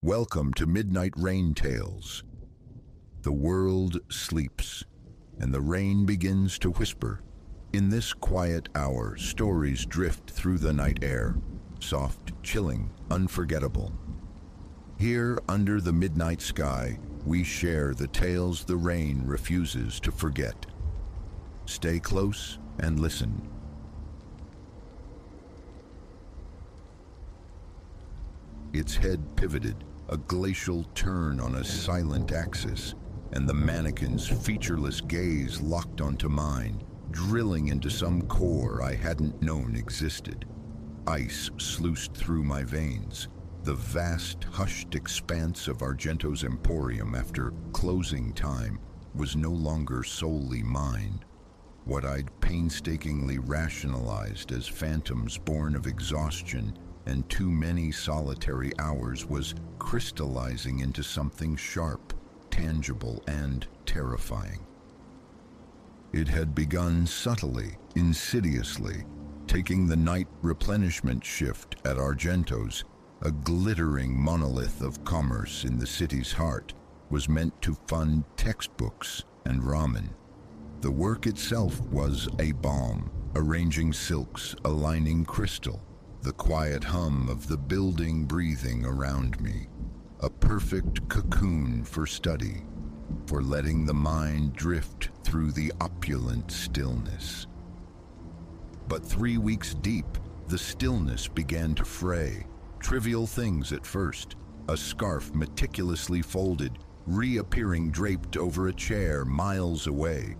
Welcome to Midnight Rain Tales. The world sleeps, and the rain begins to whisper. In this quiet hour, stories drift through the night air, soft, chilling, unforgettable. Here, under the midnight sky, we share the tales the rain refuses to forget. Stay close and listen. Its head pivoted, a glacial turn on a silent axis, and the mannequin's featureless gaze locked onto mine, drilling into some core I hadn't known existed. Ice sluiced through my veins. The vast, hushed expanse of Argento's emporium after closing time was no longer solely mine. What I'd painstakingly rationalized as phantoms born of exhaustion and too many solitary hours was crystallizing into something sharp, tangible, and terrifying. It had begun subtly, insidiously, taking the night replenishment shift at Argento's. A glittering monolith of commerce in the city's heart was meant to fund textbooks and ramen. The work itself was a balm, arranging silks, aligning crystal, the quiet hum of the building breathing around me. A perfect cocoon for study, for letting the mind drift through the opulent stillness. But 3 weeks deep, the stillness began to fray. Trivial things at first, a scarf meticulously folded, reappearing draped over a chair miles away.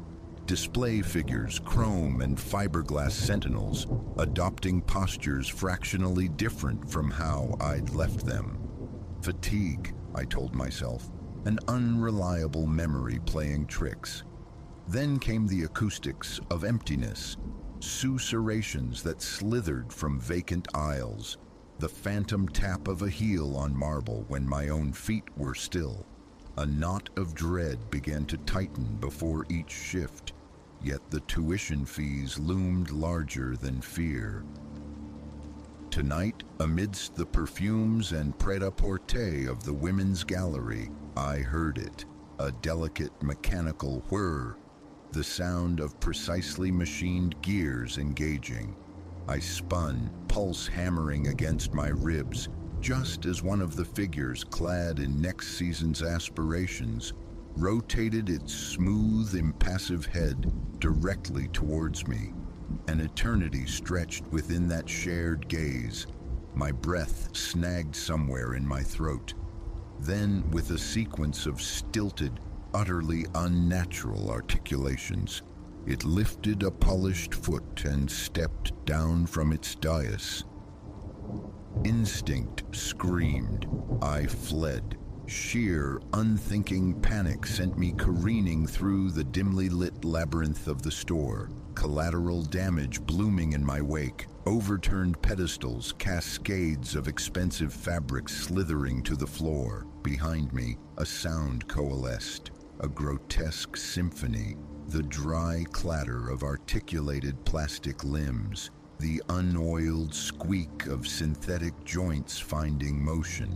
Display figures, chrome and fiberglass sentinels, adopting postures fractionally different from how I'd left them. Fatigue, I told myself, an unreliable memory playing tricks. Then came the acoustics of emptiness, susurrations that slithered from vacant aisles, the phantom tap of a heel on marble when my own feet were still. A knot of dread began to tighten before each shift, yet the tuition fees loomed larger than fear. Tonight, amidst the perfumes and pret-a-porter of the women's gallery, I heard it, a delicate mechanical whir, the sound of precisely machined gears engaging. I spun, pulse hammering against my ribs, just as one of the figures clad in next season's aspirations rotated its smooth, impassive head directly towards me. An eternity stretched within that shared gaze. My breath snagged somewhere in my throat. Then, with a sequence of stilted, utterly unnatural articulations, it lifted a polished foot and stepped down from its dais. Instinct screamed. I fled. Sheer, unthinking panic sent me careening through the dimly lit labyrinth of the store, collateral damage blooming in my wake, overturned pedestals, cascades of expensive fabrics slithering to the floor. Behind me, a sound coalesced, a grotesque symphony, the dry clatter of articulated plastic limbs, the unoiled squeak of synthetic joints finding motion.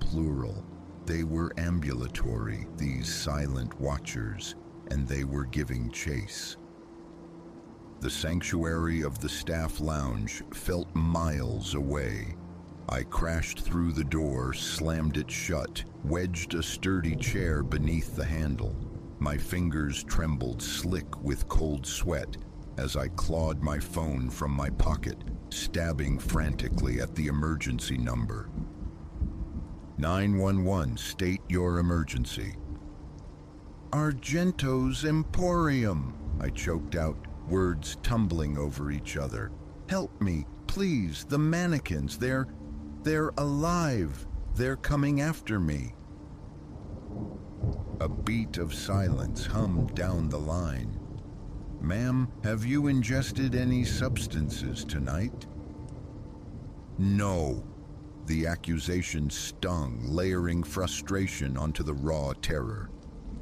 Plural. They were ambulatory, these silent watchers, and they were giving chase. The sanctuary of the staff lounge felt miles away. I crashed through the door, slammed it shut, wedged a sturdy chair beneath the handle. My fingers trembled slick with cold sweat as I clawed my phone from my pocket, stabbing frantically at the emergency number. 911, state your emergency. Argento's Emporium, I choked out, words tumbling over each other. Help me, please, the mannequins, they're alive. They're coming after me. A beat of silence hummed down the line. Ma'am, have you ingested any substances tonight? No. The accusation stung, layering frustration onto the raw terror.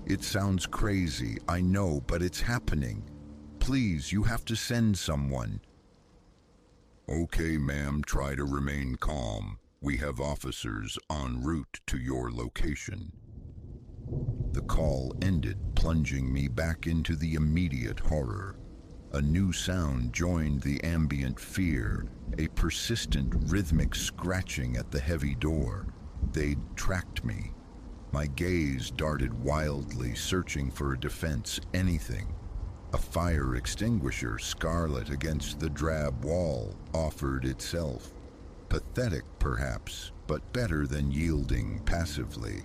It sounds crazy, I know, but it's happening. Please, you have to send someone. Okay, ma'am, try to remain calm. We have officers en route to your location. The call ended, plunging me back into the immediate horror. A new sound joined the ambient fear, a persistent rhythmic scratching at the heavy door. They'd tracked me. My gaze darted wildly, searching for a defense, anything. A fire extinguisher, scarlet against the drab wall, offered itself. Pathetic, perhaps, but better than yielding passively.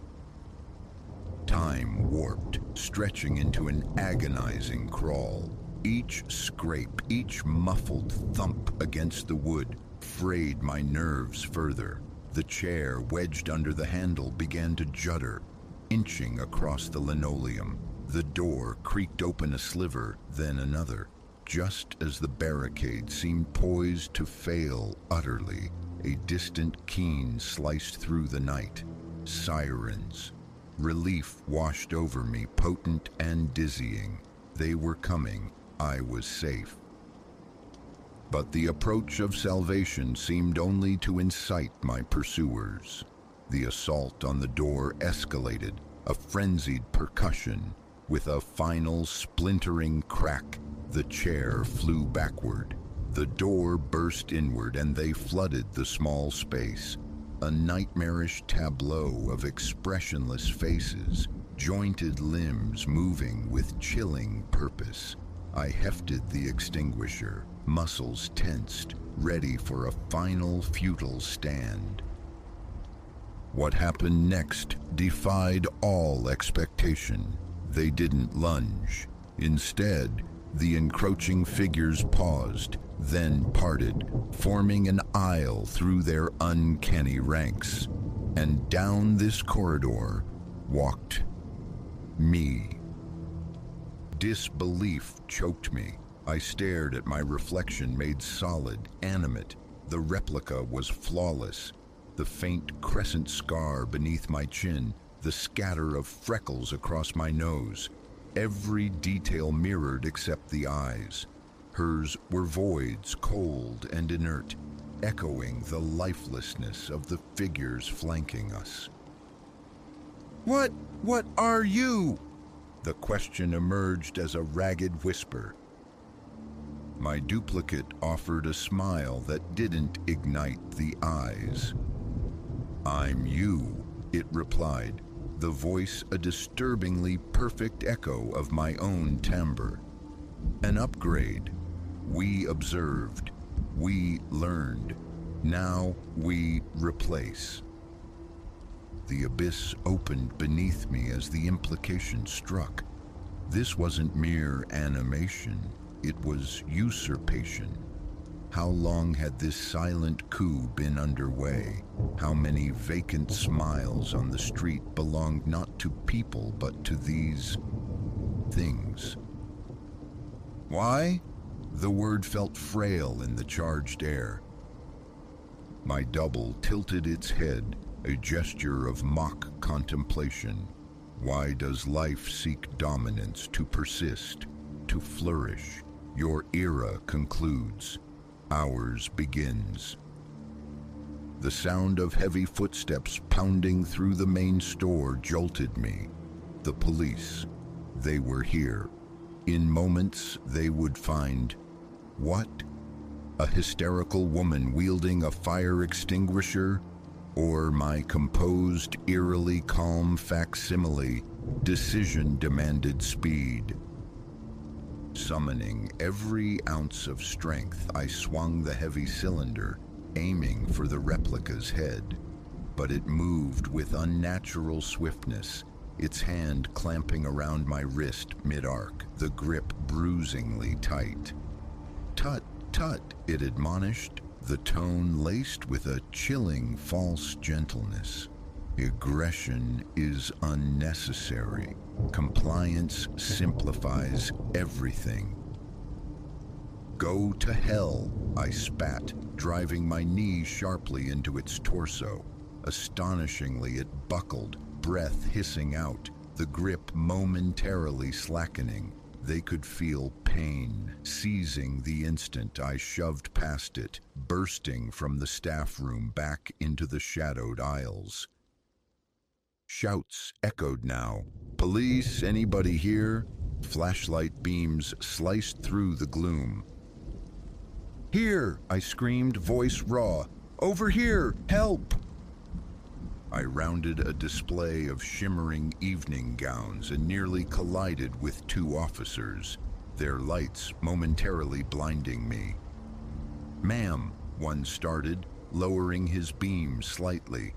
Time warped, stretching into an agonizing crawl. Each scrape, each muffled thump against the wood frayed my nerves further. The chair, wedged under the handle, began to judder, inching across the linoleum. The door creaked open a sliver, then another. Just as the barricade seemed poised to fail utterly, a distant keen sliced through the night. Sirens. Relief washed over me, potent and dizzying. They were coming. I was safe. But the approach of salvation seemed only to incite my pursuers. The assault on the door escalated, a frenzied percussion. With a final splintering crack, the chair flew backward. The door burst inward and they flooded the small space. A nightmarish tableau of expressionless faces, jointed limbs moving with chilling purpose. I hefted the extinguisher, muscles tensed, ready for a final futile stand. What happened next defied all expectation. They didn't lunge. Instead, the encroaching figures paused, then parted, forming an aisle through their uncanny ranks. And down this corridor walked me. Disbelief choked me. I stared at my reflection, made solid, animate. The replica was flawless. The faint crescent scar beneath my chin, the scatter of freckles across my nose. Every detail mirrored except the eyes. Hers were voids, cold and inert, echoing the lifelessness of the figures flanking us. What are you?" The question emerged as a ragged whisper. My duplicate offered a smile that didn't ignite the eyes. "I'm you," it replied, the voice a disturbingly perfect echo of my own timbre. An upgrade. We observed. We learned. Now we replace. The abyss opened beneath me as the implication struck. This wasn't mere animation, it was usurpation. How long had this silent coup been underway? How many vacant smiles on the street belonged not to people but to these things? Why? The word felt frail in the charged air. My double tilted its head, a gesture of mock contemplation. Why does life seek dominance to persist, to flourish? Your era concludes. Ours begins. The sound of heavy footsteps pounding through the main store jolted me. The police. They were here. In moments they would find... what? A hysterical woman wielding a fire extinguisher? Or my composed, eerily calm facsimile? Decision demanded speed. Summoning every ounce of strength, I swung the heavy cylinder, aiming for the replica's head. But it moved with unnatural swiftness, its hand clamping around my wrist mid-arc, the grip bruisingly tight. "Tut, tut," it admonished, the tone laced with a chilling false gentleness. Aggression is unnecessary. Compliance simplifies everything. "Go to hell," I spat, driving my knee sharply into its torso. Astonishingly, it buckled, breath hissing out, the grip momentarily slackening. They could feel pain seizing the instant I shoved past it, bursting from the staff room back into the shadowed aisles. Shouts echoed now. "Police, anybody here?" Flashlight beams sliced through the gloom. "Here!" I screamed, voice raw. "Over here! Help!" I rounded a display of shimmering evening gowns and nearly collided with two officers, their lights momentarily blinding me. "Ma'am," one started, lowering his beam slightly.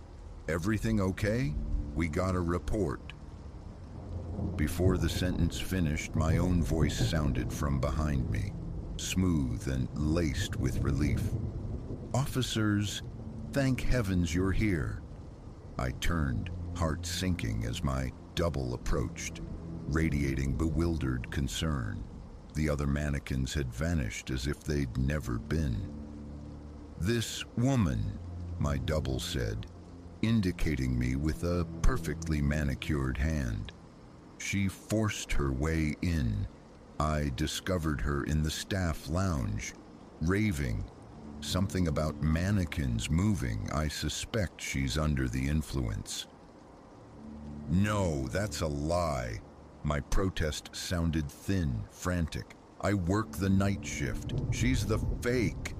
"Everything okay? We got a report." Before the sentence finished, my own voice sounded from behind me, smooth and laced with relief. "Officers, thank heavens you're here." I turned, heart sinking as my double approached, radiating bewildered concern. The other mannequins had vanished as if they'd never been. "This woman," my double said, indicating me with a perfectly manicured hand. "She forced her way in. I discovered her in the staff lounge, raving. Something about mannequins moving. I suspect she's under the influence." "No, that's a lie." My protest sounded thin, frantic. "I work the night shift. She's the fake."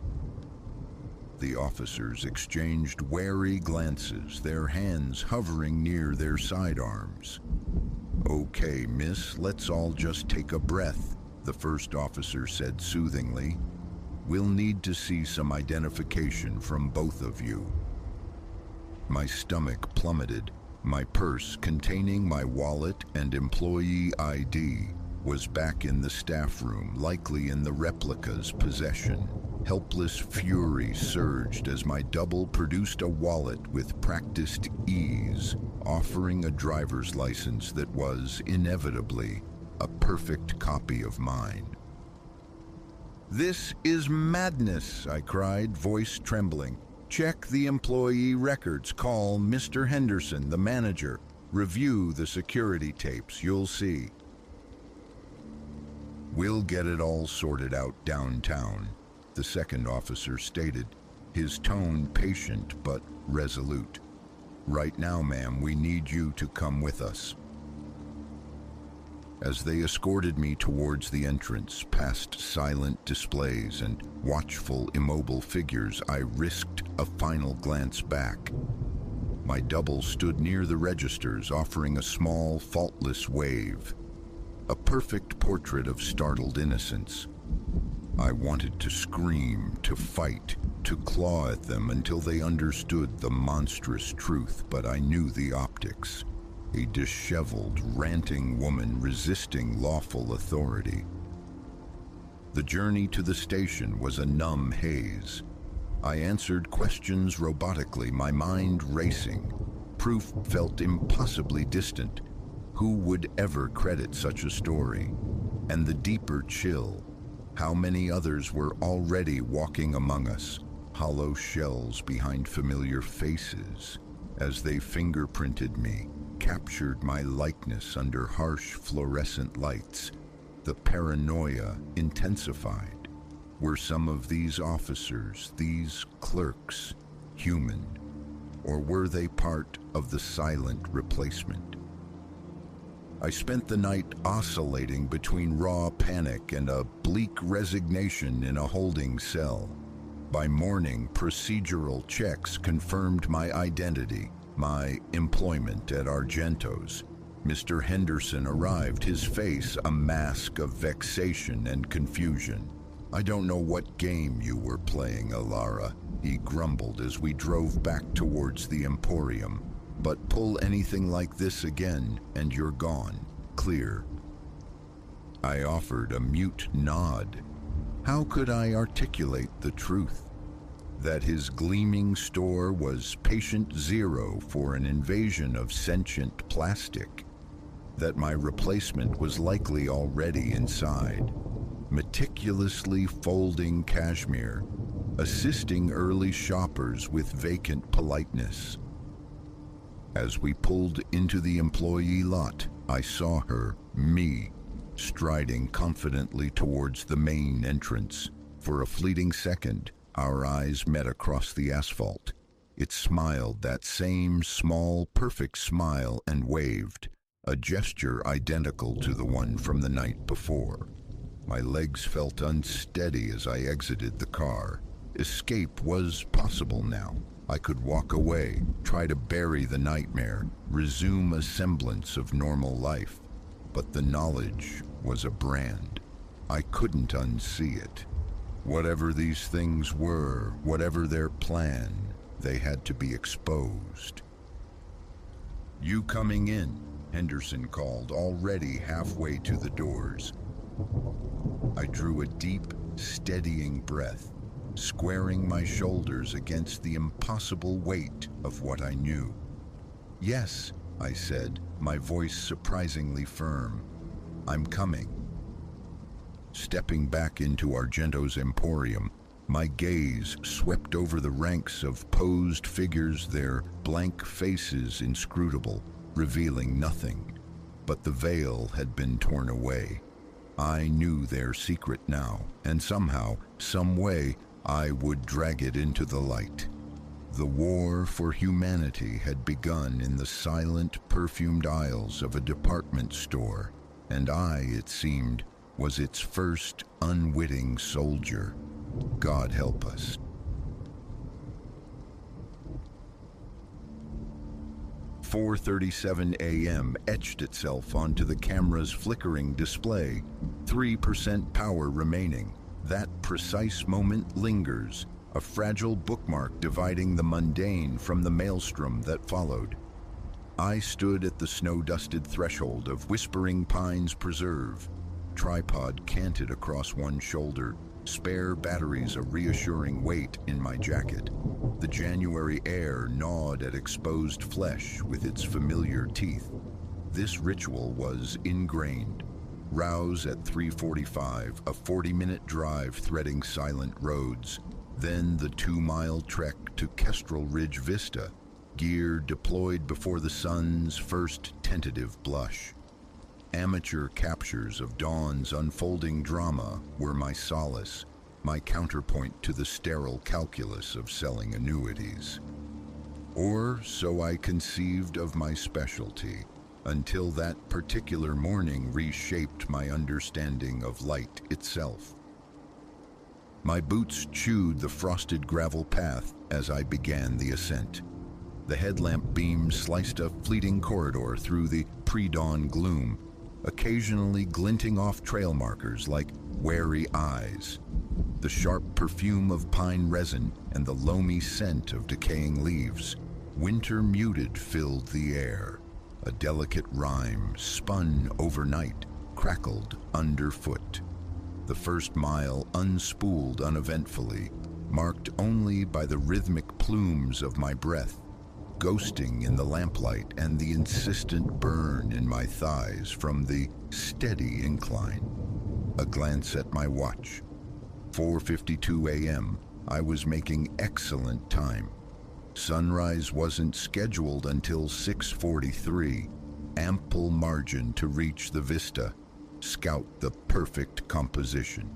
The officers exchanged wary glances, their hands hovering near their sidearms. "Okay, miss, let's all just take a breath," the first officer said soothingly. "We'll need to see some identification from both of you." My stomach plummeted. My purse, containing my wallet and employee ID, was back in the staff room, likely in the replica's possession. Helpless fury surged as my double produced a wallet with practiced ease, offering a driver's license that was, inevitably, a perfect copy of mine. "This is madness," I cried, voice trembling. "Check the employee records. Call Mr. Henderson, the manager. Review the security tapes. You'll see." "We'll get it all sorted out downtown," the second officer stated, his tone patient but resolute. "Right now, ma'am, we need you to come with us." As they escorted me towards the entrance, past silent displays and watchful, immobile figures, I risked a final glance back. My double stood near the registers, offering a small, faultless wave. A perfect portrait of startled innocence. I wanted to scream, to fight, to claw at them until they understood the monstrous truth, but I knew the optics. A disheveled, ranting woman resisting lawful authority. The journey to the station was a numb haze. I answered questions robotically, my mind racing. Proof felt impossibly distant. Who would ever credit such a story? And the deeper chill. How many others were already walking among us, hollow shells behind familiar faces, as they fingerprinted me, captured my likeness under harsh fluorescent lights. The paranoia intensified. Were some of these officers, these clerks, human? Or were they part of the silent replacement? I spent the night oscillating between raw panic and a bleak resignation in a holding cell. By morning, procedural checks confirmed my identity, my employment at Argento's. Mr. Henderson arrived, his face a mask of vexation and confusion. "I don't know what game you were playing, Alara," he grumbled as we drove back towards the Emporium. "But pull anything like this again, and you're gone. Clear." I offered a mute nod. How could I articulate the truth? That his gleaming store was patient zero for an invasion of sentient plastic. That my replacement was likely already inside, meticulously folding cashmere, assisting early shoppers with vacant politeness. As we pulled into the employee lot, I saw her, me, striding confidently towards the main entrance. For a fleeting second, our eyes met across the asphalt. It smiled that same small, perfect smile and waved, a gesture identical to the one from the night before. My legs felt unsteady as I exited the car. Escape was possible now. I could walk away, try to bury the nightmare, resume a semblance of normal life. But the knowledge was a brand. I couldn't unsee it. Whatever these things were, whatever their plan, they had to be exposed. "You coming in?" Henderson called, already halfway to the doors. I drew a deep, steadying breath, squaring my shoulders against the impossible weight of what I knew. "Yes," I said, my voice surprisingly firm. "I'm coming." Stepping back into Argento's emporium, my gaze swept over the ranks of posed figures, their blank faces inscrutable, revealing nothing. But the veil had been torn away. I knew their secret now, and somehow, some way, I would drag it into the light. The war for humanity had begun in the silent, perfumed aisles of a department store, and I, it seemed, was its first unwitting soldier. God help us. "4:37 a.m. etched itself onto the camera's flickering display. 3% power remaining. That precise moment lingers, a fragile bookmark dividing the mundane from the maelstrom that followed. I stood at the snow-dusted threshold of Whispering Pines Preserve. Tripod canted across one shoulder, spare batteries a reassuring weight in my jacket. The January air gnawed at exposed flesh with its familiar teeth. This ritual was ingrained. Rouse at 3:45, a 40-minute drive threading silent roads. Then the 2-mile trek to Kestrel Ridge Vista, gear deployed before the sun's first tentative blush. Amateur captures of dawn's unfolding drama were my solace, my counterpoint to the sterile calculus of selling annuities. Or so I conceived of my specialty, until that particular morning reshaped my understanding of light itself. My boots chewed the frosted gravel path as I began the ascent. The headlamp beam sliced a fleeting corridor through the pre-dawn gloom, occasionally glinting off trail markers like wary eyes. The sharp perfume of pine resin and the loamy scent of decaying leaves, winter muted, filled the air. A delicate rhyme, spun overnight, crackled underfoot. The first mile unspooled uneventfully, marked only by the rhythmic plumes of my breath, ghosting in the lamplight and the insistent burn in my thighs from the steady incline. A glance at my watch. 4:52 a.m. I was making excellent time. Sunrise wasn't scheduled until 6:43. Ample margin to reach the vista, scout the perfect composition.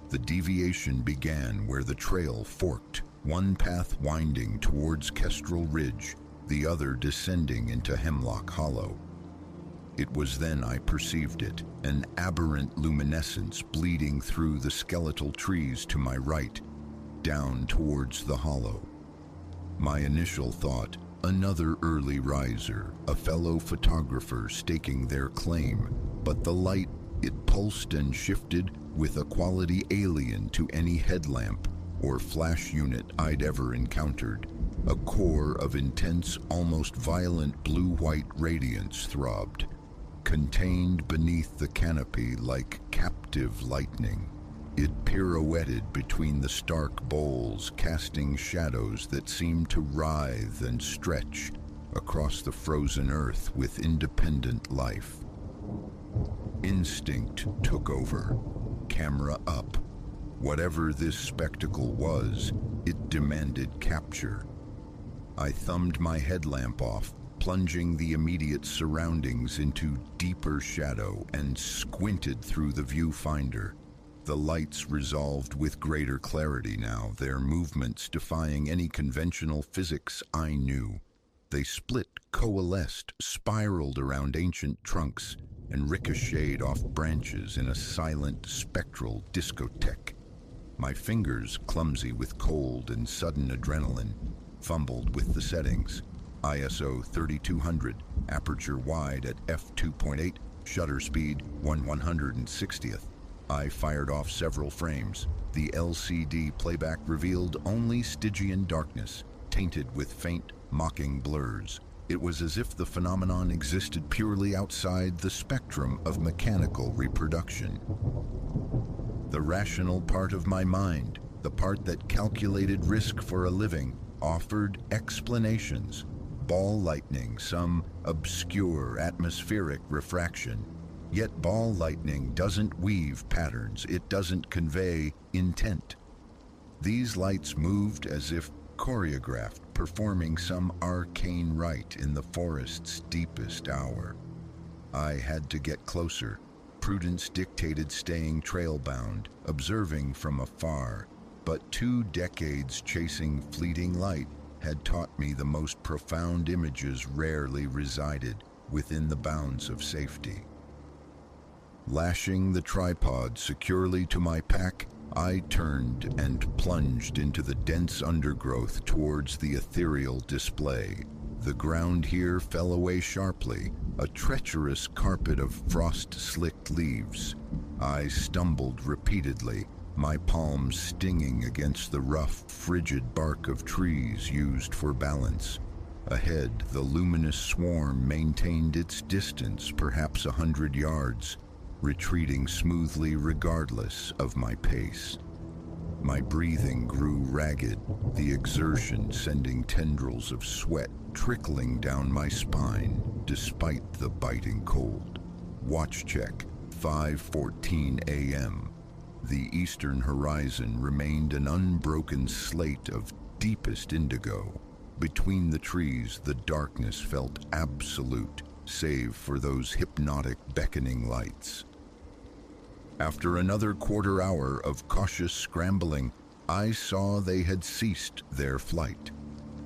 The deviation began where the trail forked, one path winding towards Kestrel Ridge, the other descending into Hemlock Hollow. It was then I perceived it, an aberrant luminescence bleeding through the skeletal trees to my right, down towards the hollow. My initial thought, another early riser, a fellow photographer staking their claim, but the light, it pulsed and shifted with a quality alien to any headlamp or flash unit I'd ever encountered. A core of intense, almost violent blue-white radiance throbbed, contained beneath the canopy like captive lightning. It pirouetted between the stark boles, casting shadows that seemed to writhe and stretch across the frozen earth with independent life. Instinct took over. Camera up. Whatever this spectacle was, it demanded capture. I thumbed my headlamp off, plunging the immediate surroundings into deeper shadow, and squinted through the viewfinder. The lights resolved with greater clarity now, their movements defying any conventional physics I knew. They split, coalesced, spiraled around ancient trunks, and ricocheted off branches in a silent, spectral discotheque. My fingers, clumsy with cold and sudden adrenaline, fumbled with the settings. ISO 3200, aperture wide at f2.8, shutter speed 1/160th. I fired off several frames. The LCD playback revealed only Stygian darkness, tainted with faint, mocking blurs. It was as if the phenomenon existed purely outside the spectrum of mechanical reproduction. The rational part of my mind, the part that calculated risk for a living, offered explanations. Ball lightning, some obscure atmospheric refraction. Yet ball lightning doesn't weave patterns, it doesn't convey intent. These lights moved as if choreographed, performing some arcane rite in the forest's deepest hour. I had to get closer. Prudence dictated staying trailbound, observing from afar. But 2 decades chasing fleeting light had taught me the most profound images rarely resided within the bounds of safety. Lashing the tripod securely to my pack, I turned and plunged into the dense undergrowth towards the ethereal display. The ground here fell away sharply, a treacherous carpet of frost-slicked leaves. I stumbled repeatedly, my palms stinging against the rough, frigid bark of trees used for balance. Ahead, the luminous swarm maintained its distance, perhaps 100 yards, retreating smoothly regardless of my pace. My breathing grew ragged, the exertion sending tendrils of sweat trickling down my spine despite the biting cold. Watch check, 5:14 a.m. The eastern horizon remained an unbroken slate of deepest indigo. Between the trees, the darkness felt absolute, save for those hypnotic beckoning lights. After another quarter hour of cautious scrambling, I saw they had ceased their flight.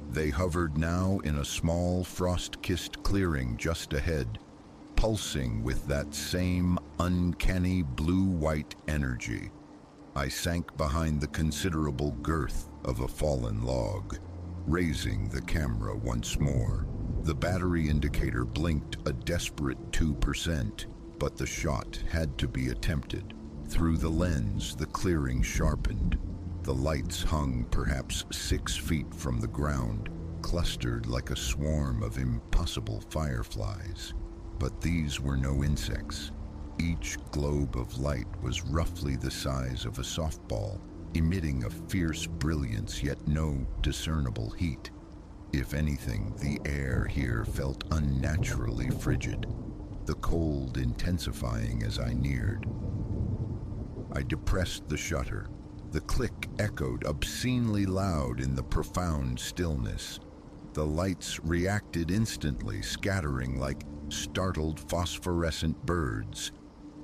They hovered now in a small frost-kissed clearing just ahead, pulsing with that same uncanny blue-white energy. I sank behind the considerable girth of a fallen log, raising the camera once more. The battery indicator blinked a desperate 2%, but the shot had to be attempted. Through the lens, the clearing sharpened. The lights hung perhaps 6 feet from the ground, clustered like a swarm of impossible fireflies. But these were no insects. Each globe of light was roughly the size of a softball, emitting a fierce brilliance yet no discernible heat. If anything, the air here felt unnaturally frigid, the cold intensifying as I neared. I depressed the shutter. The click echoed obscenely loud in the profound stillness. The lights reacted instantly, scattering like startled phosphorescent birds.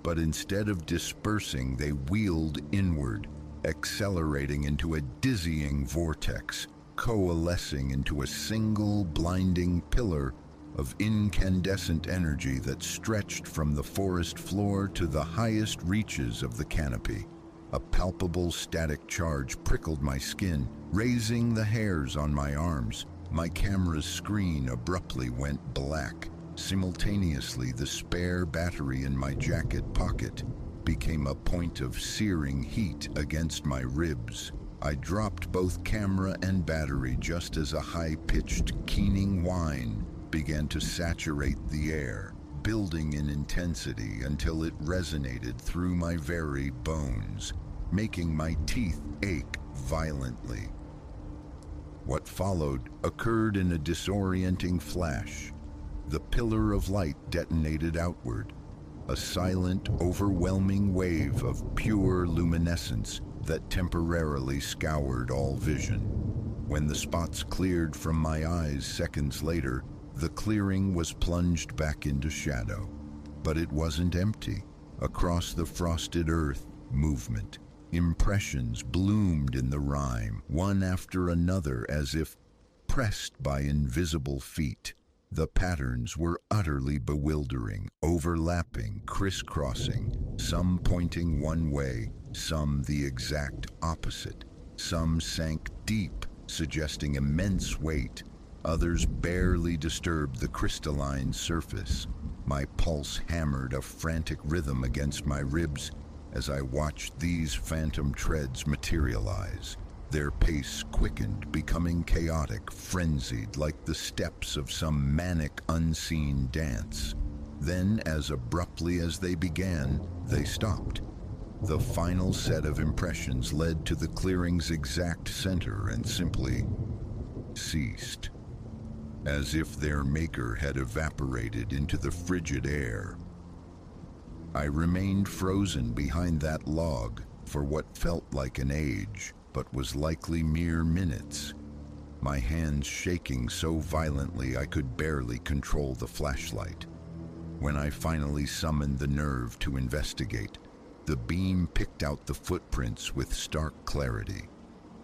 But instead of dispersing, they wheeled inward, accelerating into a dizzying vortex, coalescing into a single blinding pillar of incandescent energy that stretched from the forest floor to the highest reaches of the canopy. A palpable static charge prickled my skin, raising the hairs on my arms. My camera's screen abruptly went black. Simultaneously, the spare battery in my jacket pocket became a point of searing heat against my ribs. I dropped both camera and battery just as a high-pitched, keening whine began to saturate the air, building in intensity until it resonated through my very bones, making my teeth ache violently. What followed occurred in a disorienting flash. The pillar of light detonated outward, a silent, overwhelming wave of pure luminescence that temporarily scoured all vision. When the spots cleared from my eyes seconds later, The clearing was plunged back into shadow, but it wasn't empty. Across the frosted earth, movement. Impressions bloomed in the rime, one after another, as if pressed by invisible feet. The patterns were utterly bewildering, overlapping, crisscrossing, some pointing one way, some the exact opposite. Some sank deep, suggesting immense weight. Others barely disturbed the crystalline surface. My pulse hammered a frantic rhythm against my ribs as I watched these phantom treads materialize. Their pace quickened, becoming chaotic, frenzied, like the steps of some manic, unseen dance. Then, as abruptly as they began, they stopped. The final set of impressions led to the clearing's exact center and simply ceased, as if their maker had evaporated into the frigid air. I remained frozen behind that log for what felt like an age, but was likely mere minutes, my hands shaking so violently I could barely control the flashlight. When I finally summoned the nerve to investigate, the beam picked out the footprints with stark clarity.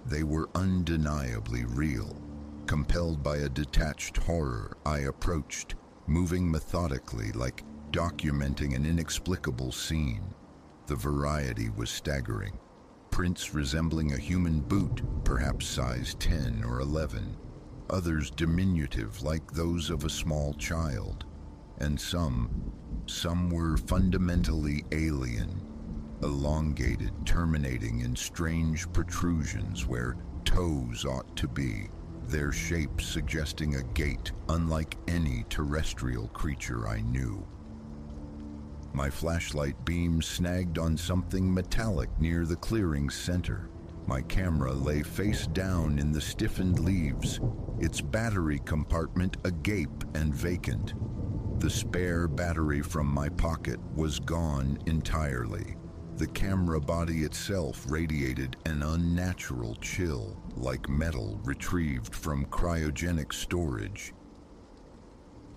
They were undeniably real. Compelled by a detached horror, I approached, moving methodically, like documenting an inexplicable scene. The variety was staggering. Prints resembling a human boot, perhaps size 10 or 11. Others diminutive, like those of a small child. And some were fundamentally alien, elongated, terminating in strange protrusions where toes ought to be. Their shape suggesting a gait unlike any terrestrial creature I knew. My flashlight beam snagged on something metallic near the clearing's center. My camera lay face down in the stiffened leaves, its battery compartment agape and vacant. The spare battery from my pocket was gone entirely. The camera body itself radiated an unnatural chill, like metal retrieved from cryogenic storage.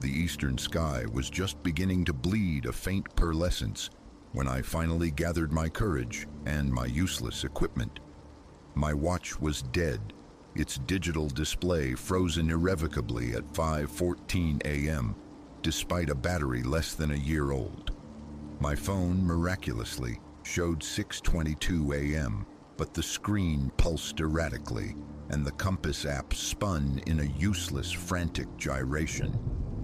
The eastern sky was just beginning to bleed a faint pearlescence when I finally gathered my courage and my useless equipment. My watch was dead, its digital display frozen irrevocably at 5:14 a.m., despite a battery less than a year old. My phone, miraculously, showed 6:22 a.m., but the screen pulsed erratically, and the compass app spun in a useless, frantic gyration.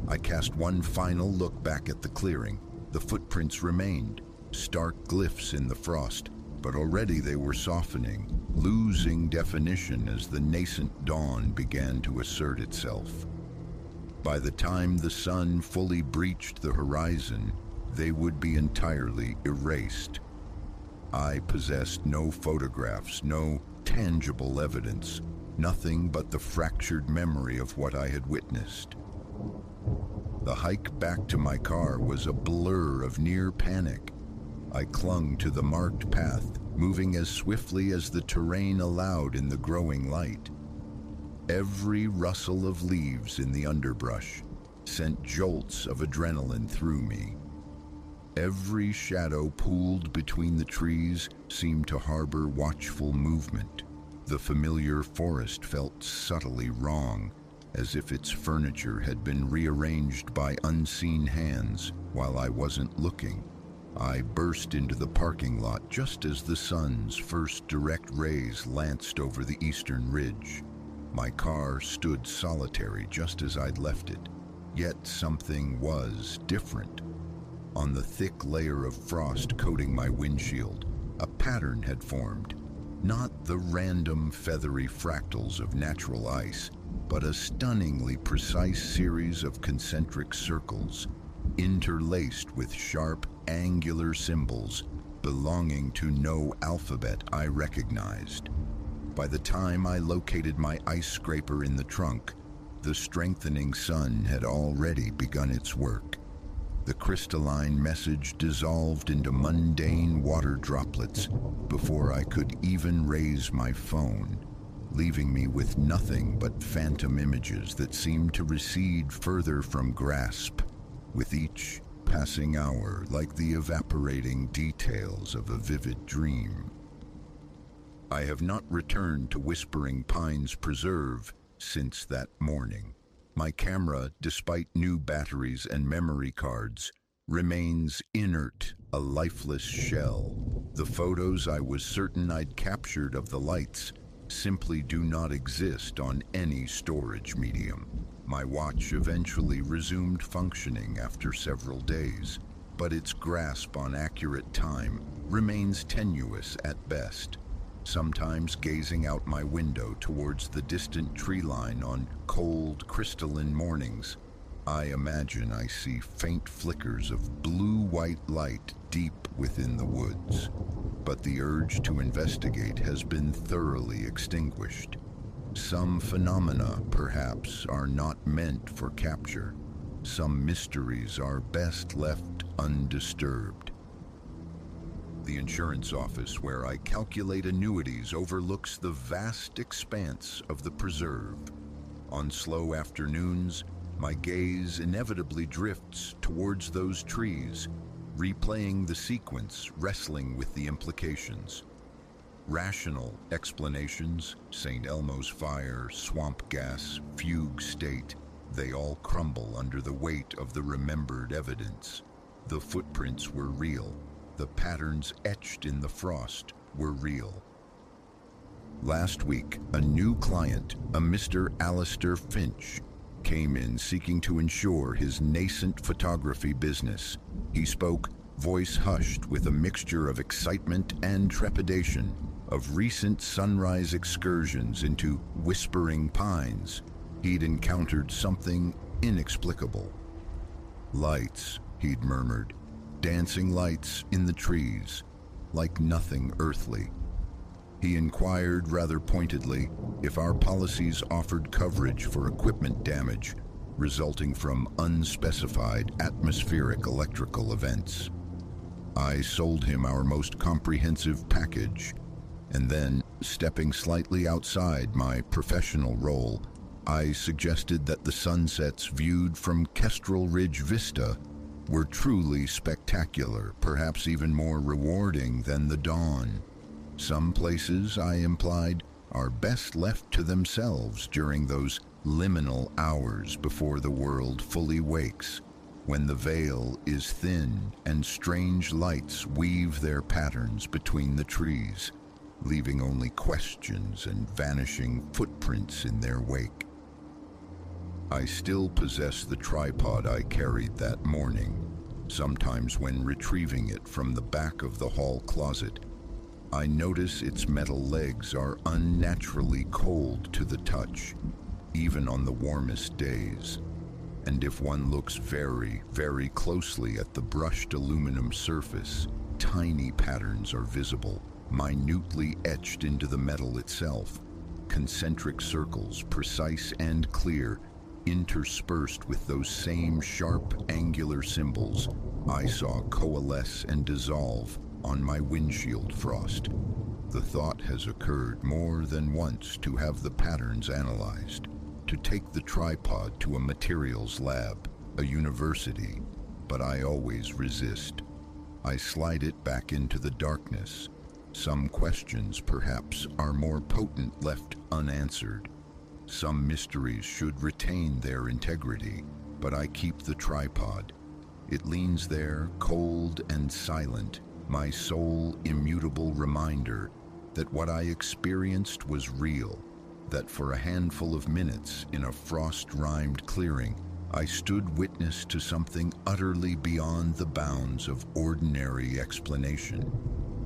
I cast one final look back at the clearing. The footprints remained, stark glyphs in the frost, but already they were softening, losing definition as the nascent dawn began to assert itself. By the time the sun fully breached the horizon, they would be entirely erased. I possessed no photographs, no tangible evidence, nothing but the fractured memory of what I had witnessed. The hike back to my car was a blur of near panic. I clung to the marked path, moving as swiftly as the terrain allowed in the growing light. Every rustle of leaves in the underbrush sent jolts of adrenaline through me. Every shadow pooled between the trees seemed to harbor watchful movement. The familiar forest felt subtly wrong, as if its furniture had been rearranged by unseen hands while I wasn't looking. I burst into the parking lot just as the sun's first direct rays lanced over the eastern ridge. My car stood solitary just as I'd left it, yet something was different. On the thick layer of frost coating my windshield, a pattern had formed. Not the random feathery fractals of natural ice, but a stunningly precise series of concentric circles, interlaced with sharp, angular symbols belonging to no alphabet I recognized. By the time I located my ice scraper in the trunk, the strengthening sun had already begun its work. The crystalline message dissolved into mundane water droplets before I could even raise my phone. leaving me with nothing but phantom images that seemed to recede further from grasp with each passing hour, like the evaporating details of a vivid dream. I have not returned to Whispering Pines Preserve since that morning. My camera, despite new batteries and memory cards, remains inert, a lifeless shell. The photos I was certain I'd captured of the lights simply do not exist on any storage medium. My watch eventually resumed functioning after several days, but its grasp on accurate time remains tenuous at best. Sometimes gazing out my window towards the distant tree line on cold, crystalline mornings, I imagine I see faint flickers of blue-white light deep within the woods. But the urge to investigate has been thoroughly extinguished. Some phenomena, perhaps, are not meant for capture. Some mysteries are best left undisturbed. The insurance office where I calculate annuities overlooks the vast expanse of the preserve. On slow afternoons, my gaze inevitably drifts towards those trees, replaying the sequence, wrestling with the implications. Rational explanations, St. Elmo's fire, swamp gas, fugue state, they all crumble under the weight of the remembered evidence. The footprints were real. The patterns etched in the frost were real. Last week, a new client, a Mr. Alistair Finch, came in seeking to insure his nascent photography business. He spoke, voice hushed with a mixture of excitement and trepidation, of recent sunrise excursions into Whispering Pines. He'd encountered something inexplicable. Lights, he'd murmured, dancing lights in the trees, like nothing earthly. He inquired rather pointedly if our policies offered coverage for equipment damage resulting from unspecified atmospheric electrical events. I sold him our most comprehensive package, and then, stepping slightly outside my professional role, I suggested that the sunsets viewed from Kestrel Ridge Vista were truly spectacular, perhaps even more rewarding than the dawn. Some places, I implied, are best left to themselves during those liminal hours before the world fully wakes, when the veil is thin and strange lights weave their patterns between the trees, leaving only questions and vanishing footprints in their wake. I still possess the tripod I carried that morning. Sometimes when retrieving it from the back of the hall closet, I notice its metal legs are unnaturally cold to the touch, even on the warmest days. And if one looks very, very closely at the brushed aluminum surface, tiny patterns are visible, minutely etched into the metal itself, concentric circles, precise and clear, interspersed with those same sharp, angular symbols I saw coalesce and dissolve on my windshield frost. The thought has occurred more than once to have the patterns analyzed, to take the tripod to a materials lab, a university, but I always resist. I slide it back into the darkness. Some questions, perhaps, are more potent left unanswered. Some mysteries should retain their integrity, but I keep the tripod. It leans there, cold and silent, my sole immutable reminder that what I experienced was real, that for a handful of minutes in a frost-rimed clearing, I stood witness to something utterly beyond the bounds of ordinary explanation.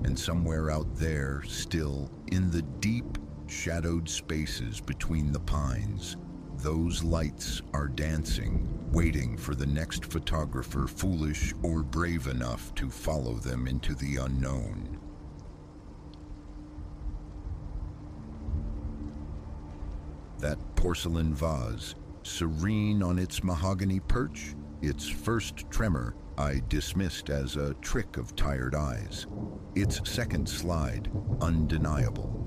And somewhere out there, still, in the deep, shadowed spaces between the pines, those lights are dancing, waiting for the next photographer foolish or brave enough to follow them into the unknown. That porcelain vase, serene on its mahogany perch, its first tremor I dismissed as a trick of tired eyes. Its second slide, undeniable.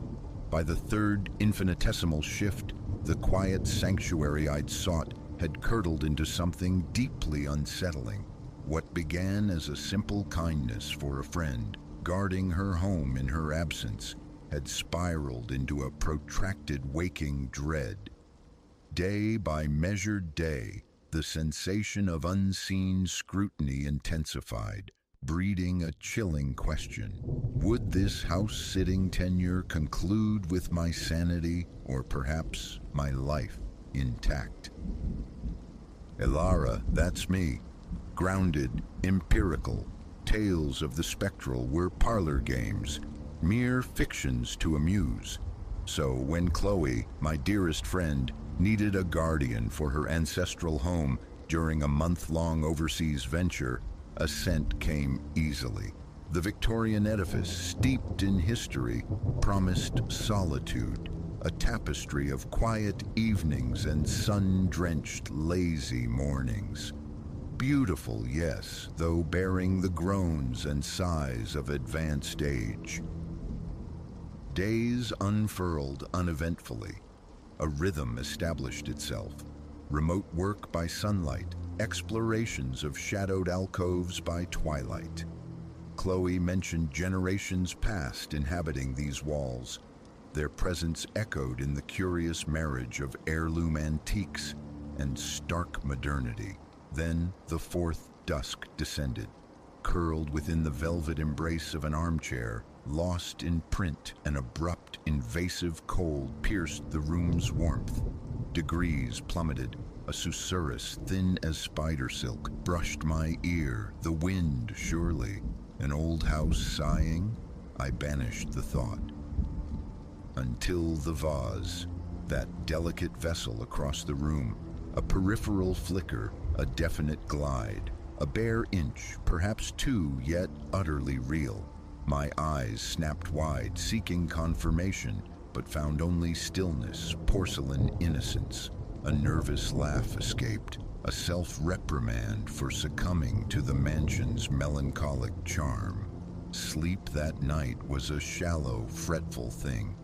By the third infinitesimal shift, the quiet sanctuary I'd sought had curdled into something deeply unsettling. What began as a simple kindness for a friend, guarding her home in her absence, had spiraled into a protracted waking dread. Day by measured day, the sensation of unseen scrutiny intensified, breeding a chilling question. Would this house-sitting tenure conclude with my sanity, or perhaps my life intact? Elara, that's me. Grounded, empirical, tales of the spectral were parlor games, mere fictions to amuse. So when Chloe, my dearest friend, needed a guardian for her ancestral home during a month-long overseas venture, assent came easily. The Victorian edifice, steeped in history, promised solitude, a tapestry of quiet evenings and sun-drenched, lazy mornings. Beautiful, yes, though bearing the groans and sighs of advanced age. Days unfurled uneventfully. A rhythm established itself. Remote work by sunlight, explorations of shadowed alcoves by twilight. Chloe mentioned generations past inhabiting these walls. Their presence echoed in the curious marriage of heirloom antiques and stark modernity. Then the fourth dusk descended, curled within the velvet embrace of an armchair. Lost in print, an abrupt, invasive cold pierced the room's warmth. Degrees plummeted. A susurrus, thin as spider silk, brushed my ear. The wind, surely. An old house sighing? I banished the thought. Until the vase, that delicate vessel across the room, a peripheral flicker, a definite glide, a bare inch, perhaps two, yet utterly real. My eyes snapped wide, seeking confirmation, but found only stillness, porcelain innocence. A nervous laugh escaped, a self-reprimand for succumbing to the mansion's melancholic charm. Sleep that night was a shallow, fretful thing.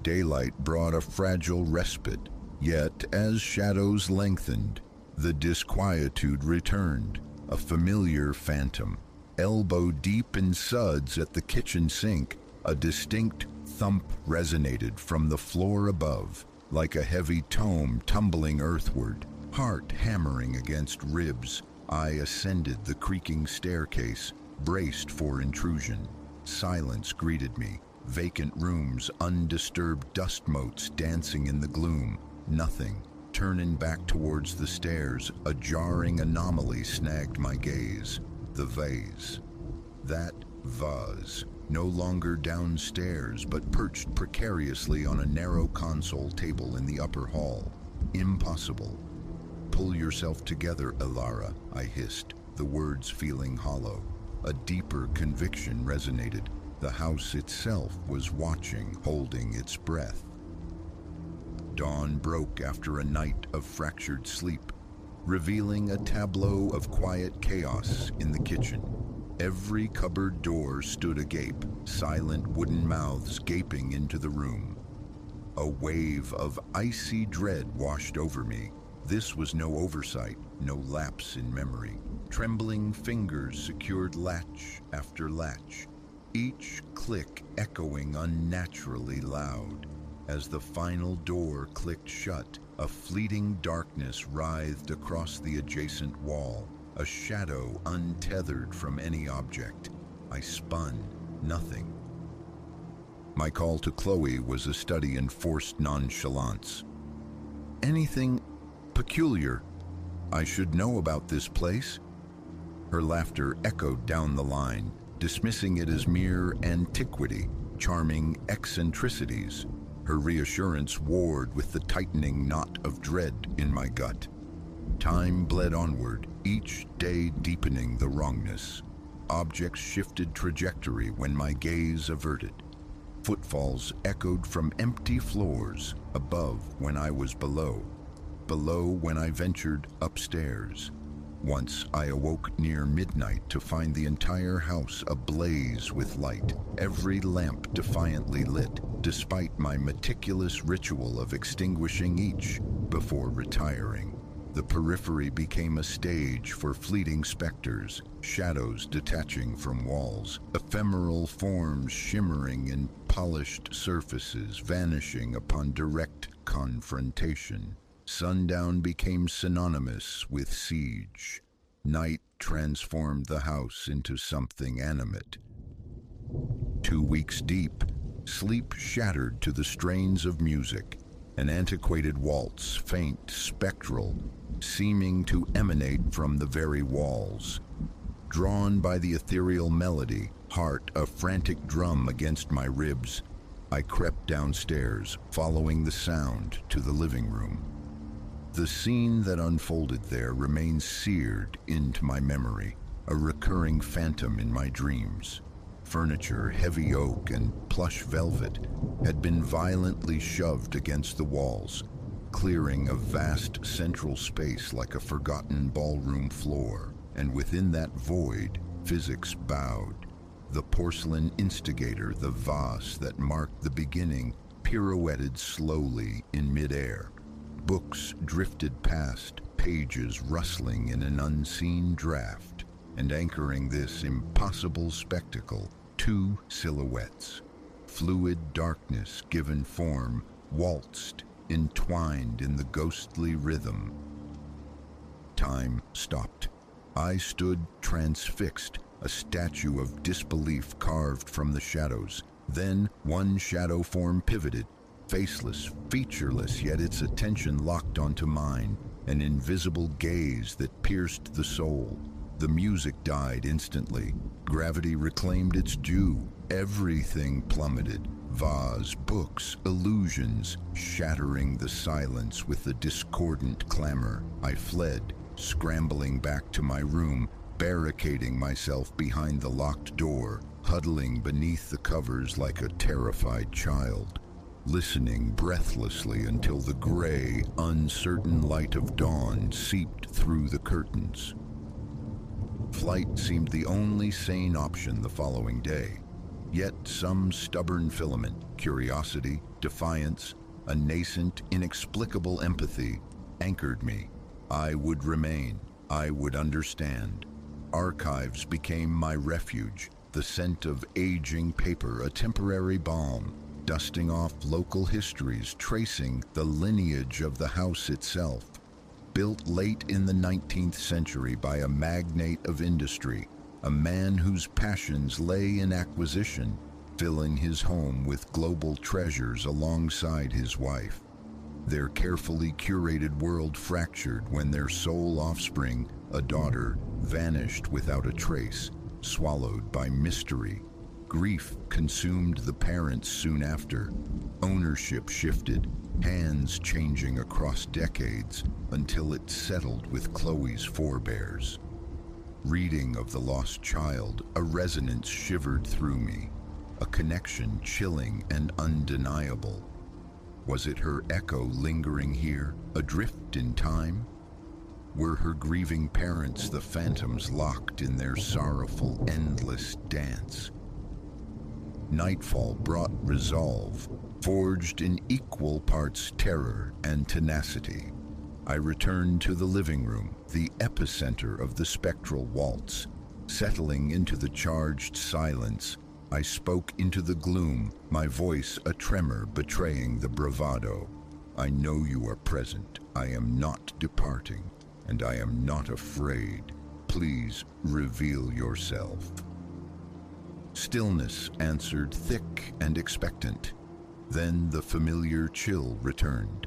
Daylight brought a fragile respite, yet as shadows lengthened, the disquietude returned, a familiar phantom. Elbow deep in suds at the kitchen sink, a distinct thump resonated from the floor above, like a heavy tome tumbling earthward, heart hammering against ribs. I ascended the creaking staircase, braced for intrusion. Silence greeted me, vacant rooms, undisturbed dust motes dancing in the gloom. Nothing. Turning back towards the stairs, a jarring anomaly snagged my gaze. The vase. That vase, no longer downstairs, but perched precariously on a narrow console table in the upper hall. Impossible. Pull yourself together, Elara, I hissed, the words feeling hollow. A deeper conviction resonated. The house itself was watching, holding its breath. Dawn broke after a night of fractured sleep, revealing a tableau of quiet chaos in the kitchen. Every cupboard door stood agape, silent wooden mouths gaping into the room. A wave of icy dread washed over me. This was no oversight, no lapse in memory. Trembling fingers secured latch after latch, each click echoing unnaturally loud. As the final door clicked shut, a fleeting darkness writhed across the adjacent wall, a shadow untethered from any object. I spun, nothing. My call to Chloe was a study in forced nonchalance. Anything peculiar I should know about this place? Her laughter echoed down the line, dismissing it as mere antiquity, charming eccentricities. Her reassurance warred with the tightening knot of dread in my gut. Time bled onward, each day deepening the wrongness. Objects shifted trajectory when my gaze averted. Footfalls echoed from empty floors, above when I was below when I ventured upstairs. Once I awoke near midnight to find the entire house ablaze with light, every lamp defiantly lit. despite my meticulous ritual of extinguishing each before retiring. The periphery became a stage for fleeting specters, shadows detaching from walls, ephemeral forms shimmering in polished surfaces, vanishing upon direct confrontation. Sundown became synonymous with siege. Night transformed the house into something animate. 2 weeks deep, sleep shattered to the strains of music, an antiquated waltz, faint, spectral, seeming to emanate from the very walls. Drawn by the ethereal melody, heart a frantic drum against my ribs, I crept downstairs, following the sound to the living room. The scene that unfolded there remains seared into my memory, a recurring phantom in my dreams. Furniture, heavy oak and plush velvet, had been violently shoved against the walls, clearing a vast central space like a forgotten ballroom floor. And within that void, physics bowed. The porcelain instigator, the vase that marked the beginning, pirouetted slowly in midair. Books drifted past, pages rustling in an unseen draft, and anchoring this impossible spectacle, 2 silhouettes. Fluid darkness given form, waltzed, entwined in the ghostly rhythm. Time stopped. I stood transfixed, a statue of disbelief carved from the shadows. Then one shadow form pivoted, faceless, featureless, yet its attention locked onto mine, an invisible gaze that pierced the soul. The music died instantly. Gravity reclaimed its due. Everything plummeted. Vase, books, illusions, shattering the silence with a discordant clamor. I fled, scrambling back to my room, barricading myself behind the locked door, huddling beneath the covers like a terrified child, listening breathlessly until the gray, uncertain light of dawn seeped through the curtains. Flight seemed the only sane option the following day. Yet some stubborn filament, curiosity, defiance, a nascent, inexplicable empathy, anchored me. I would remain. I would understand. Archives became my refuge, the scent of aging paper a temporary balm, dusting off local histories, tracing the lineage of the house itself. Built late in the 19th century by a magnate of industry, a man whose passions lay in acquisition, filling his home with global treasures alongside his wife. Their carefully curated world fractured when their sole offspring, a daughter, vanished without a trace, swallowed by mystery. Grief consumed the parents soon after. Ownership shifted, hands changing across decades until it settled with Chloe's forebears. Reading of the lost child, a resonance shivered through me, a connection chilling and undeniable. Was it her echo lingering here, adrift in time? Were her grieving parents the phantoms locked in their sorrowful, endless dance? Nightfall brought resolve, forged in equal parts terror and tenacity. I returned to the living room, the epicenter of the spectral waltz. Settling into the charged silence, I spoke into the gloom, my voice a tremor betraying the bravado. I know you are present. I am not departing, and I am not afraid. Please reveal yourself. Stillness answered, thick and expectant. Then the familiar chill returned,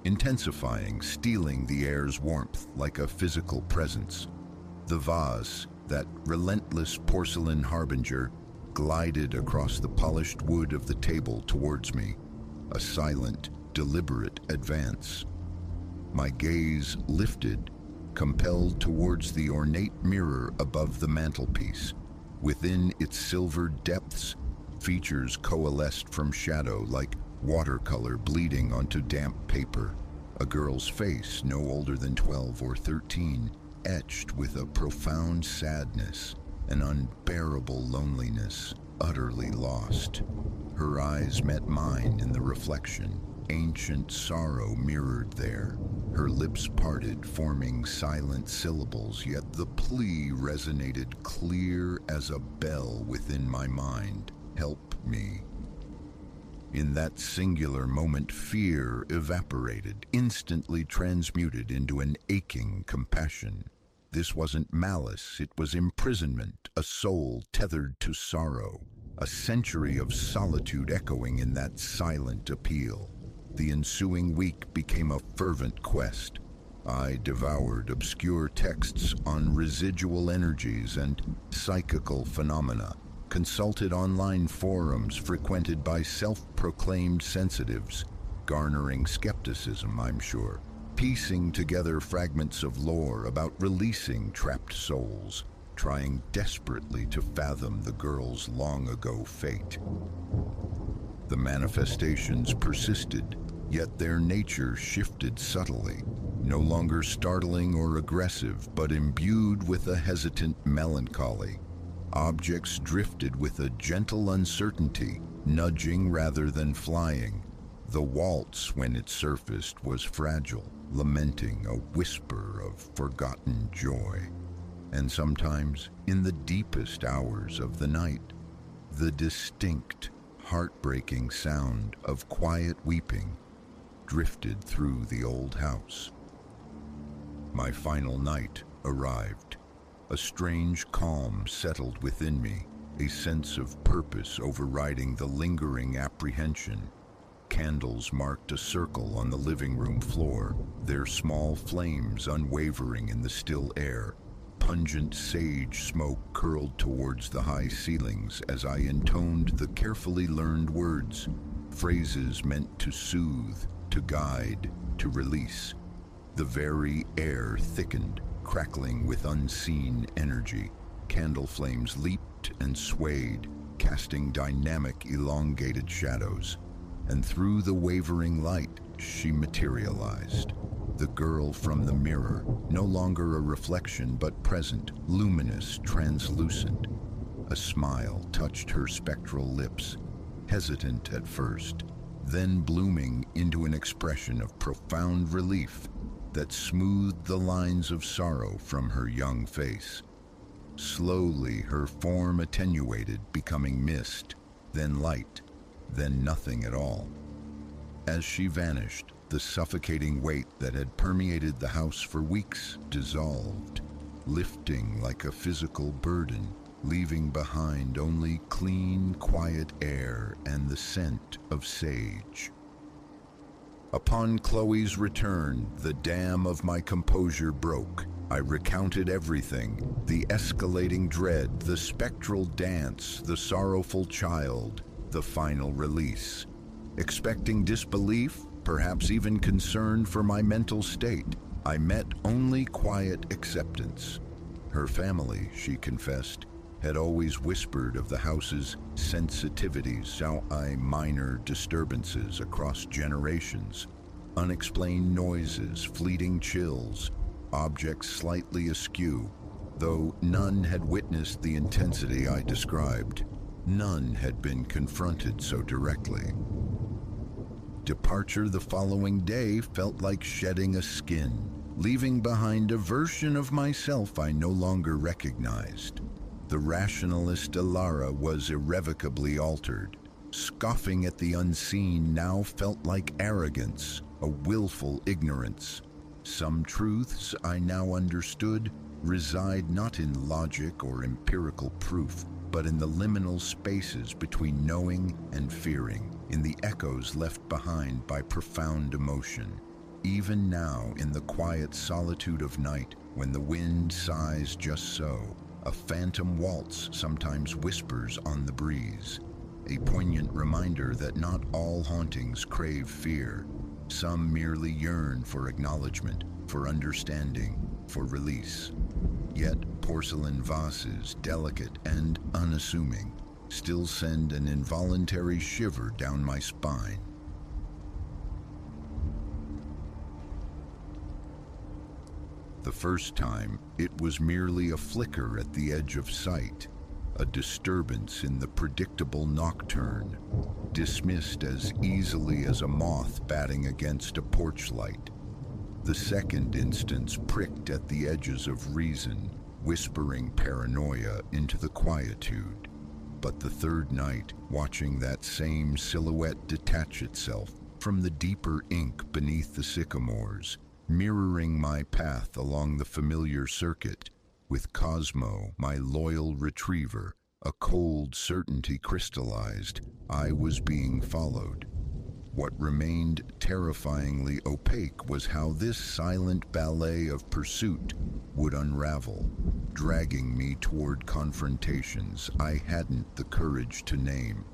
intensifying, stealing the air's warmth like a physical presence. The vase, that relentless porcelain harbinger, glided across the polished wood of the table towards me, a silent, deliberate advance. My gaze lifted, compelled towards the ornate mirror above the mantelpiece. Within its silver depths, features coalesced from shadow like watercolor bleeding onto damp paper. A girl's face, no older than 12 or 13, etched with a profound sadness, an unbearable loneliness. utterly lost. Her eyes met mine in the reflection, ancient sorrow mirrored there. Her lips parted, forming silent syllables, yet the plea resonated clear as a bell within my mind. Help me. In that singular moment, fear evaporated, instantly transmuted into an aching compassion. This wasn't malice, it was imprisonment, a soul tethered to sorrow, a century of solitude echoing in that silent appeal. The ensuing week became a fervent quest. I devoured obscure texts on residual energies and psychical phenomena, consulted online forums frequented by self-proclaimed sensitives, garnering skepticism, I'm sure, piecing together fragments of lore about releasing trapped souls, trying desperately to fathom the girl's long-ago fate. The manifestations persisted, yet their nature shifted subtly, no longer startling or aggressive, but imbued with a hesitant melancholy. Objects drifted with a gentle uncertainty, nudging rather than flying. The waltz, when it surfaced, was fragile, lamenting a whisper of forgotten joy. And sometimes, in the deepest hours of the night, the distinct, heartbreaking sound of quiet weeping drifted through the old house. My final night arrived. A strange calm settled within me, a sense of purpose overriding the lingering apprehension. Candles marked a circle on the living room floor, their small flames unwavering in the still air. Pungent sage smoke curled towards the high ceilings as I intoned the carefully learned words, phrases meant to soothe, to guide, to release. The very air thickened, crackling with unseen energy. Candle flames leaped and swayed, casting dynamic, elongated shadows. And through the wavering light, she materialized. The girl from the mirror, no longer a reflection but present, luminous, translucent. A smile touched her spectral lips, hesitant at first, then blooming into an expression of profound relief that smoothed the lines of sorrow from her young face. Slowly, her form attenuated, becoming mist, then light, then nothing at all. As she vanished, the suffocating weight that had permeated the house for weeks dissolved, lifting like a physical burden, leaving behind only clean, quiet air and the scent of sage. Upon Chloe's return, the dam of my composure broke. I recounted everything, the escalating dread, the spectral dance, the sorrowful child, the final release. Expecting disbelief, perhaps even concern for my mental state, I met only quiet acceptance. Her family, she confessed, had always whispered of the house's sensitivities, minor disturbances across generations, unexplained noises, fleeting chills, objects slightly askew. Though none had witnessed the intensity I described, none had been confronted so directly. Departure the following day felt like shedding a skin, leaving behind a version of myself I no longer recognized. The rationalist Alara was irrevocably altered. Scoffing at the unseen now felt like arrogance, a willful ignorance. Some truths I now understood reside not in logic or empirical proof, but in the liminal spaces between knowing and fearing, in the echoes left behind by profound emotion. Even now, in the quiet solitude of night, when the wind sighs just so, a phantom waltz sometimes whispers on the breeze, a poignant reminder that not all hauntings crave fear. Some merely yearn for acknowledgement, for understanding, for release. Yet porcelain vases, delicate and unassuming, still send an involuntary shiver down my spine. The first time, it was merely a flicker at the edge of sight. a disturbance in the predictable nocturne, dismissed as easily as a moth batting against a porch light. The second instance pricked at the edges of reason, whispering paranoia into the quietude. But the third night, watching that same silhouette detach itself from the deeper ink beneath the sycamores, mirroring my path along the familiar circuit, with Cosmo, my loyal retriever, a cold certainty crystallized, I was being followed. What remained terrifyingly opaque was how this silent ballet of pursuit would unravel, dragging me toward confrontations I hadn't the courage to name.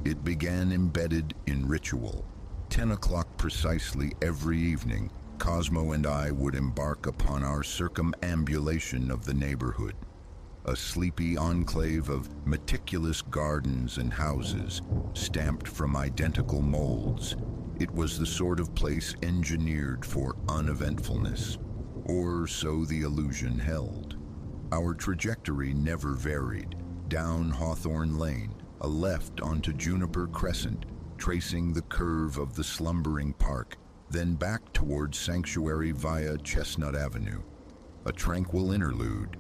It began embedded in ritual. 10 o'clock precisely every evening, Cosmo and I would embark upon our circumambulation of the neighborhood, a sleepy enclave of meticulous gardens and houses, stamped from identical molds. It was the sort of place engineered for uneventfulness, or so the illusion held. Our trajectory never varied, down Hawthorne Lane, a left onto Juniper Crescent, tracing the curve of the slumbering park, then back towards Sanctuary via Chestnut Avenue. A tranquil interlude,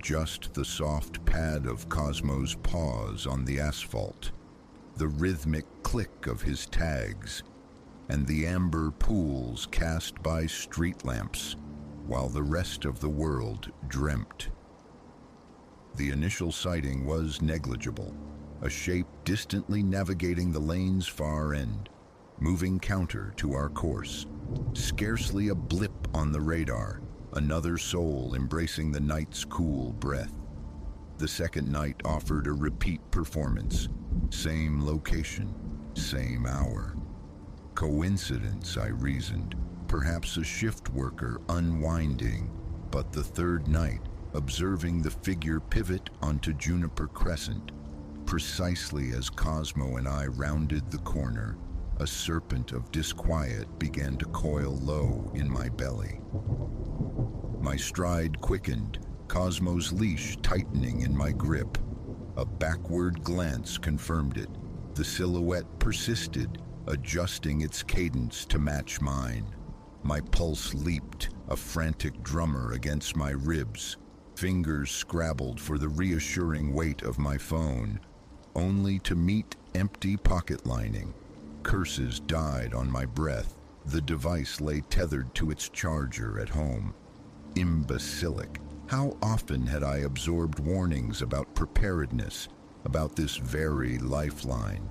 just the soft pad of Cosmo's paws on the asphalt, the rhythmic click of his tags, and the amber pools cast by street lamps, while the rest of the world dreamt. The initial sighting was negligible, a shape distantly navigating the lane's far end, moving counter to our course. Scarcely a blip on the radar, another soul embracing the night's cool breath. The second night offered a repeat performance. Same location, same hour. Coincidence, I reasoned. Perhaps a shift worker unwinding. But the third night, observing the figure pivot onto Juniper Crescent, precisely as Cosmo and I rounded the corner, a serpent of disquiet began to coil low in my belly. My stride quickened, Cosmo's leash tightening in my grip. A backward glance confirmed it. The silhouette persisted, adjusting its cadence to match mine. My pulse leaped, a frantic drummer against my ribs. Fingers scrabbled for the reassuring weight of my phone, only to meet empty pocket lining. Curses died on my breath. The device lay tethered to its charger at home. Imbecilic. How often had I absorbed warnings about preparedness, about this very lifeline?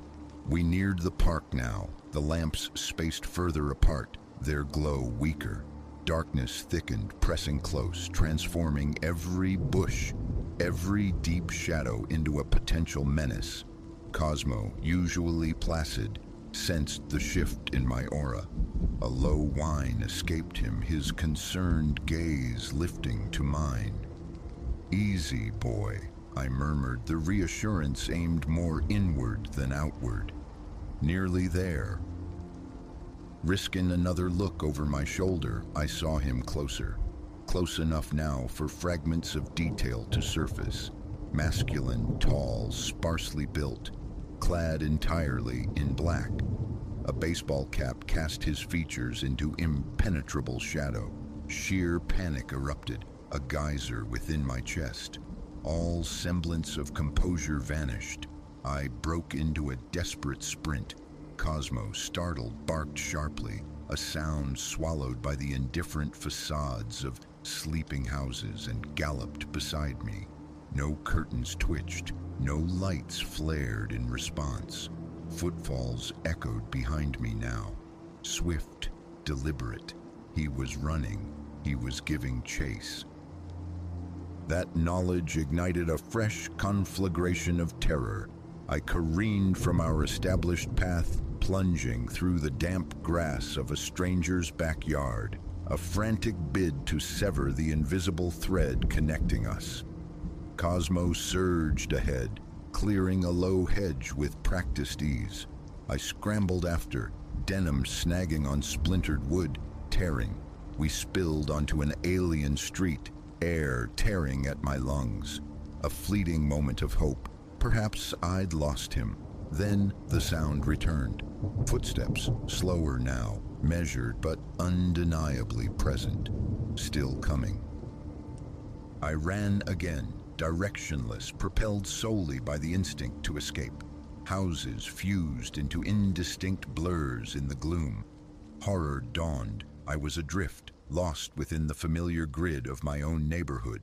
We neared the park now, the lamps spaced further apart, their glow weaker. Darkness thickened, pressing close, transforming every bush, every deep shadow into a potential menace. Cosmo, usually placid, sensed the shift in my aura. A low whine escaped him, his concerned gaze lifting to mine. "Easy, boy," I murmured, the reassurance aimed more inward than outward. Nearly there. Risking another look over my shoulder, I saw him closer. Close enough now for fragments of detail to surface. Masculine, tall, sparsely built, clad entirely in black. A baseball cap cast his features into impenetrable shadow. Sheer panic erupted, a geyser within my chest. All semblance of composure vanished. I broke into a desperate sprint. Cosmo, startled, barked sharply, a sound swallowed by the indifferent facades of sleeping houses, and galloped beside me. No curtains twitched, no lights flared in response. Footfalls echoed behind me now. Swift, deliberate. He was running. He was giving chase. That knowledge ignited a fresh conflagration of terror. I careened from our established path, plunging through the damp grass of a stranger's backyard, a frantic bid to sever the invisible thread connecting us. Cosmo surged ahead, clearing a low hedge with practiced ease. I scrambled after, denim snagging on splintered wood, tearing. We spilled onto an alien street, air tearing at my lungs. A fleeting moment of hope. Perhaps I'd lost him. Then the sound returned. Footsteps, slower now, measured but undeniably present. Still coming. I ran again, directionless, propelled solely by the instinct to escape. Houses fused into indistinct blurs in the gloom. Horror dawned. I was adrift, lost within the familiar grid of my own neighborhood.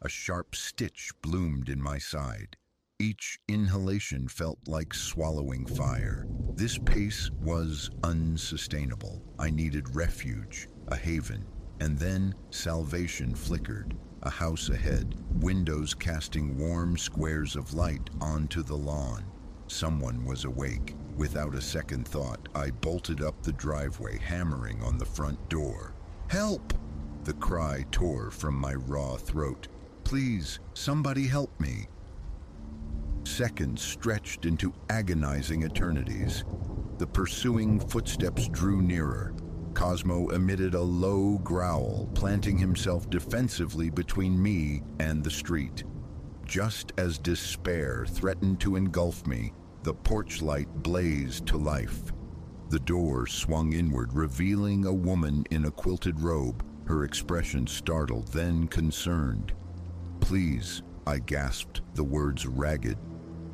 A sharp stitch bloomed in my side. Each inhalation felt like swallowing fire. This pace was unsustainable. I needed refuge, a haven. And then salvation flickered. A house ahead, windows casting warm squares of light onto the lawn. Someone was awake. Without a second thought, I bolted up the driveway, hammering on the front door. "Help!" The cry tore from my raw throat. "Please, somebody help me." Seconds stretched into agonizing eternities. The pursuing footsteps drew nearer. Cosmo emitted a low growl, planting himself defensively between me and the street. Just as despair threatened to engulf me, the porch light blazed to life. The door swung inward, revealing a woman in a quilted robe, her expression startled, then concerned. "Please," I gasped, the words ragged.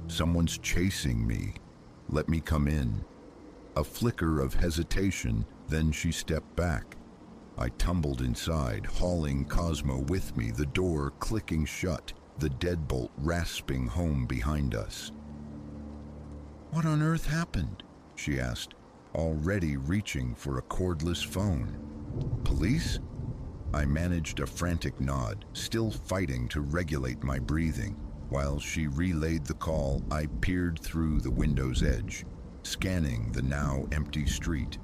"Someone's chasing me. Let me come in." A flicker of hesitation, then she stepped back. I tumbled inside, hauling Cosmo with me, the door clicking shut, the deadbolt rasping home behind us. "What on earth happened?" she asked, already reaching for a cordless phone. "Police?" I managed a frantic nod, still fighting to regulate my breathing. While she relayed the call, I peered through the window's edge, scanning the now empty street.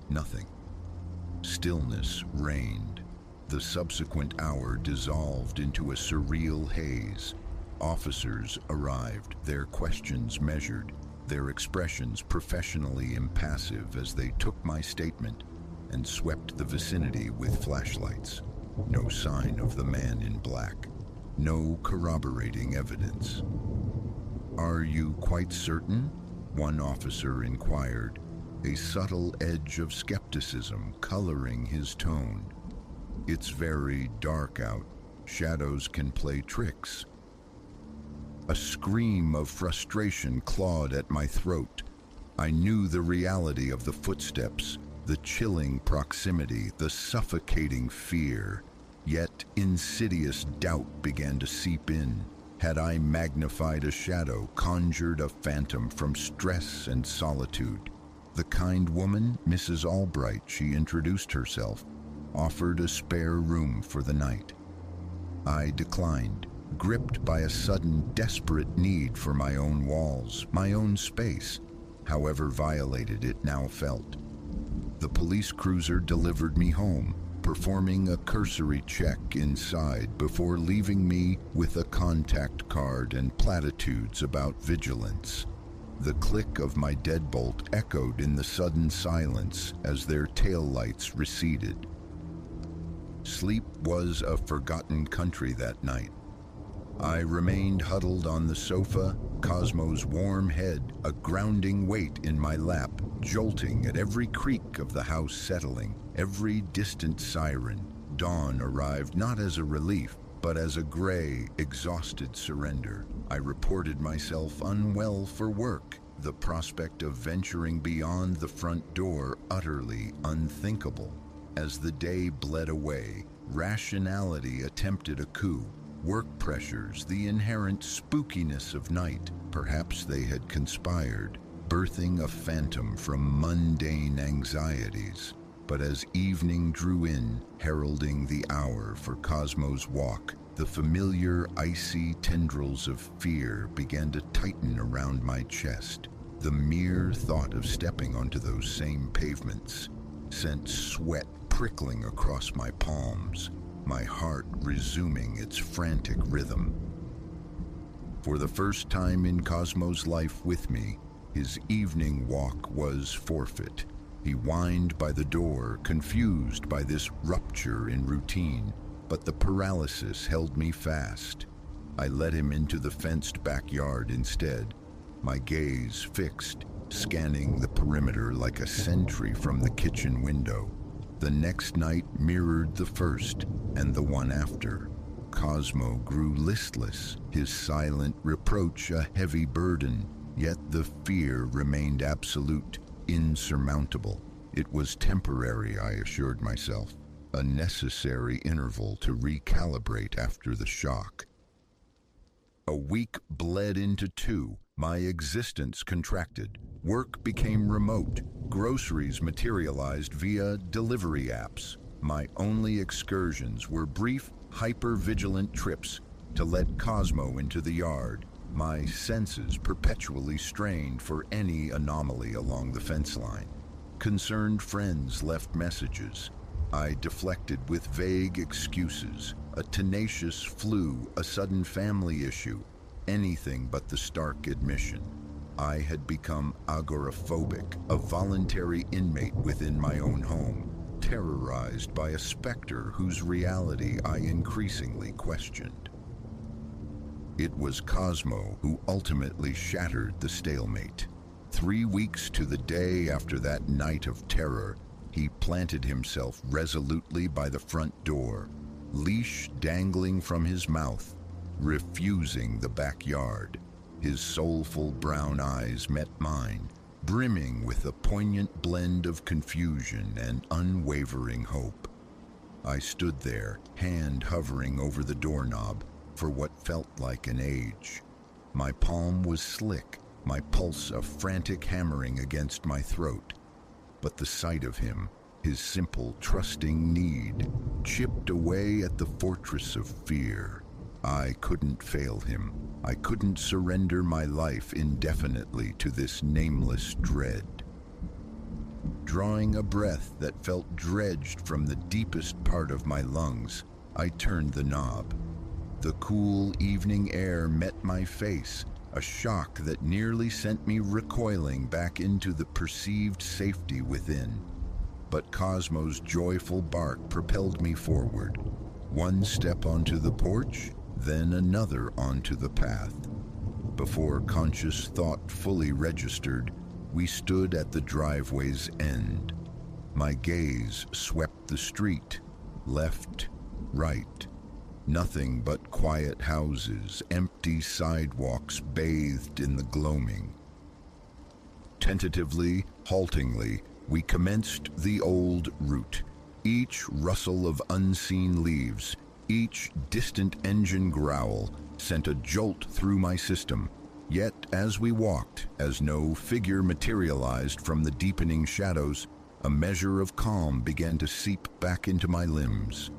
Nothing. Stillness reigned. The subsequent hour dissolved into a surreal haze. Officers arrived, their questions measured, their expressions professionally impassive as they took my statement and swept the vicinity with flashlights. No sign of the man in black. No corroborating evidence. "Are you quite certain?" one officer inquired, a subtle edge of skepticism coloring his tone. "It's very dark out. Shadows can play tricks." A scream of frustration clawed at my throat. I knew the reality of the footsteps, the chilling proximity, the suffocating fear. Yet insidious doubt began to seep in. Had I magnified a shadow, conjured a phantom from stress and solitude? The kind woman, Mrs. Albright, she introduced herself, offered a spare room for the night. I declined, gripped by a sudden desperate need for my own walls, my own space, however violated it now felt. The police cruiser delivered me home, performing a cursory check inside before leaving me with a contact card and platitudes about vigilance. The click of my deadbolt echoed in the sudden silence as their taillights receded. Sleep was a forgotten country that night. I remained huddled on the sofa, Cosmo's warm head a grounding weight in my lap, jolting at every creak of the house settling, every distant siren. Dawn arrived not as a relief, but as a gray, exhausted surrender. I reported myself unwell for work, the prospect of venturing beyond the front door utterly unthinkable. As the day bled away, rationality attempted a coup. Work pressures, the inherent spookiness of night, perhaps they had conspired, birthing a phantom from mundane anxieties. But as evening drew in, heralding the hour for Cosmo's walk, the familiar icy tendrils of fear began to tighten around my chest. The mere thought of stepping onto those same pavements sent sweat prickling across my palms, my heart resuming its frantic rhythm. For the first time in Cosmo's life with me, his evening walk was forfeit. He whined by the door, confused by this rupture in routine, but the paralysis held me fast. I led him into the fenced backyard instead, my gaze fixed, scanning the perimeter like a sentry from the kitchen window. The next night mirrored the first and the one after. Cosmo grew listless, his silent reproach a heavy burden, yet the fear remained absolute, insurmountable. It was temporary, I assured myself, a necessary interval to recalibrate after the shock. A week bled into 2. My existence contracted. Work became remote. Groceries materialized via delivery apps. My only excursions were brief, hyper-vigilant trips to let Cosmo into the yard, my senses perpetually strained for any anomaly along the fence line. Concerned friends left messages. I deflected with vague excuses, a tenacious flu, a sudden family issue, anything but the stark admission. I had become agoraphobic, a voluntary inmate within my own home, terrorized by a specter whose reality I increasingly questioned. It was Cosmo who ultimately shattered the stalemate. 3 weeks to the day after that night of terror, he planted himself resolutely by the front door, leash dangling from his mouth, refusing the backyard. His soulful brown eyes met mine, brimming with a poignant blend of confusion and unwavering hope. I stood there, hand hovering over the doorknob, for what felt like an age. My palm was slick, my pulse a frantic hammering against my throat. But the sight of him, his simple, trusting need, chipped away at the fortress of fear. I couldn't fail him. I couldn't surrender my life indefinitely to this nameless dread. Drawing a breath that felt dredged from the deepest part of my lungs, I turned the knob. The cool evening air met my face, a shock that nearly sent me recoiling back into the perceived safety within. But Cosmo's joyful bark propelled me forward. One step onto the porch, then another onto the path. Before conscious thought fully registered, we stood at the driveway's end. My gaze swept the street, left, right. Nothing but quiet houses, empty sidewalks bathed in the gloaming. Tentatively, haltingly, we commenced the old route. Each rustle of unseen leaves, each distant engine growl sent a jolt through my system. Yet as we walked, as no figure materialized from the deepening shadows, a measure of calm began to seep back into my limbs.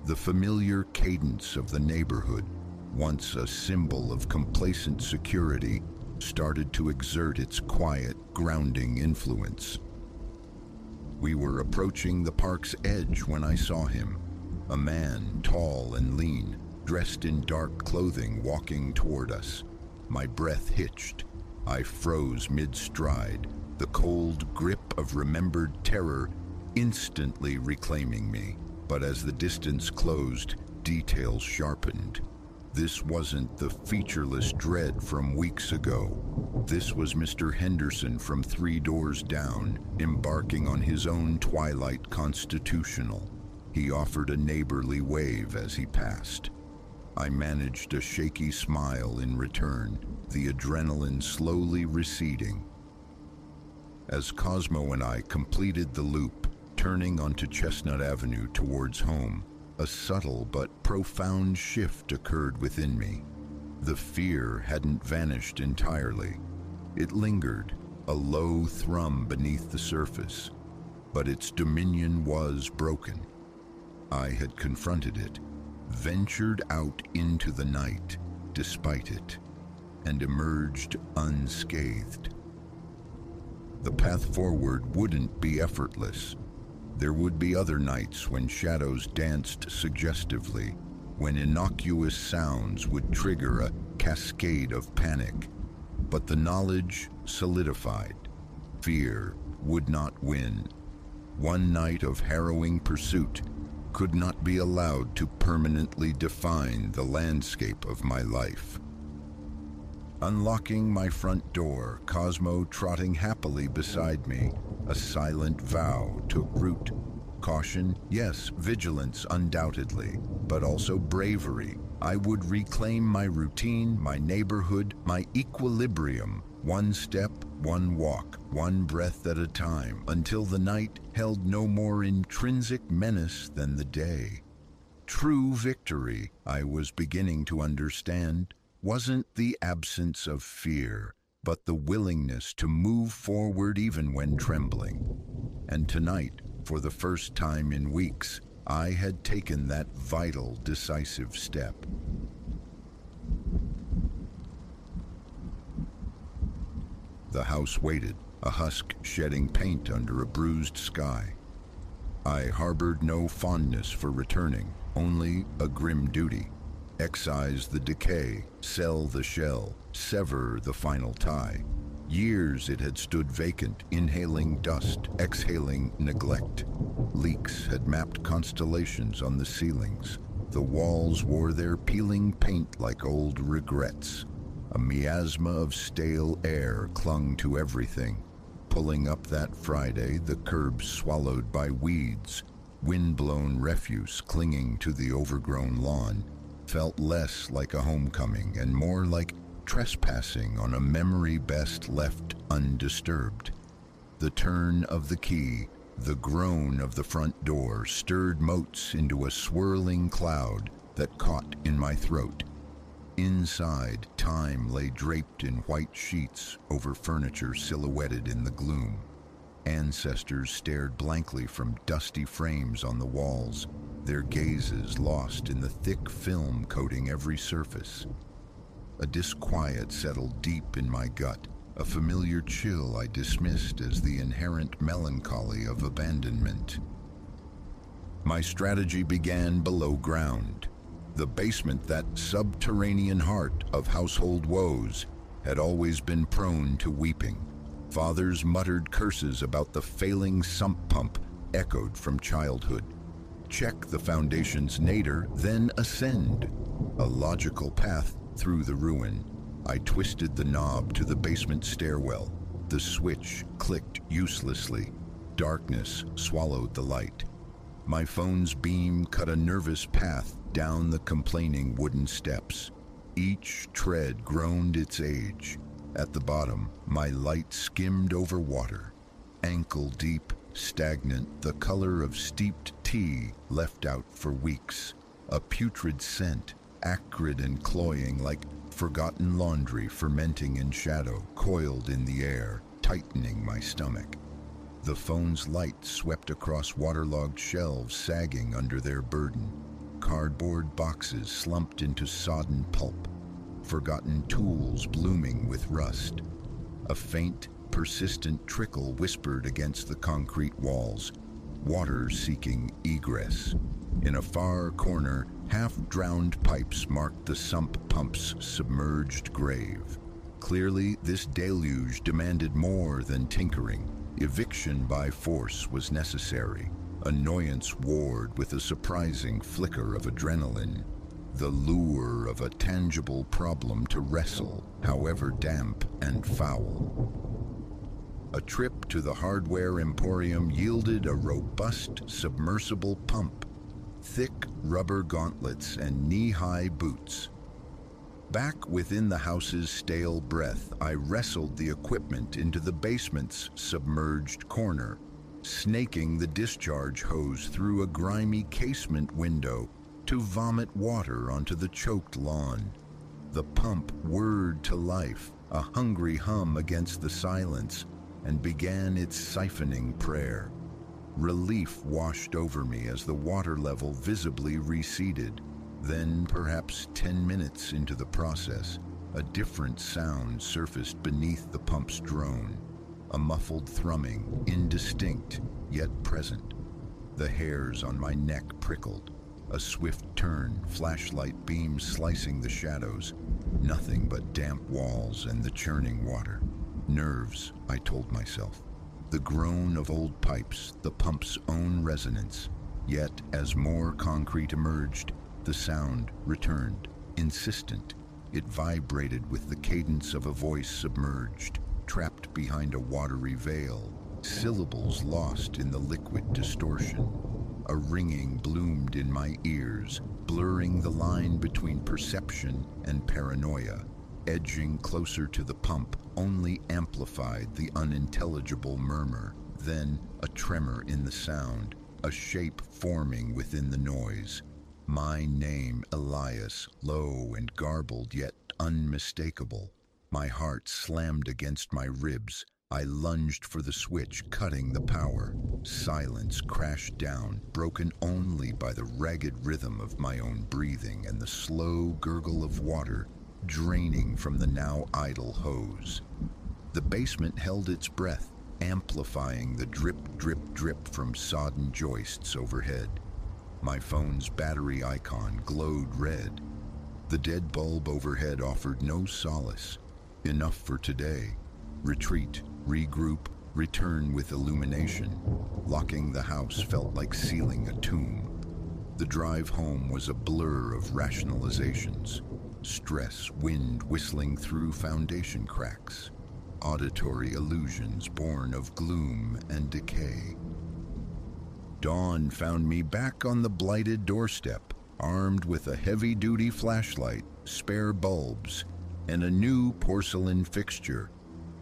The familiar cadence of the neighborhood, once a symbol of complacent security, started to exert its quiet, grounding influence. We were approaching the park's edge when I saw him, a man tall and lean, dressed in dark clothing, walking toward us. My breath hitched. I froze mid-stride, the cold grip of remembered terror instantly reclaiming me. But as the distance closed, details sharpened. This wasn't the featureless dread from weeks ago. This was Mr. Henderson from 3 doors down, embarking on his own twilight constitutional. He offered a neighborly wave as he passed. I managed a shaky smile in return, the adrenaline slowly receding. As Cosmo and I completed the loop, turning onto Chestnut Avenue towards home, a subtle but profound shift occurred within me. The fear hadn't vanished entirely. It lingered, a low thrum beneath the surface, but its dominion was broken. I had confronted it, ventured out into the night, despite it, and emerged unscathed. The path forward wouldn't be effortless. There would be other nights when shadows danced suggestively, when innocuous sounds would trigger a cascade of panic. But the knowledge solidified. Fear would not win. One night of harrowing pursuit, could not be allowed to permanently define the landscape of my life. Unlocking my front door, Cosmo trotting happily beside me, a silent vow took root. Caution, yes, vigilance undoubtedly, but also bravery. I would reclaim my routine, my neighborhood, my equilibrium, one step, one walk, one breath at a time, until the night held no more intrinsic menace than the day. True victory, I was beginning to understand, wasn't the absence of fear, but the willingness to move forward even when trembling. And tonight, for the first time in weeks, I had taken that vital, decisive step. The house waited, a husk shedding paint under a bruised sky. I harbored no fondness for returning, only a grim duty. Excise the decay, sell the shell, sever the final tie. Years it had stood vacant, inhaling dust, exhaling neglect. Leaks had mapped constellations on the ceilings. The walls wore their peeling paint like old regrets. A miasma of stale air clung to everything. Pulling up that Friday, the curbs swallowed by weeds, wind-blown refuse clinging to the overgrown lawn, felt less like a homecoming and more like trespassing on a memory best left undisturbed. The turn of the key, the groan of the front door stirred motes into a swirling cloud that caught in my throat. Inside, time lay draped in white sheets over furniture silhouetted in the gloom. Ancestors stared blankly from dusty frames on the walls, their gazes lost in the thick film coating every surface. A disquiet settled deep in my gut, a familiar chill I dismissed as the inherent melancholy of abandonment. My strategy began below ground. The basement, that subterranean heart of household woes, had always been prone to weeping. Father's muttered curses about the failing sump pump echoed from childhood. Check the foundation's nadir, then ascend. A logical path through the ruin. I twisted the knob to the basement stairwell. The switch clicked uselessly. Darkness swallowed the light. My phone's beam cut a nervous path down the complaining wooden steps. Each tread groaned its age. At the bottom, my light skimmed over water. Ankle deep, stagnant, the color of steeped tea left out for weeks. A putrid scent, acrid and cloying like forgotten laundry fermenting in shadow, coiled in the air, tightening my stomach. The phone's light swept across waterlogged shelves sagging under their burden. Cardboard boxes slumped into sodden pulp. Forgotten tools blooming with rust. A faint, persistent trickle whispered against the concrete walls, water seeking egress. In a far corner, half-drowned pipes marked the sump pump's submerged grave. Clearly, this deluge demanded more than tinkering. Eviction by force was necessary. Annoyance warred with a surprising flicker of adrenaline. The lure of a tangible problem to wrestle, however damp and foul. A trip to the hardware emporium yielded a robust submersible pump, thick rubber gauntlets and knee-high boots. Back within the house's stale breath, I wrestled the equipment into the basement's submerged corner, snaking the discharge hose through a grimy casement window to vomit water onto the choked lawn. The pump whirred to life, a hungry hum against the silence, and began its siphoning prayer. Relief washed over me as the water level visibly receded. Then, perhaps 10 minutes into the process, a different sound surfaced beneath the pump's drone. A muffled thrumming, indistinct, yet present. The hairs on my neck prickled. A swift turn, flashlight beams slicing the shadows. Nothing but damp walls and the churning water. Nerves, I told myself. The groan of old pipes, the pump's own resonance. Yet, as more concrete emerged, the sound returned, insistent. It vibrated with the cadence of a voice submerged, trapped behind a watery veil, syllables lost in the liquid distortion. A ringing bloomed in my ears, blurring the line between perception and paranoia. Edging closer to the pump only amplified the unintelligible murmur. Then a tremor in the sound, a shape forming within the noise. My name, Elias, low and garbled yet unmistakable. My heart slammed against my ribs. I lunged for the switch, cutting the power. Silence crashed down, broken only by the ragged rhythm of my own breathing and the slow gurgle of water draining from the now idle hose. The basement held its breath, amplifying the drip, drip, drip from sodden joists overhead. My phone's battery icon glowed red. The dead bulb overhead offered no solace. Enough for today. Retreat, regroup, return with illumination. Locking the house felt like sealing a tomb. The drive home was a blur of rationalizations. Stress, wind whistling through foundation cracks. Auditory illusions born of gloom and decay. Dawn found me back on the blighted doorstep, armed with a heavy-duty flashlight, spare bulbs, and a new porcelain fixture.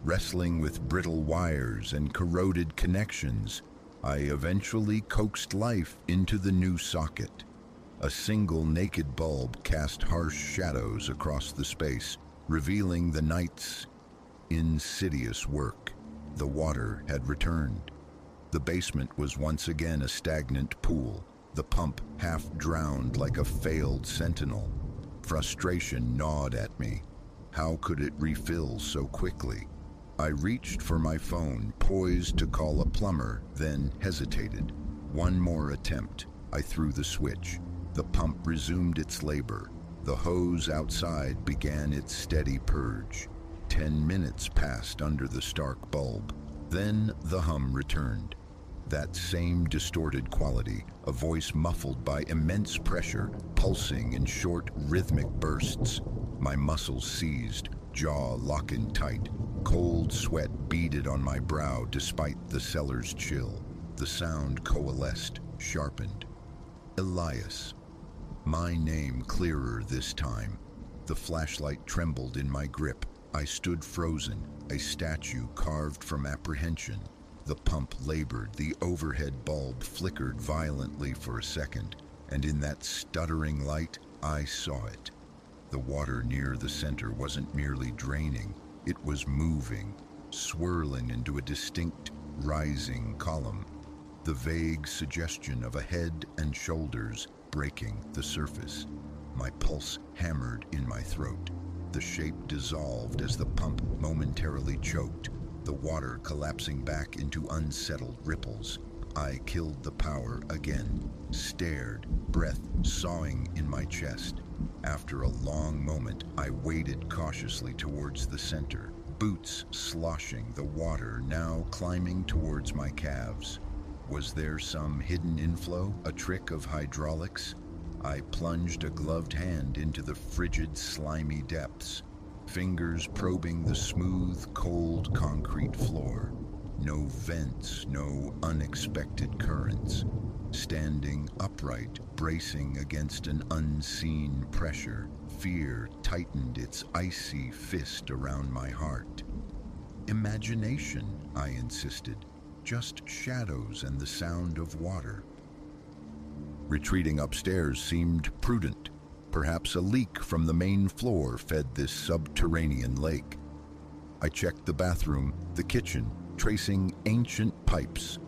Wrestling with brittle wires and corroded connections, I eventually coaxed life into the new socket. A single naked bulb cast harsh shadows across the space, revealing the night's insidious work. The water had returned. The basement was once again a stagnant pool, the pump half drowned like a failed sentinel. Frustration gnawed at me. How could it refill so quickly? I reached for my phone, poised to call a plumber, then hesitated. One more attempt. I threw the switch. The pump resumed its labor. The hose outside began its steady purge. 10 minutes passed under the stark bulb. Then the hum returned. That same distorted quality, a voice muffled by immense pressure, pulsing in short, rhythmic bursts. My muscles seized, jaw locking tight. Cold sweat beaded on my brow despite the cellar's chill. The sound coalesced, sharpened. Elias. My name clearer this time. The flashlight trembled in my grip. I stood frozen, a statue carved from apprehension. The pump labored, the overhead bulb flickered violently for a second, and in that stuttering light, I saw it. The water near the center wasn't merely draining, it was moving, swirling into a distinct, rising column. The vague suggestion of a head and shoulders breaking the surface. My pulse hammered in my throat. The shape dissolved as the pump momentarily choked, the water collapsing back into unsettled ripples. I killed the power again, stared, breath sawing in my chest. After a long moment, I waded cautiously towards the center, boots sloshing, the water now climbing towards my calves. Was there some hidden inflow, a trick of hydraulics? I plunged a gloved hand into the frigid, slimy depths, fingers probing the smooth, cold concrete floor. No vents, no unexpected currents. Standing upright, bracing against an unseen pressure, fear tightened its icy fist around my heart. Imagination, I insisted. Just shadows and the sound of water. Retreating upstairs seemed prudent. Perhaps a leak from the main floor fed this subterranean lake. I checked the bathroom, the kitchen, tracing ancient pipes.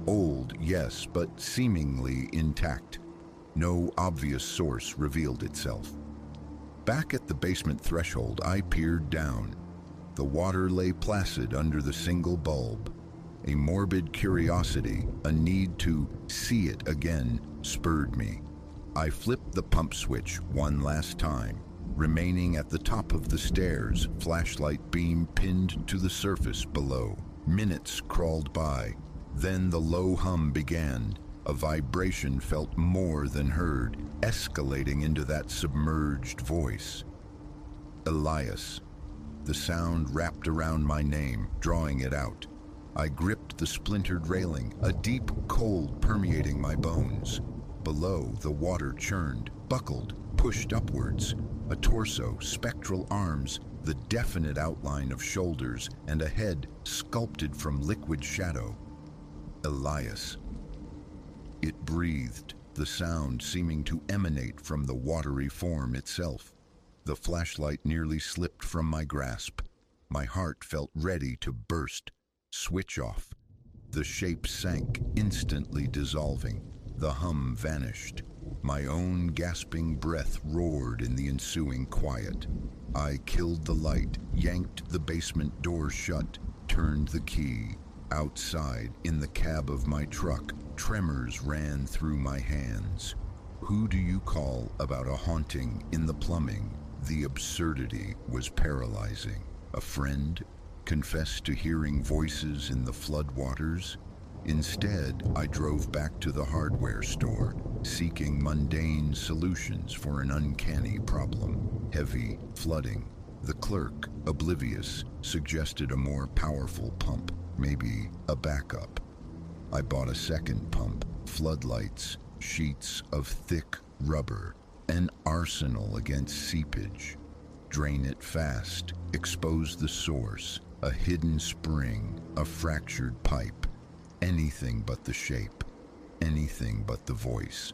Old, yes, but seemingly intact. No obvious source revealed itself. Back at the basement threshold, I peered down. The water lay placid under the single bulb. A morbid curiosity, a need to see it again, spurred me. I flipped the pump switch one last time, remaining at the top of the stairs, flashlight beam pinned to the surface below. Minutes crawled by. Then the low hum began, A vibration felt more than heard, escalating into that submerged voice. Elias. The sound wrapped around my name, drawing it out. I gripped the splintered railing, a deep cold permeating my bones. Below, the water churned, buckled, pushed upwards. A torso, spectral arms, the definite outline of shoulders, and a head sculpted from liquid shadow. Elias. It breathed, the sound seeming to emanate from the watery form itself. The flashlight nearly slipped from my grasp. My heart felt ready to burst. Switch off. The shape sank, instantly dissolving. The hum vanished. My own gasping breath roared in the ensuing quiet. I killed the light, yanked the basement door shut, turned the key. Outside, in the cab of my truck, tremors ran through my hands. Who do you call about a haunting in the plumbing? The absurdity was paralyzing. A friend? Confessed to hearing voices in the floodwaters? Instead, I drove back to the hardware store, seeking mundane solutions for an uncanny problem. Heavy flooding. The clerk, oblivious, suggested a more powerful pump, maybe a backup. I bought a second pump, floodlights, sheets of thick rubber, an arsenal against seepage. Drain it fast, expose the source, a hidden spring, a fractured pipe. Anything but the shape, anything but the voice.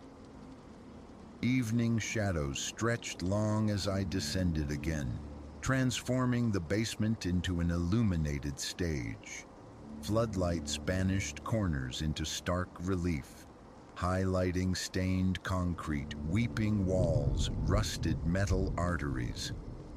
Evening shadows stretched long as I descended again, transforming the basement into an illuminated stage. Floodlights banished corners into stark relief, highlighting stained concrete, weeping walls, rusted metal arteries.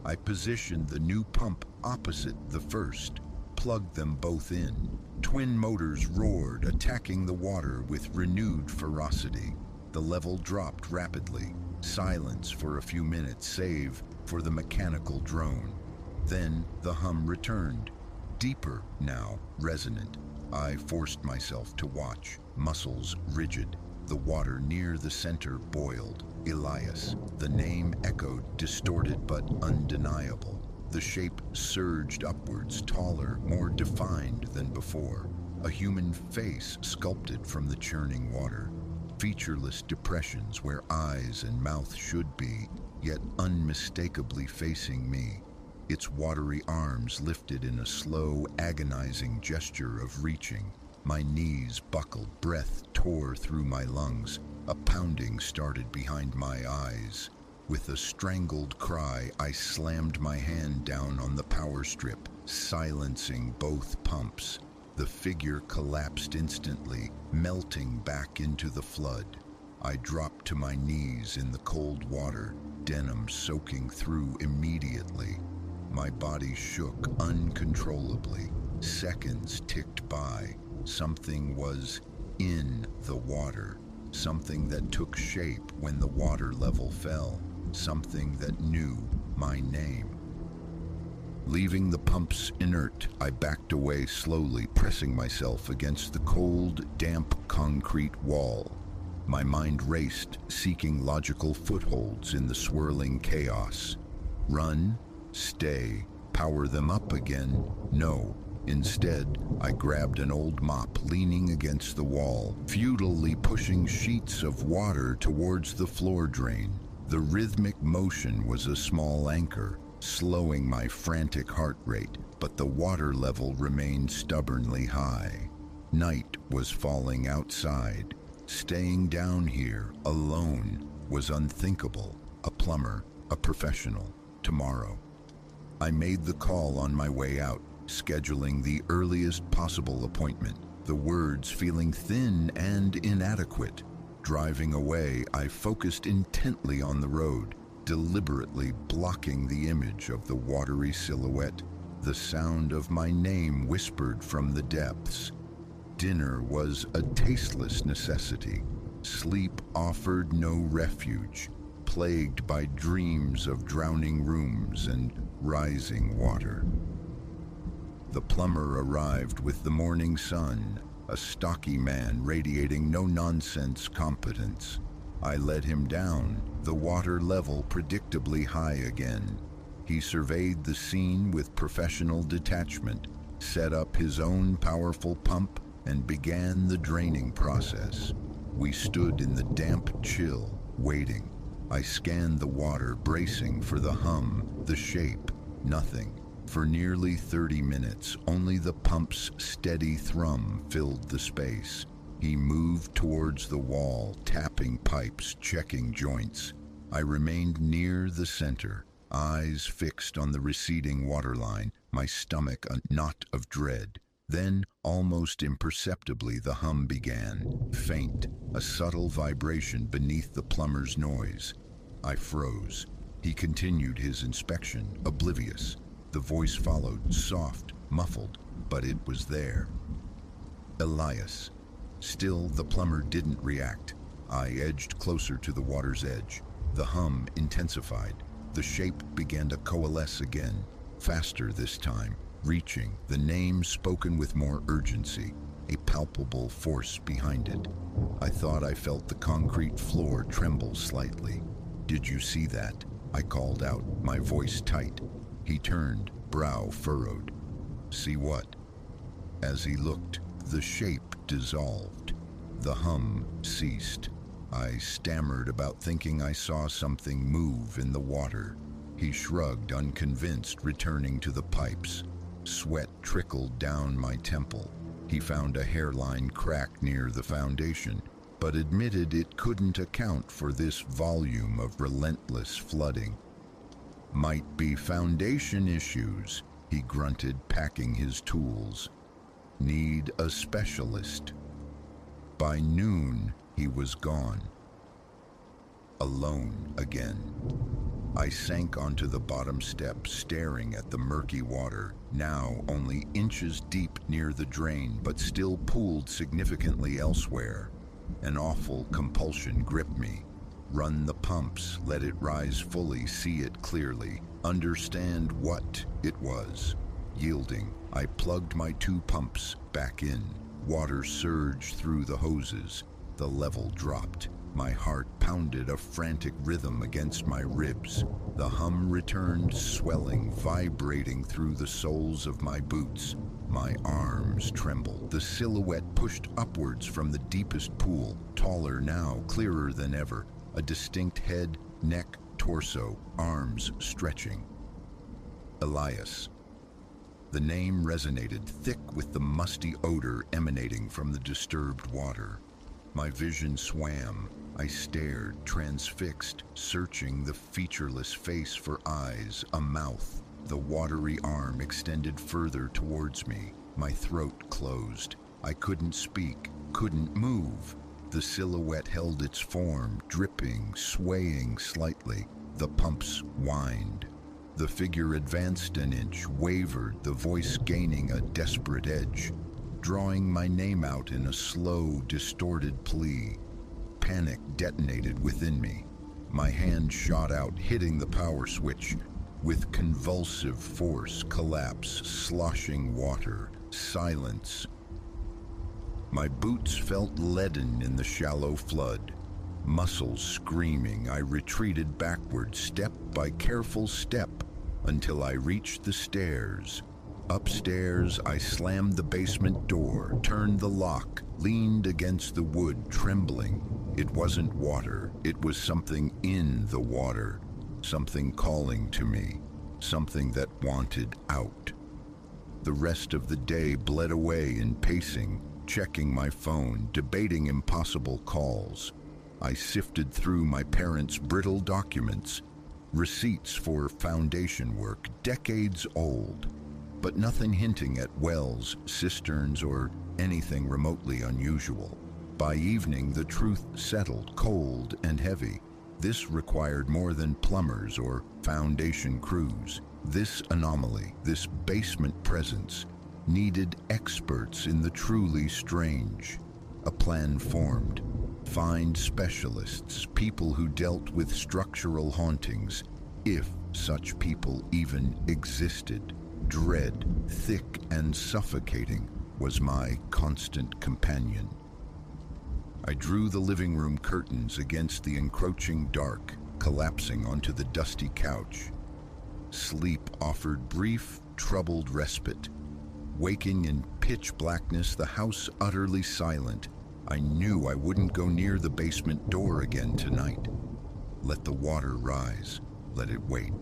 I positioned the new pump opposite the first, plugged them both in. Twin motors roared, attacking the water with renewed ferocity. The level dropped rapidly. Silence for a few minutes, save for the mechanical drone. Then the hum returned. Deeper now, resonant. I forced myself to watch, muscles rigid. The water near the center boiled. Elias. The name echoed, distorted but undeniable. The shape surged upwards, taller, more defined than before. A human face sculpted from the churning water. Featureless depressions where eyes and mouth should be, yet unmistakably facing me. Its watery arms lifted in a slow, agonizing gesture of reaching. My knees buckled, breath tore through my lungs. A pounding started behind my eyes. With a strangled cry, I slammed my hand down on the power strip, silencing both pumps. The figure collapsed instantly, melting back into the flood. I dropped to my knees in the cold water, denim soaking through immediately. My body shook uncontrollably. Seconds ticked by. Something was in the water. Something that took shape when the water level fell. Something that knew my name. Leaving the pumps inert, I backed away slowly, pressing myself against the cold, damp concrete wall. My mind raced, seeking logical footholds in the swirling chaos. Run, stay, power them up again? No. Instead, I grabbed an old mop, leaning against the wall, futilely pushing sheets of water towards the floor drain. The rhythmic motion was a small anchor, slowing my frantic heart rate, but the water level remained stubbornly high. Night was falling outside. Staying down here, alone, was unthinkable. A plumber, a professional, tomorrow. I made the call on my way out, scheduling the earliest possible appointment, the words feeling thin and inadequate. Driving away, I focused intently on the road, deliberately blocking the image of the watery silhouette. The sound of my name whispered from the depths. Dinner was a tasteless necessity. Sleep offered no refuge, plagued by dreams of drowning rooms and rising water. The plumber arrived with the morning sun, a stocky man radiating no-nonsense competence. I led him down, the water level predictably high again. He surveyed the scene with professional detachment, set up his own powerful pump, and began the draining process. We stood in the damp chill, waiting. I scanned the water, bracing for the hum, the shape. Nothing. For nearly 30 minutes, only the pump's steady thrum filled the space. He moved towards the wall, tapping pipes, checking joints. I remained near the center, eyes fixed on the receding waterline, my stomach a knot of dread. Then, almost imperceptibly, the hum began, faint, a subtle vibration beneath the plumber's noise. I froze. He continued his inspection, oblivious. The voice followed, soft, muffled, but it was there. Elias. Still, the plumber didn't react. I edged closer to the water's edge. The hum intensified. The shape began to coalesce again, faster this time, reaching, the name spoken with more urgency, a palpable force behind it. I thought I felt the concrete floor tremble slightly. "Did you see that?" I called out, my voice tight. He turned, brow furrowed. "See what?" As he looked, the shape dissolved. The hum ceased. I stammered about thinking I saw something move in the water. He shrugged, unconvinced, returning to the pipes. Sweat trickled down my temple. He found a hairline crack near the foundation, but admitted it couldn't account for this volume of relentless flooding. "Might be foundation issues," he grunted, packing his tools. "Need a specialist." By noon, he was gone. Alone again. I sank onto the bottom step, staring at the murky water, now only inches deep near the drain, but still pooled significantly elsewhere. An awful compulsion gripped me. Run the pumps, let it rise fully, see it clearly, understand what it was. Yielding, I plugged my 2 pumps back in. Water surged through the hoses. The level dropped. My heart pounded a frantic rhythm against my ribs. The hum returned, swelling, vibrating through the soles of my boots. My arms trembled. The silhouette pushed upwards from the deepest pool, taller now, clearer than ever. A distinct head, neck, torso, arms stretching. Elias. The name resonated thick with the musty odor emanating from the disturbed water. My vision swam. I stared, transfixed, searching the featureless face for eyes, a mouth. The watery arm extended further towards me. My throat closed. I couldn't speak, couldn't move. The silhouette held its form, dripping, swaying slightly. The pumps whined. The figure advanced an inch, wavered, the voice gaining a desperate edge, drawing my name out in a slow, distorted plea. Panic detonated within me. My hand shot out, hitting the power switch. With convulsive force, collapse, sloshing water, silence. My boots felt leaden in the shallow flood. Muscles screaming, I retreated backward, step by careful step, until I reached the stairs. Upstairs, I slammed the basement door, turned the lock, leaned against the wood, trembling. It wasn't water, it was something in the water, something calling to me, something that wanted out. The rest of the day bled away in pacing, checking my phone, debating impossible calls. I sifted through my parents' brittle documents, receipts for foundation work, decades old, but nothing hinting at wells, cisterns, or anything remotely unusual. By evening, the truth settled, cold and heavy. This required more than plumbers or foundation crews. This anomaly, this basement presence, needed experts in the truly strange. A plan formed. Find specialists, people who dealt with structural hauntings, if such people even existed. Dread, thick and suffocating, was my constant companion. I drew the living room curtains against the encroaching dark, collapsing onto the dusty couch. Sleep offered brief, troubled respite. Waking in pitch blackness, the house utterly silent, I knew I wouldn't go near the basement door again tonight. Let the water rise, let it wait.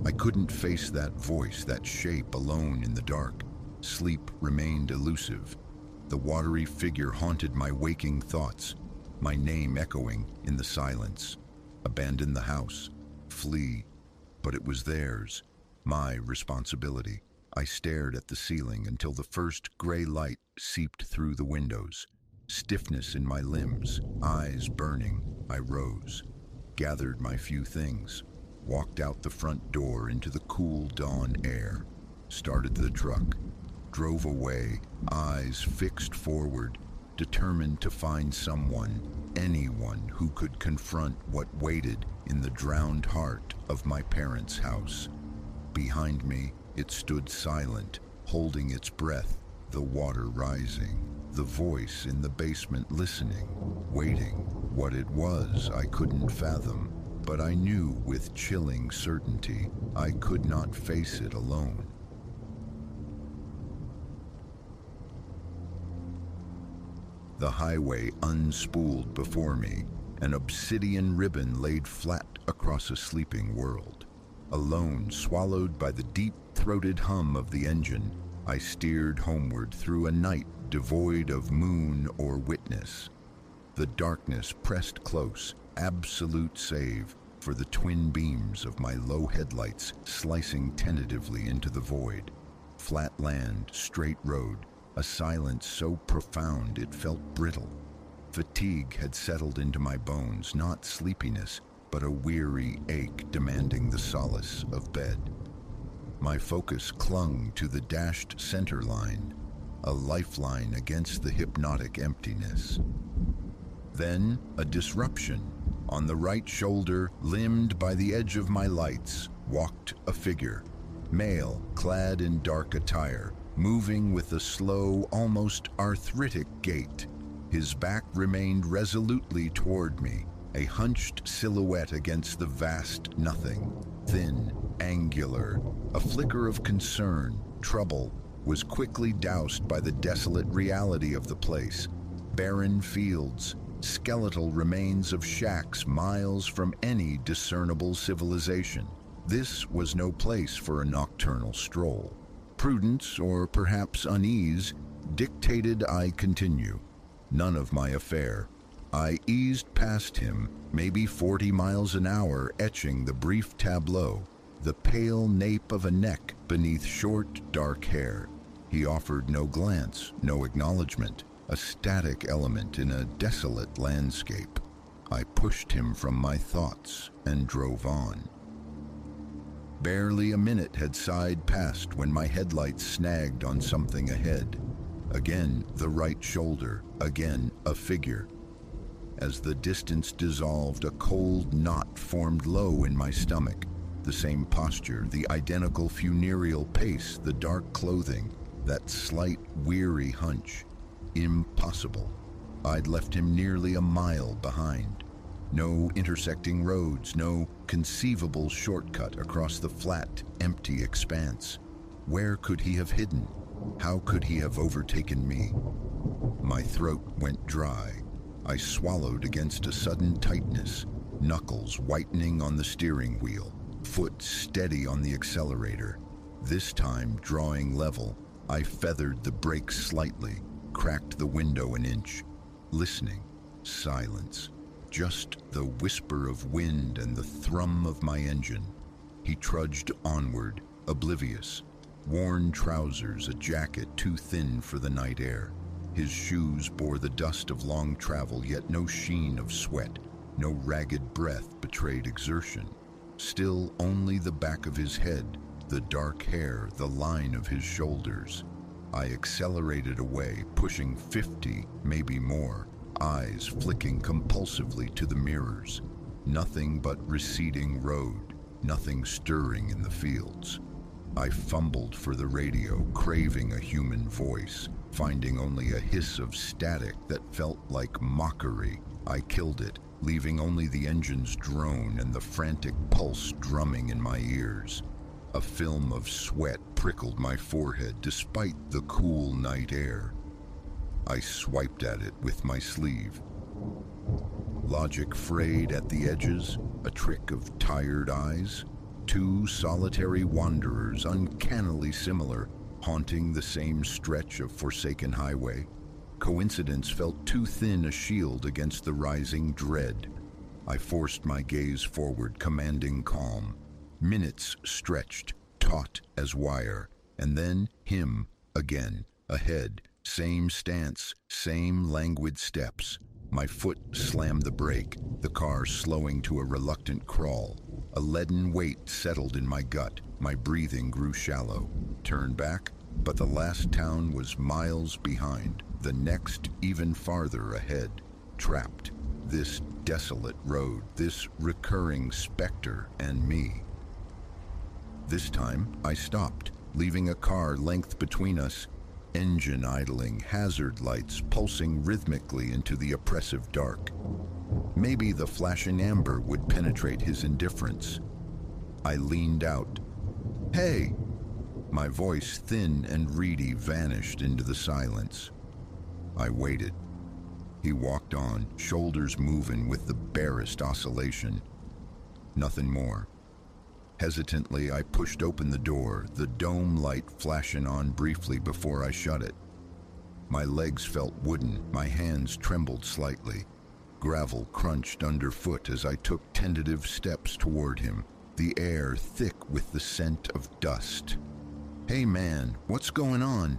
I couldn't face that voice, that shape alone in the dark. Sleep remained elusive. The watery figure haunted my waking thoughts, my name echoing in the silence. Abandon the house, flee, but it was theirs, my responsibility. I stared at the ceiling until the first gray light seeped through the windows. Stiffness in my limbs, eyes burning, I rose, gathered my few things, walked out the front door into the cool dawn air, started the truck, drove away, eyes fixed forward, determined to find someone, anyone who could confront what waited in the drowned heart of my parents' house. Behind me, it stood silent, holding its breath, the water rising, the voice in the basement listening, waiting. What it was, I couldn't fathom, but I knew with chilling certainty I could not face it alone. The highway unspooled before me, an obsidian ribbon laid flat across a sleeping world. Alone, swallowed by the deep-throated hum of the engine, I steered homeward through a night devoid of moon or witness. The darkness pressed close, absolute save for the twin beams of my low headlights slicing tentatively into the void. Flat land, straight road, a silence so profound it felt brittle. Fatigue had settled into my bones, not sleepiness, but a weary ache demanding the solace of bed. My focus clung to the dashed center line, a lifeline against the hypnotic emptiness. Then, a disruption. On the right shoulder, limned by the edge of my lights, walked a figure, male, clad in dark attire, moving with a slow, almost arthritic gait. His back remained resolutely toward me, a hunched silhouette against the vast nothing. Thin, angular, a flicker of concern, trouble, was quickly doused by the desolate reality of the place. Barren fields, skeletal remains of shacks miles from any discernible civilization. This was no place for a nocturnal stroll. Prudence, or perhaps unease, dictated I continue. None of my affair. I eased past him, maybe 40 miles an hour, etching the brief tableau, the pale nape of a neck beneath short, dark hair. He offered no glance, no acknowledgement, a static element in a desolate landscape. I pushed him from my thoughts and drove on. Barely a minute had sighed past when my headlights snagged on something ahead. Again, the right shoulder, again, a figure. As the distance dissolved, a cold knot formed low in my stomach. The same posture, the identical funereal pace, the dark clothing, that slight, weary hunch. Impossible. I'd left him nearly a mile behind. No intersecting roads, no conceivable shortcut across the flat, empty expanse. Where could he have hidden? How could he have overtaken me? My throat went dry. I swallowed against a sudden tightness, knuckles whitening on the steering wheel, foot steady on the accelerator. This time, drawing level, I feathered the brakes slightly, cracked the window an inch. Listening, silence. Just the whisper of wind and the thrum of my engine. He trudged onward, oblivious. Worn trousers, a jacket too thin for the night air. His shoes bore the dust of long travel, yet no sheen of sweat, no ragged breath betrayed exertion. Still only the back of his head, the dark hair, the line of his shoulders. I accelerated away, pushing 50, maybe more, eyes flicking compulsively to the mirrors. Nothing but receding road, nothing stirring in the fields. I fumbled for the radio, craving a human voice, finding only a hiss of static that felt like mockery. I killed it, leaving only the engine's drone and the frantic pulse drumming in my ears. A film of sweat prickled my forehead despite the cool night air. I swiped at it with my sleeve. Logic frayed at the edges, a trick of tired eyes. Two solitary wanderers, uncannily similar, haunting the same stretch of forsaken highway. Coincidence felt too thin a shield against the rising dread. I forced my gaze forward, commanding calm. Minutes stretched, taut as wire, and then him again, ahead, same stance, same languid steps. My foot slammed the brake, the car slowing to a reluctant crawl. A leaden weight settled in my gut, my breathing grew shallow. Turned back, but the last town was miles behind, the next even farther ahead. Trapped, this desolate road, this recurring specter and me. This time, I stopped, leaving a car length between us, engine idling, hazard lights pulsing rhythmically into the oppressive dark. Maybe the flashing amber would penetrate his indifference. I leaned out. "Hey!" My voice, thin and reedy, vanished into the silence. I waited. He walked on, shoulders moving with the barest oscillation. Nothing more. Hesitantly, I pushed open the door, the dome light flashing on briefly before I shut it. My legs felt wooden, my hands trembled slightly. Gravel crunched underfoot as I took tentative steps toward him, the air thick with the scent of dust. "Hey man, what's going on?"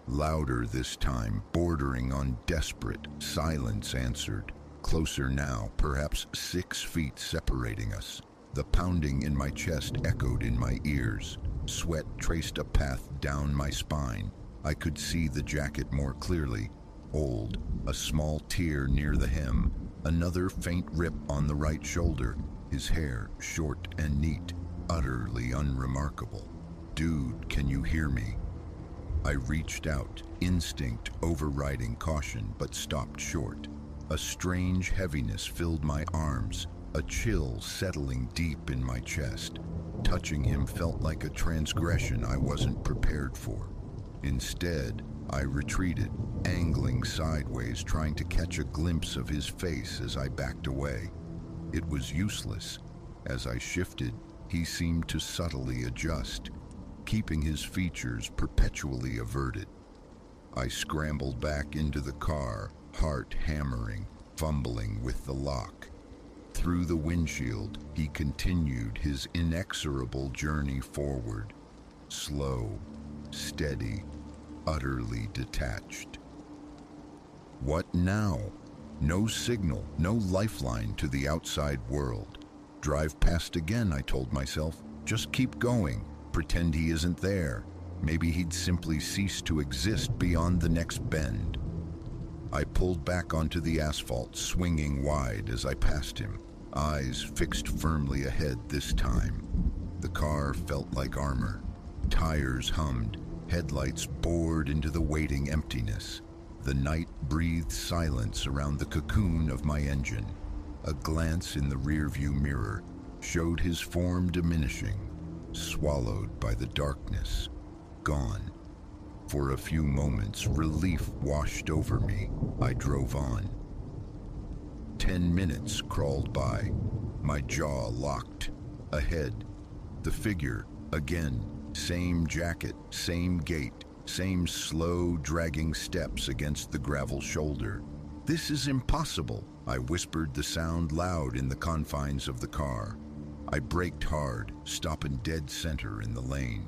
Louder this time, bordering on desperate, silence answered. Closer now, perhaps 6 feet separating us. The pounding in my chest echoed in my ears. Sweat traced a path down my spine. I could see the jacket more clearly. Old, a small tear near the hem, another faint rip on the right shoulder. His hair, short and neat, utterly unremarkable. "Dude, can you hear me?" I reached out, instinct overriding caution, but stopped short. A strange heaviness filled my arms, a chill settling deep in my chest. Touching him felt like a transgression I wasn't prepared for. Instead, I retreated, angling sideways, trying to catch a glimpse of his face as I backed away. It was useless. As I shifted, he seemed to subtly adjust, keeping his features perpetually averted. I scrambled back into the car, heart hammering, fumbling with the lock. Through the windshield, he continued his inexorable journey forward. Slow, steady, utterly detached. What now? No signal, no lifeline to the outside world. Drive past again, I told myself. Just keep going. Pretend he isn't there. Maybe he'd simply cease to exist beyond the next bend. I pulled back onto the asphalt, swinging wide as I passed him, eyes fixed firmly ahead this time. The car felt like armor. Tires hummed, headlights bored into the waiting emptiness. The night breathed silence around the cocoon of my engine. A glance in the rearview mirror showed his form diminishing, swallowed by the darkness, gone. For a few moments, relief washed over me. I drove on. 10 minutes crawled by, my jaw locked. Ahead, the figure, again, same jacket, same gait, same slow, dragging steps against the gravel shoulder. "This is impossible," I whispered, the sound loud in the confines of the car. I braked hard, stopping dead center in the lane.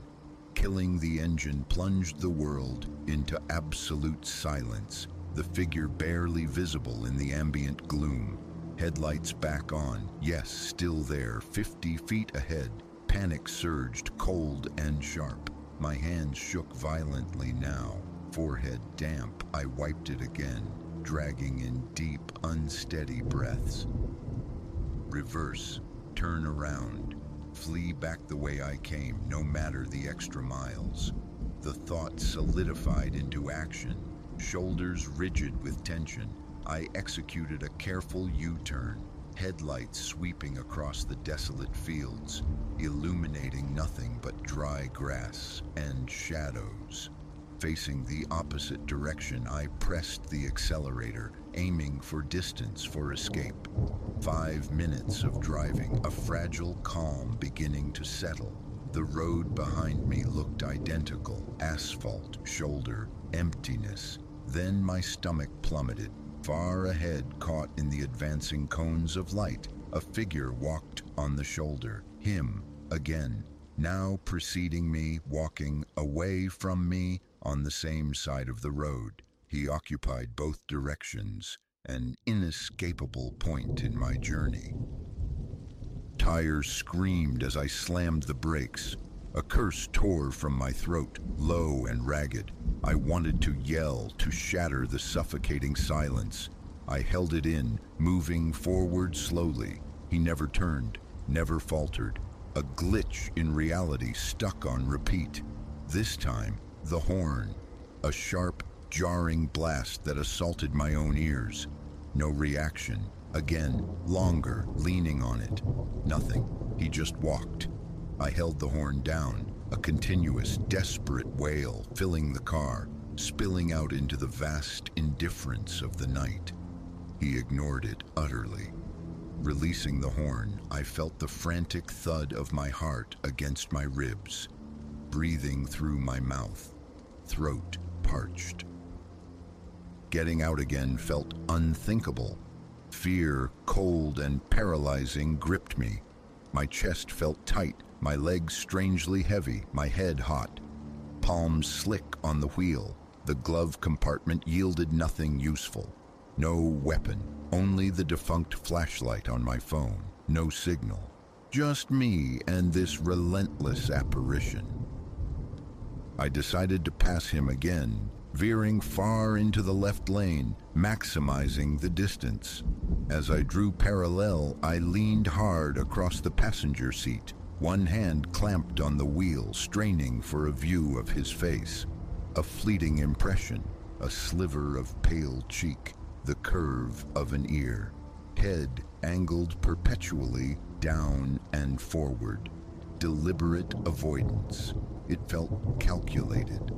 Killing the engine plunged the world into absolute silence, the figure barely visible in the ambient gloom. Headlights back on, yes, still there, 50 feet ahead. Panic surged, cold and sharp. My hands shook violently now, forehead damp. I wiped it again, dragging in deep, unsteady breaths. Reverse, turn around. Flee back the way I came, no matter the extra miles. The thought solidified into action. Shoulders rigid with tension, I executed a careful U-turn, headlights sweeping across the desolate fields, illuminating nothing but dry grass and shadows. Facing the opposite direction, I pressed the accelerator, aiming for distance for escape. 5 minutes of driving, a fragile calm beginning to settle. The road behind me looked identical, asphalt, shoulder, emptiness. Then my stomach plummeted. Far ahead, caught in the advancing cones of light, a figure walked on the shoulder. Him, again, now preceding me, walking away from me on the same side of the road. He occupied both directions, an inescapable point in my journey. Tires screamed as I slammed the brakes. A curse tore from my throat, low and ragged. I wanted to yell, to shatter the suffocating silence. I held it in, moving forward slowly. He never turned, never faltered. A glitch in reality stuck on repeat. This time, the horn. A sharp, jarring blast that assaulted my own ears. No reaction. Again, longer, leaning on it. Nothing. He just walked. I held the horn down, a continuous, desperate wail filling the car, spilling out into the vast indifference of the night. He ignored it utterly. Releasing the horn, I felt the frantic thud of my heart against my ribs, breathing through my mouth, throat parched. Getting out again felt unthinkable. Fear, cold and paralyzing, gripped me. My chest felt tight, my legs strangely heavy, my head hot. Palms slick on the wheel. The glove compartment yielded nothing useful. No weapon, only the defunct flashlight on my phone. No signal. Just me and this relentless apparition. I decided to pass him again, veering far into the left lane, maximizing the distance. As I drew parallel, I leaned hard across the passenger seat, one hand clamped on the wheel, straining for a view of his face. A fleeting impression, a sliver of pale cheek, the curve of an ear, head angled perpetually down and forward. Deliberate avoidance. It felt calculated.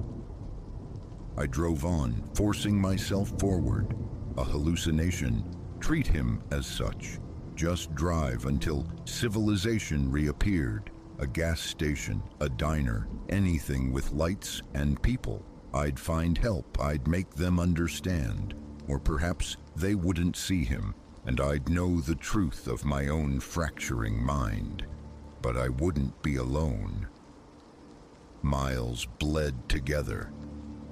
I drove on, forcing myself forward. A hallucination. Treat him as such. Just drive until civilization reappeared. A gas station, a diner, anything with lights and people. I'd find help, I'd make them understand. Or perhaps they wouldn't see him, and I'd know the truth of my own fracturing mind. But I wouldn't be alone. Miles bled together.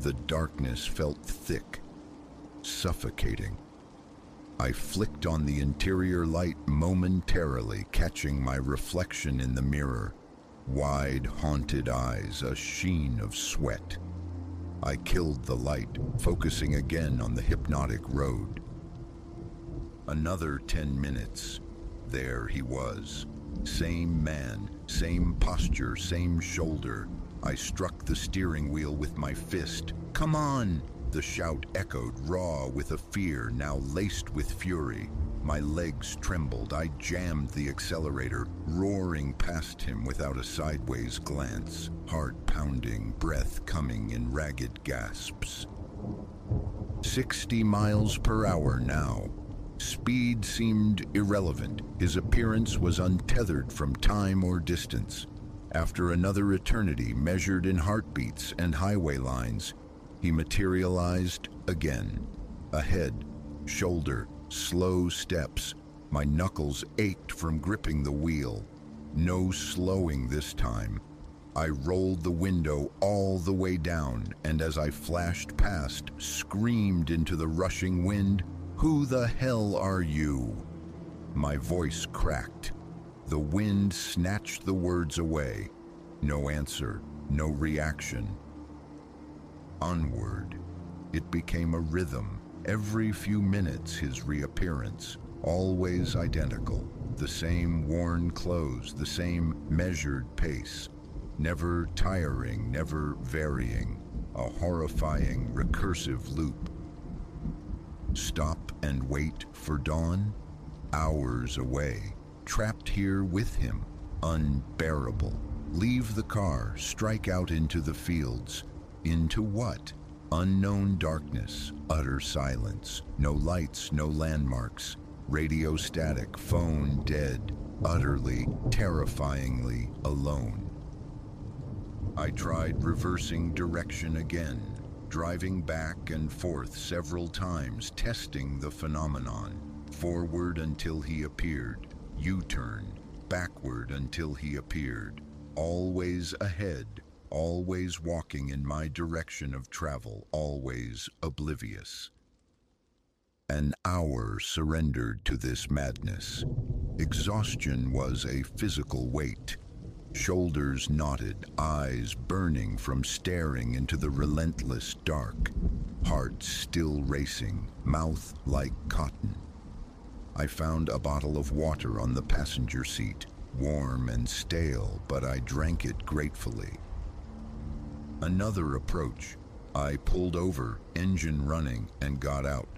The darkness felt thick, suffocating. I flicked on the interior light momentarily, catching my reflection in the mirror. Wide, haunted eyes, a sheen of sweat. I killed the light, focusing again on the hypnotic road. Another 10 minutes. There he was. Same man, same posture, same shoulder. I struck the steering wheel with my fist. "Come on!" The shout echoed, raw with a fear, now laced with fury. My legs trembled. I jammed the accelerator, roaring past him without a sideways glance. Heart pounding, breath coming in ragged gasps. 60 miles per hour now. Speed seemed irrelevant. His appearance was untethered from time or distance. After another eternity measured in heartbeats and highway lines, he materialized again. Ahead, shoulder, slow steps. My knuckles ached from gripping the wheel. No slowing this time. I rolled the window all the way down, and as I flashed past, screamed into the rushing wind, "Who the hell are you?" My voice cracked. The wind snatched the words away. No answer, no reaction. Onward. It became a rhythm. Every few minutes his reappearance, always identical. The same worn clothes, the same measured pace. Never tiring, never varying. A horrifying, recursive loop. Stop and wait for dawn? Hours away. Trapped here with him. Unbearable. Leave the car, strike out into the fields. Into what? Unknown darkness, utter silence. No lights, no landmarks. Radio static, phone dead. Utterly, terrifyingly alone. I tried reversing direction again, driving back and forth several times, testing the phenomenon. Forward until he appeared. U-turn. Backward until he appeared. Always ahead. Always walking in my direction of travel. Always oblivious. An hour surrendered to this madness. Exhaustion was a physical weight. Shoulders knotted, eyes burning from staring into the relentless dark. Heart still racing, mouth like cotton. I found a bottle of water on the passenger seat, warm and stale, but I drank it gratefully. Another approach. I pulled over, engine running, and got out.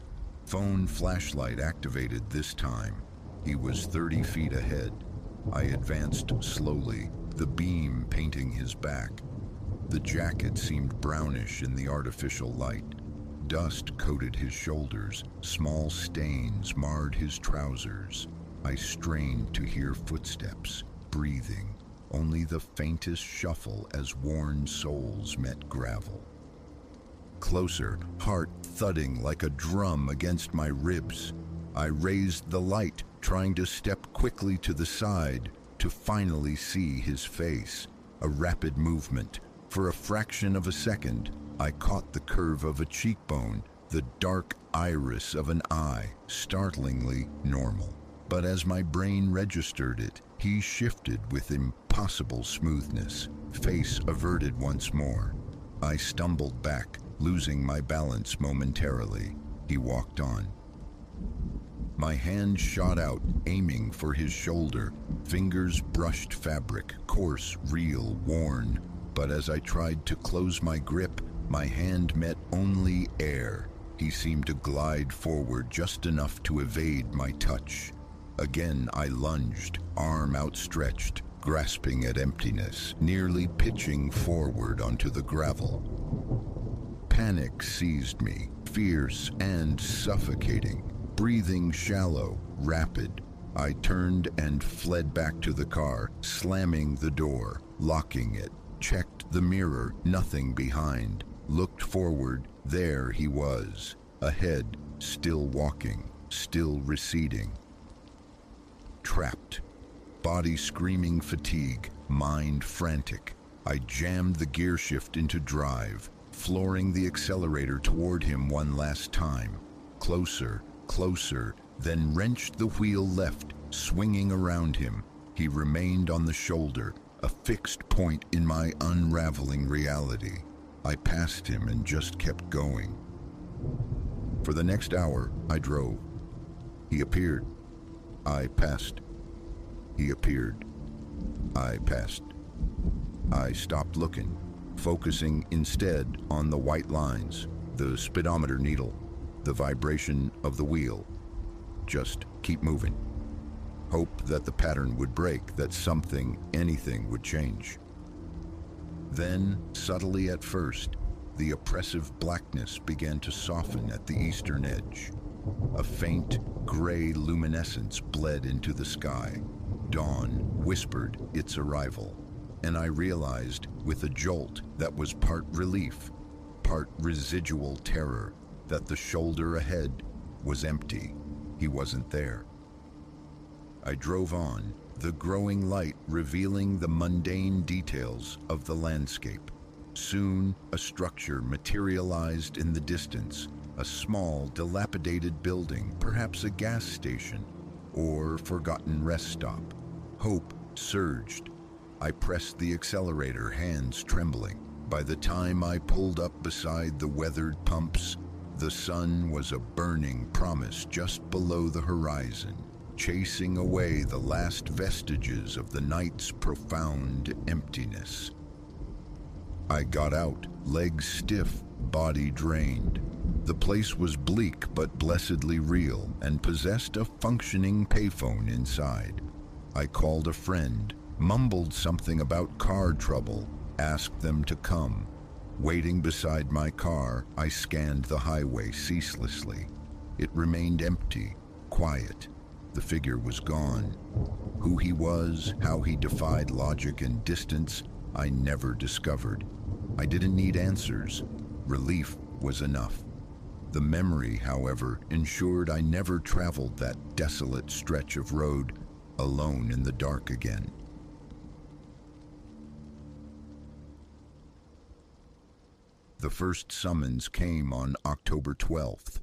Phone flashlight activated this time. He was 30 feet ahead. I advanced slowly, the beam painting his back. The jacket seemed brownish in the artificial light. Dust coated his shoulders. Small stains marred his trousers. I strained to hear footsteps, breathing. Only the faintest shuffle as worn soles met gravel. Closer, heart thudding like a drum against my ribs. I raised the light, trying to step quickly to the side to finally see his face. A rapid movement. For a fraction of a second, I caught the curve of a cheekbone, the dark iris of an eye, startlingly normal. But as my brain registered it, he shifted with impossible smoothness, face averted once more. I stumbled back, losing my balance momentarily. He walked on. My hand shot out, aiming for his shoulder. Fingers brushed fabric, coarse, real, worn. But as I tried to close my grip, my hand met only air. He seemed to glide forward just enough to evade my touch. Again I lunged, arm outstretched, grasping at emptiness, nearly pitching forward onto the gravel. Panic seized me, fierce and suffocating. Breathing shallow, rapid. I turned and fled back to the car, slamming the door, locking it. Checked the mirror, nothing behind. Looked forward, there he was. Ahead, still walking, still receding. Trapped. Body screaming fatigue, mind frantic. I jammed the gear shift into drive, flooring the accelerator toward him one last time. Closer, closer, then wrenched the wheel left, swinging around him. He remained on the shoulder, a fixed point in my unraveling reality. I passed him and just kept going. For the next hour, I drove. He appeared. I passed. He appeared. I passed. I stopped looking, focusing instead on the white lines, the speedometer needle, the vibration of the wheel. Just keep moving. Hope that the pattern would break, that something, anything would change. Then, subtly at first, the oppressive blackness began to soften at the eastern edge. A faint, gray luminescence bled into the sky. Dawn whispered its arrival, and I realized with a jolt that was part relief, part residual terror, that the shoulder ahead was empty. He wasn't there. I drove on, the growing light revealing the mundane details of the landscape. Soon, a structure materialized in the distance, a small, dilapidated building, perhaps a gas station, or forgotten rest stop. Hope surged. I pressed the accelerator, hands trembling. By the time I pulled up beside the weathered pumps, the sun was a burning promise just below the horizon. chasing away the last vestiges of the night's profound emptiness. I got out, legs stiff, body drained. The place was bleak but blessedly real and possessed a functioning payphone inside. I called a friend, mumbled something about car trouble, asked them to come. Waiting beside my car, I scanned the highway ceaselessly. It remained empty, quiet. The figure was gone. Who he was, how he defied logic and distance, I never discovered. I didn't need answers. Relief was enough. The memory, however, ensured I never traveled that desolate stretch of road alone in the dark again. The first summons came on October 12th.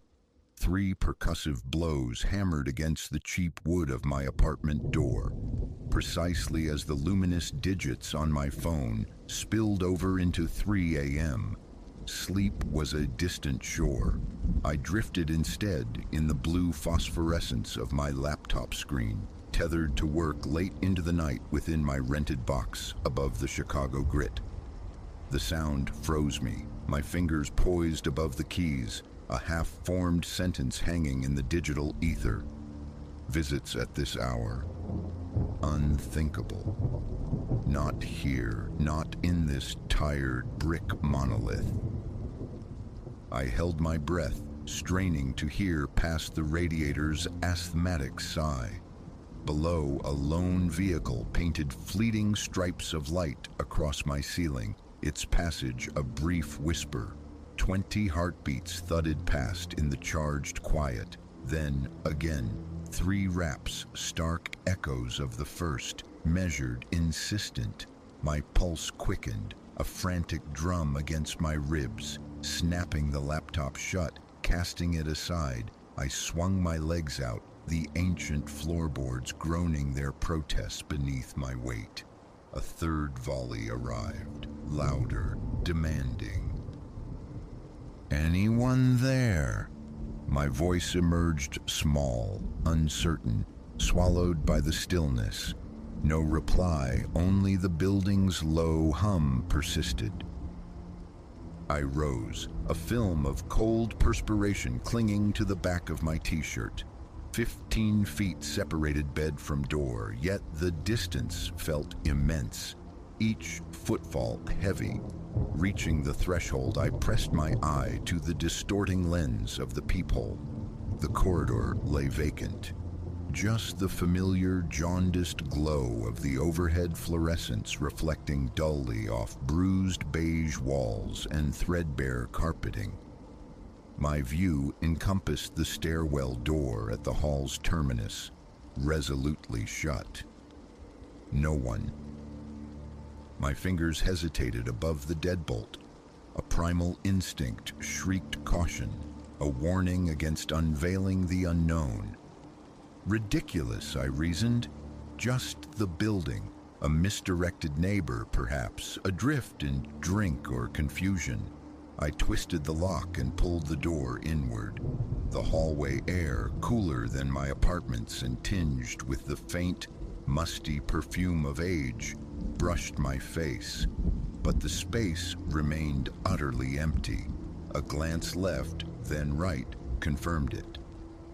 3 percussive blows hammered against the cheap wood of my apartment door, precisely as the luminous digits on my phone spilled over into 3 a.m. Sleep was a distant shore. I drifted instead in the blue phosphorescence of my laptop screen, tethered to work late into the night within my rented box above the Chicago grit. The sound froze me, my fingers poised above the keys, a half-formed sentence hanging in the digital ether. Visits at this hour. Unthinkable. Not here, not in this tired brick monolith. I held my breath, straining to hear past the radiator's asthmatic sigh. Below, a lone vehicle painted fleeting stripes of light across my ceiling, its passage a brief whisper. 20 heartbeats thudded past in the charged quiet. Then, again, 3 raps, stark echoes of the first, measured, insistent. My pulse quickened, a frantic drum against my ribs. Snapping the laptop shut, casting it aside, I swung my legs out, the ancient floorboards groaning their protests beneath my weight. A third volley arrived, louder, demanding. "Anyone there?" My voice emerged small, uncertain, swallowed by the stillness. No reply, only the building's low hum persisted. I rose, a film of cold perspiration clinging to the back of my t-shirt. 15 feet separated bed from door, yet the distance felt immense, each footfall heavy. Reaching the threshold, I pressed my eye to the distorting lens of the peephole. The corridor lay vacant. Just the familiar, jaundiced glow of the overhead fluorescents reflecting dully off bruised beige walls and threadbare carpeting. My view encompassed the stairwell door at the hall's terminus, resolutely shut. No one. My fingers hesitated above the deadbolt. A primal instinct shrieked caution, a warning against unveiling the unknown. Ridiculous, I reasoned. Just the building, a misdirected neighbor, perhaps, adrift in drink or confusion. I twisted the lock and pulled the door inward. The hallway air, cooler than my apartment's and tinged with the faint, musty perfume of age, brushed my face. But the space remained utterly empty. A glance left, then right, confirmed it.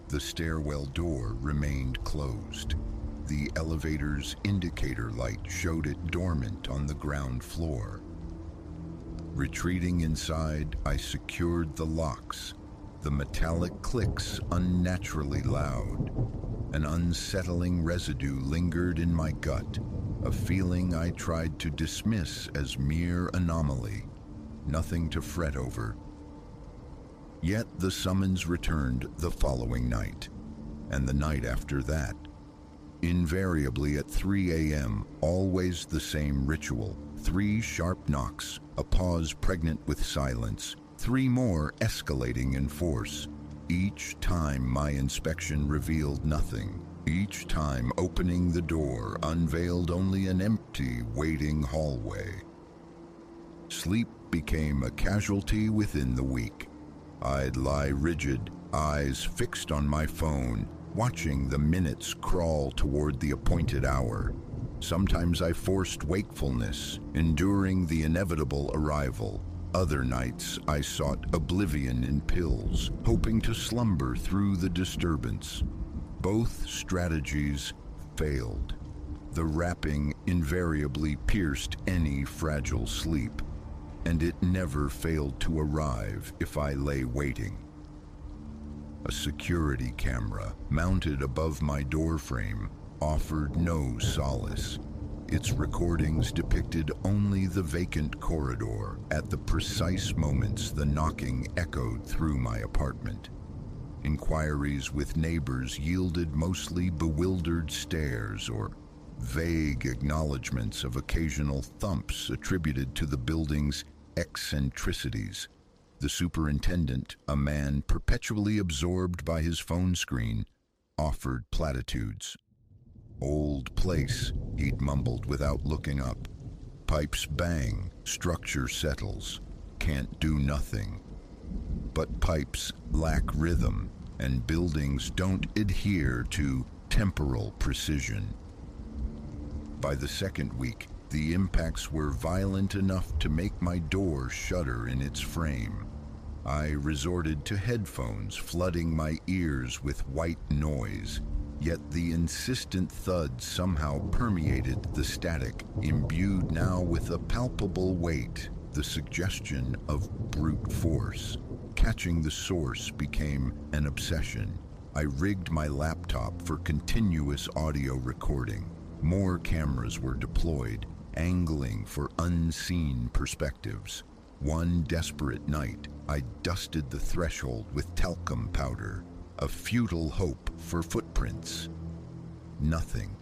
The stairwell door remained closed. The elevator's indicator light showed it dormant on the ground floor. Retreating inside, I secured the locks. The metallic clicks unnaturally loud. An unsettling residue lingered in my gut, a feeling I tried to dismiss as mere anomaly, nothing to fret over. Yet the summons returned the following night, and the night after that. Invariably at 3 a.m., always the same ritual. 3 sharp knocks, a pause pregnant with silence, 3 more escalating in force. Each time my inspection revealed nothing. Each time opening the door unveiled only an empty, waiting hallway. Sleep became a casualty within the week. I'd lie rigid, eyes fixed on my phone, watching the minutes crawl toward the appointed hour. Sometimes I forced wakefulness, enduring the inevitable arrival. Other nights I sought oblivion in pills, hoping to slumber through the disturbance. Both strategies failed. The wrapping invariably pierced any fragile sleep, and it never failed to arrive if I lay waiting. A security camera mounted above my doorframe offered no solace. Its recordings depicted only the vacant corridor at the precise moments the knocking echoed through my apartment. Inquiries with neighbors yielded mostly bewildered stares or vague acknowledgments of occasional thumps attributed to the building's eccentricities. The superintendent, a man perpetually absorbed by his phone screen, offered platitudes. "Old place," he'd mumbled without looking up. "Pipes bang, structure settles, can't do nothing." But pipes lack rhythm, and buildings don't adhere to temporal precision. By the second week, the impacts were violent enough to make my door shudder in its frame. I resorted to headphones, flooding my ears with white noise, yet the insistent thud somehow permeated the static, imbued now with a palpable weight, the suggestion of brute force. Catching the source became an obsession. I rigged my laptop for continuous audio recording. More cameras were deployed, angling for unseen perspectives. One desperate night, I dusted the threshold with talcum powder, a futile hope for footprints. Nothing.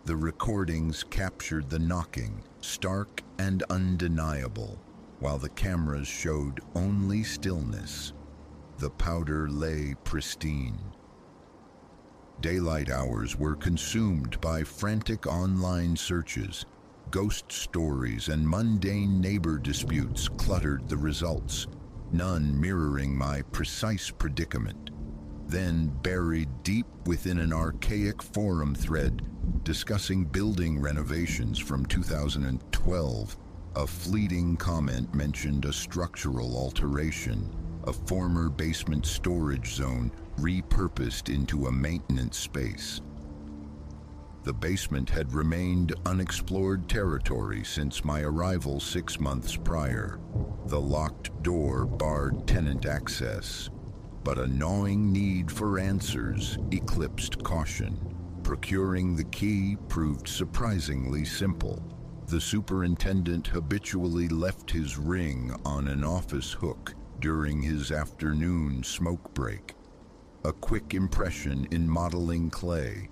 The recordings captured the knocking, stark and undeniable, while the cameras showed only stillness. The powder lay pristine. Daylight hours were consumed by frantic online searches. Ghost stories and mundane neighbor disputes cluttered the results, none mirroring my precise predicament. Then, buried deep within an archaic forum thread discussing building renovations from 2012, a fleeting comment mentioned a structural alteration, a former basement storage zone repurposed into a maintenance space. The basement had remained unexplored territory since my arrival 6 months prior. The locked door barred tenant access, but a gnawing need for answers eclipsed caution. Procuring the key proved surprisingly simple. The superintendent habitually left his ring on an office hook during his afternoon smoke break. A quick impression in modeling clay,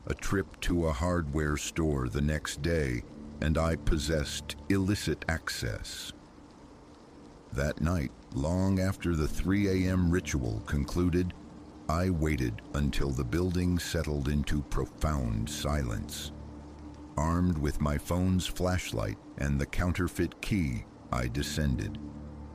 a trip to a hardware store the next day, and I possessed illicit access. That night, long after the 3 a.m. ritual concluded, I waited until the building settled into profound silence. Armed with my phone's flashlight and the counterfeit key, I descended.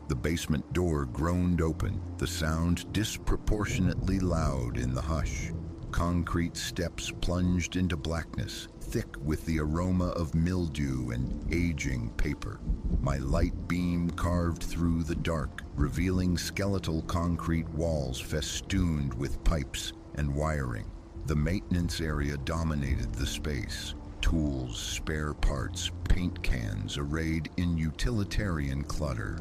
The basement door groaned open, the sound disproportionately loud in the hush. Concrete steps plunged into blackness, thick with the aroma of mildew and aging paper. My light beam carved through the dark, revealing skeletal concrete walls festooned with pipes and wiring. The maintenance area dominated the space. Tools, spare parts, paint cans arrayed in utilitarian clutter.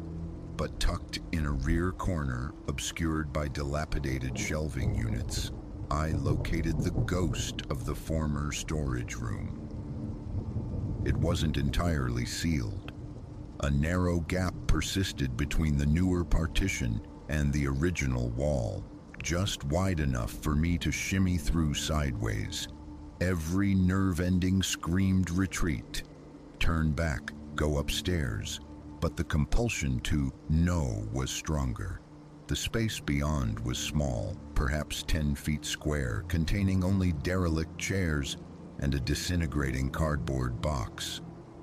But tucked in a rear corner, obscured by dilapidated shelving units, I located the ghost of the former storage room. It wasn't entirely sealed. A narrow gap persisted between the newer partition and the original wall, just wide enough for me to shimmy through sideways. Every nerve ending screamed retreat, turn back, go upstairs, but the compulsion to know was stronger. The space beyond was small, perhaps 10 feet square, containing only derelict chairs and a disintegrating cardboard box.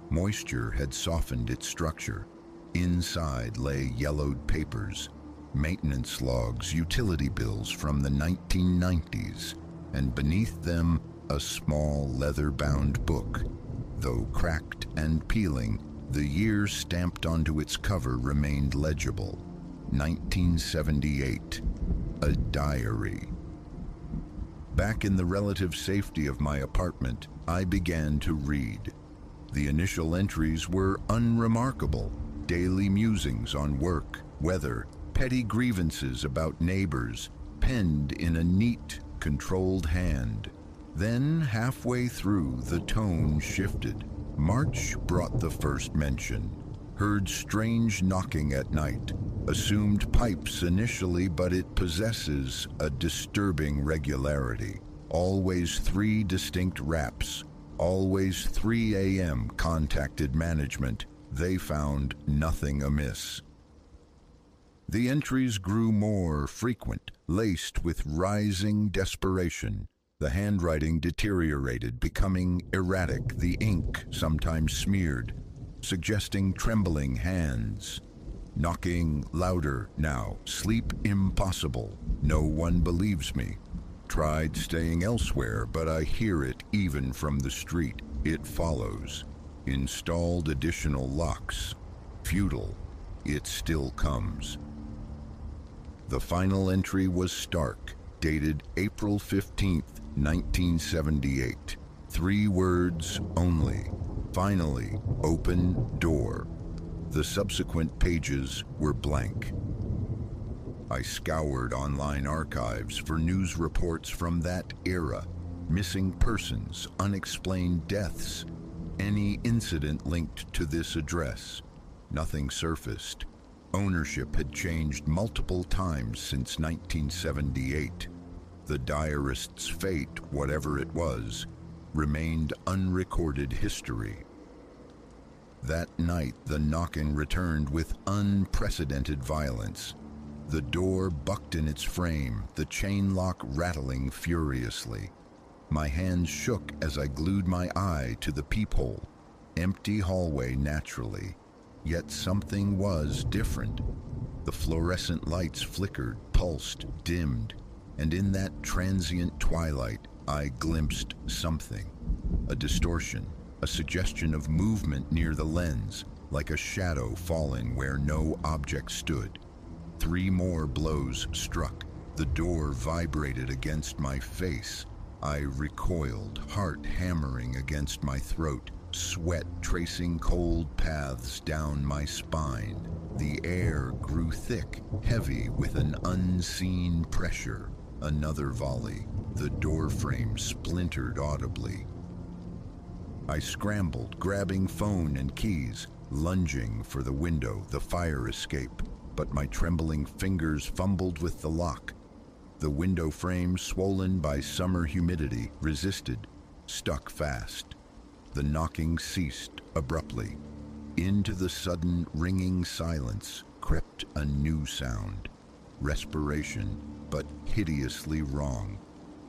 Moisture had softened its structure. Inside lay yellowed papers, maintenance logs, utility bills from the 1990s, and beneath them a small leather-bound book. Though cracked and peeling, the year stamped onto its cover remained legible. 1978. A diary. Back in the relative safety of my apartment, I began to read. The initial entries were unremarkable. Daily musings on work, weather, petty grievances about neighbors, penned in a neat, controlled hand. Then, halfway through, the tone shifted. March brought the first mention. Heard strange knocking at night. Assumed pipes initially, but it possesses a disturbing regularity. Always 3 distinct raps. Always 3 a.m. Contacted management. They found nothing amiss. The entries grew more frequent, laced with rising desperation. The handwriting deteriorated, becoming erratic, the ink sometimes smeared, suggesting trembling hands. Knocking louder now. Sleep impossible. No one believes me. Tried staying elsewhere, but I hear it even from the street. It follows. Installed additional locks. Futile. It still comes. The final entry was stark, dated April 15th, 1978. 3 words only. Finally, open door. The subsequent pages were blank. I scoured online archives for news reports from that era. Missing persons, unexplained deaths, any incident linked to this address. Nothing surfaced. Ownership had changed multiple times since 1978. The diarist's fate, whatever it was, remained unrecorded history. That night, the knocking returned with unprecedented violence. The door bucked in its frame, the chain lock rattling furiously. My hands shook as I glued my eye to the peephole. Empty hallway naturally, yet something was different. The fluorescent lights flickered, pulsed, dimmed, and in that transient twilight, I glimpsed something. A distortion, a suggestion of movement near the lens, like a shadow falling where no object stood. 3 more blows struck. The door vibrated against my face. I recoiled, heart hammering against my throat, sweat tracing cold paths down my spine. The air grew thick, heavy with an unseen pressure. Another volley. The door frame splintered audibly. I scrambled, grabbing phone and keys, lunging for the window, the fire escape, but my trembling fingers fumbled with the lock. The window frame, swollen by summer humidity, resisted, stuck fast. The knocking ceased abruptly. Into the sudden, ringing silence crept a new sound. Respiration, but hideously wrong.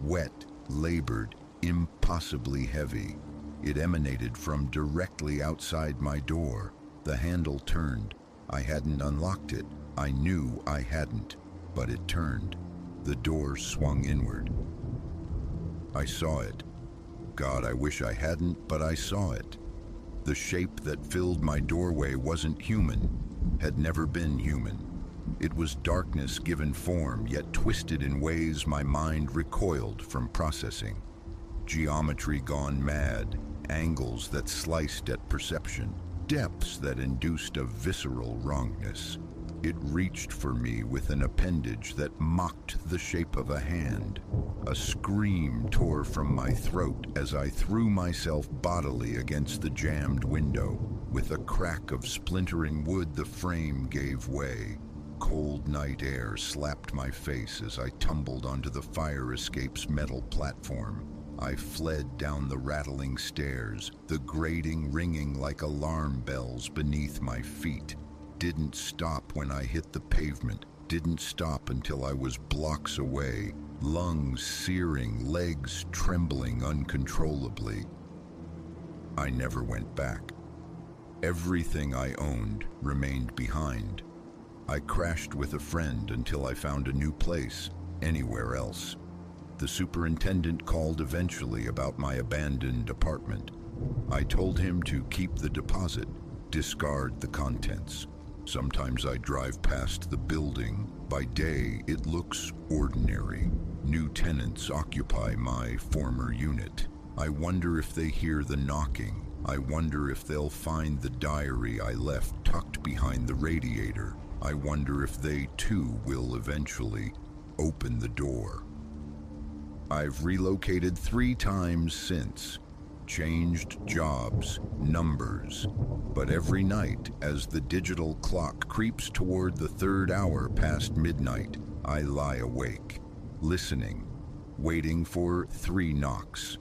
Wet, labored, impossibly heavy. It emanated from directly outside my door. The handle turned. I hadn't unlocked it. I knew I hadn't, but it turned. The door swung inward. I saw it. God, I wish I hadn't, but I saw it. The shape that filled my doorway wasn't human, had never been human. It was darkness given form, yet twisted in ways my mind recoiled from processing. Geometry gone mad, angles that sliced at perception, depths that induced a visceral wrongness. It reached for me with an appendage that mocked the shape of a hand. A scream tore from my throat as I threw myself bodily against the jammed window. With a crack of splintering wood, the frame gave way. Cold night air slapped my face as I tumbled onto the fire escape's metal platform. I fled down the rattling stairs, the grating ringing like alarm bells beneath my feet. Didn't stop when I hit the pavement, didn't stop until I was blocks away, lungs searing, legs trembling uncontrollably. I never went back. Everything I owned remained behind. I crashed with a friend until I found a new place, anywhere else. The superintendent called eventually about my abandoned apartment. I told him to keep the deposit, discard the contents. Sometimes I drive past the building. By day, it looks ordinary. New tenants occupy my former unit. I wonder if they hear the knocking. I wonder if they'll find the diary I left tucked behind the radiator. I wonder if they too will eventually open the door. I've relocated 3 times since, changed jobs, numbers, but every night as the digital clock creeps toward the 3rd hour past midnight, I lie awake, listening, waiting for 3 knocks.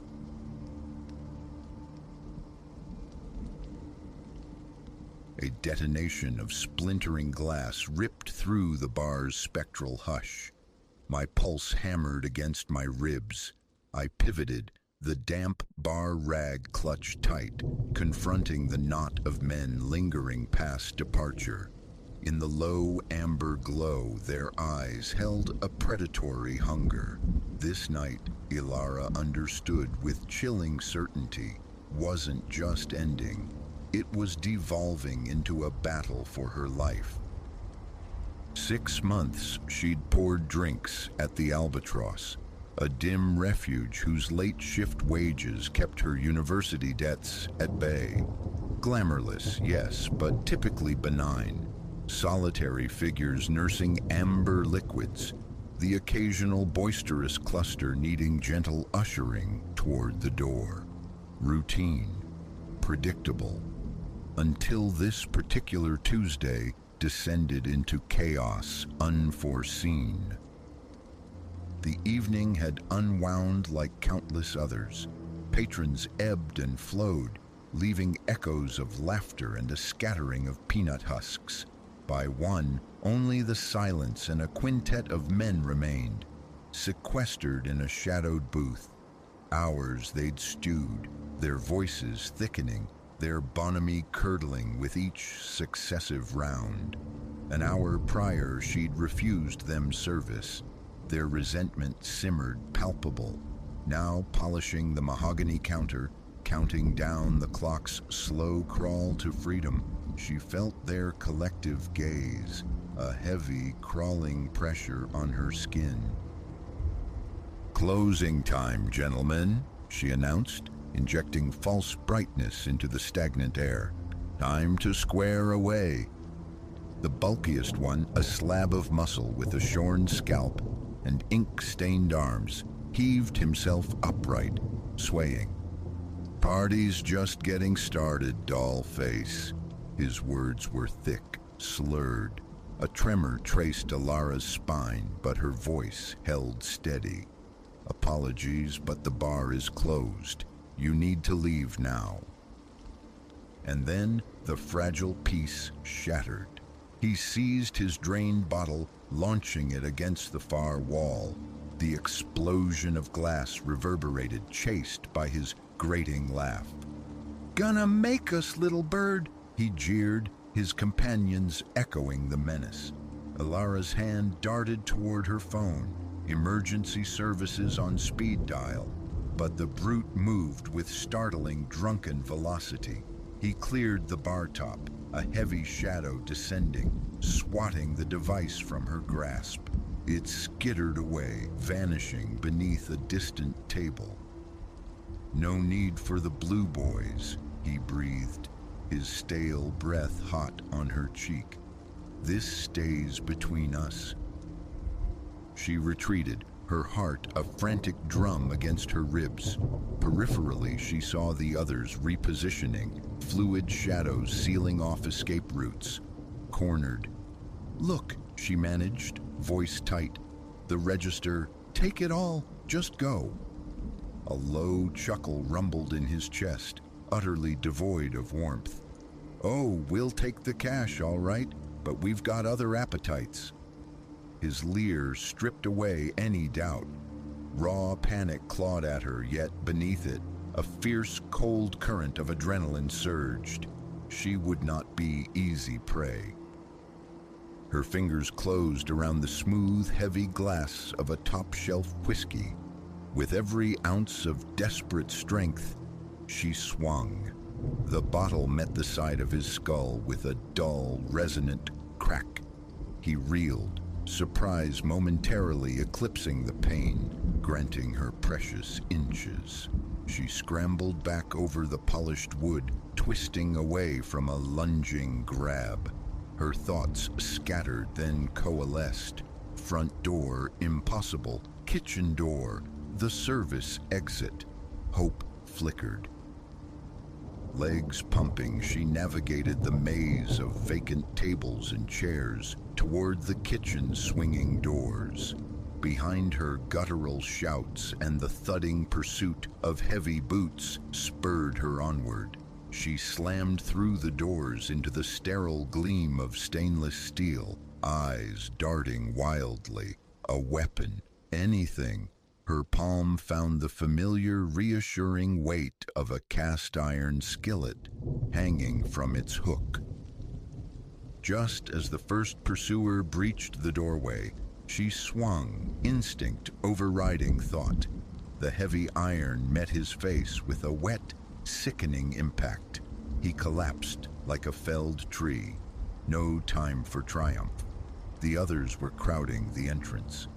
A detonation of splintering glass ripped through the bar's spectral hush. My pulse hammered against my ribs. I pivoted, the damp bar rag clutched tight, confronting the knot of men lingering past departure. In the low amber glow, their eyes held a predatory hunger. This night, Ilara understood with chilling certainty, wasn't just ending. It was devolving into a battle for her life. 6 months she'd poured drinks at the Albatross, a dim refuge whose late shift wages kept her university debts at bay. Glamourless, yes, but typically benign. Solitary figures nursing amber liquids, the occasional boisterous cluster needing gentle ushering toward the door. Routine, predictable. Until this particular Tuesday descended into chaos unforeseen. The evening had unwound like countless others. Patrons ebbed and flowed, leaving echoes of laughter and a scattering of peanut husks. By 1, only the silence and a quintet of men remained, sequestered in a shadowed booth. Hours they'd stewed, their voices thickening, their bonhomie curdling with each successive round. An hour prior, she'd refused them service. Their resentment simmered palpable. Now polishing the mahogany counter, counting down the clock's slow crawl to freedom, she felt their collective gaze, a heavy, crawling pressure on her skin. "Closing time, gentlemen," she announced, injecting false brightness into the stagnant air. "Time to square away." The bulkiest one, a slab of muscle with a shorn scalp and ink-stained arms, heaved himself upright, swaying. "Party's just getting started, doll face." His words were thick, slurred. A tremor traced Ilara's spine, but her voice held steady. "Apologies, but the bar is closed. You need to leave now." And then the fragile peace shattered. He seized his drained bottle, launching it against the far wall. The explosion of glass reverberated, chased by his grating laugh. "Gonna make us, little bird," he jeered, his companions echoing the menace. Ilara's hand darted toward her phone, emergency services on speed dial. But the brute moved with startling, drunken velocity. He cleared the bar top, a heavy shadow descending, swatting the device from her grasp. It skittered away, vanishing beneath a distant table. "No need for the blue boys," he breathed, his stale breath hot on her cheek. "This stays between us." She retreated, her heart a frantic drum against her ribs. Peripherally, she saw the others repositioning, fluid shadows sealing off escape routes. Cornered. "Look," she managed, voice tight. The register, "Take it all, just go." A low chuckle rumbled in his chest, utterly devoid of warmth. "Oh, we'll take the cash, all right, but we've got other appetites." His leer stripped away any doubt. Raw panic clawed at her, yet beneath it, a fierce, cold current of adrenaline surged. She would not be easy prey. Her fingers closed around the smooth, heavy glass of a top-shelf whiskey. With every ounce of desperate strength, she swung. The bottle met the side of his skull with a dull, resonant crack. He reeled, surprise momentarily eclipsing the pain, granting her precious inches. She scrambled back over the polished wood, twisting away from a lunging grab. Her thoughts scattered, then coalesced. Front door, impossible. Kitchen door, the service exit. Hope flickered. Legs pumping, she navigated the maze of vacant tables and chairs toward the kitchen's swinging doors. Behind her, guttural shouts and the thudding pursuit of heavy boots spurred her onward. She slammed through the doors into the sterile gleam of stainless steel, eyes darting wildly. A weapon, anything. Her palm found the familiar, reassuring weight of a cast-iron skillet hanging from its hook. Just as the first pursuer breached the doorway, she swung, instinct overriding thought. The heavy iron met his face with a wet, sickening impact. He collapsed like a felled tree. No time for triumph. The others were crowding the entrance.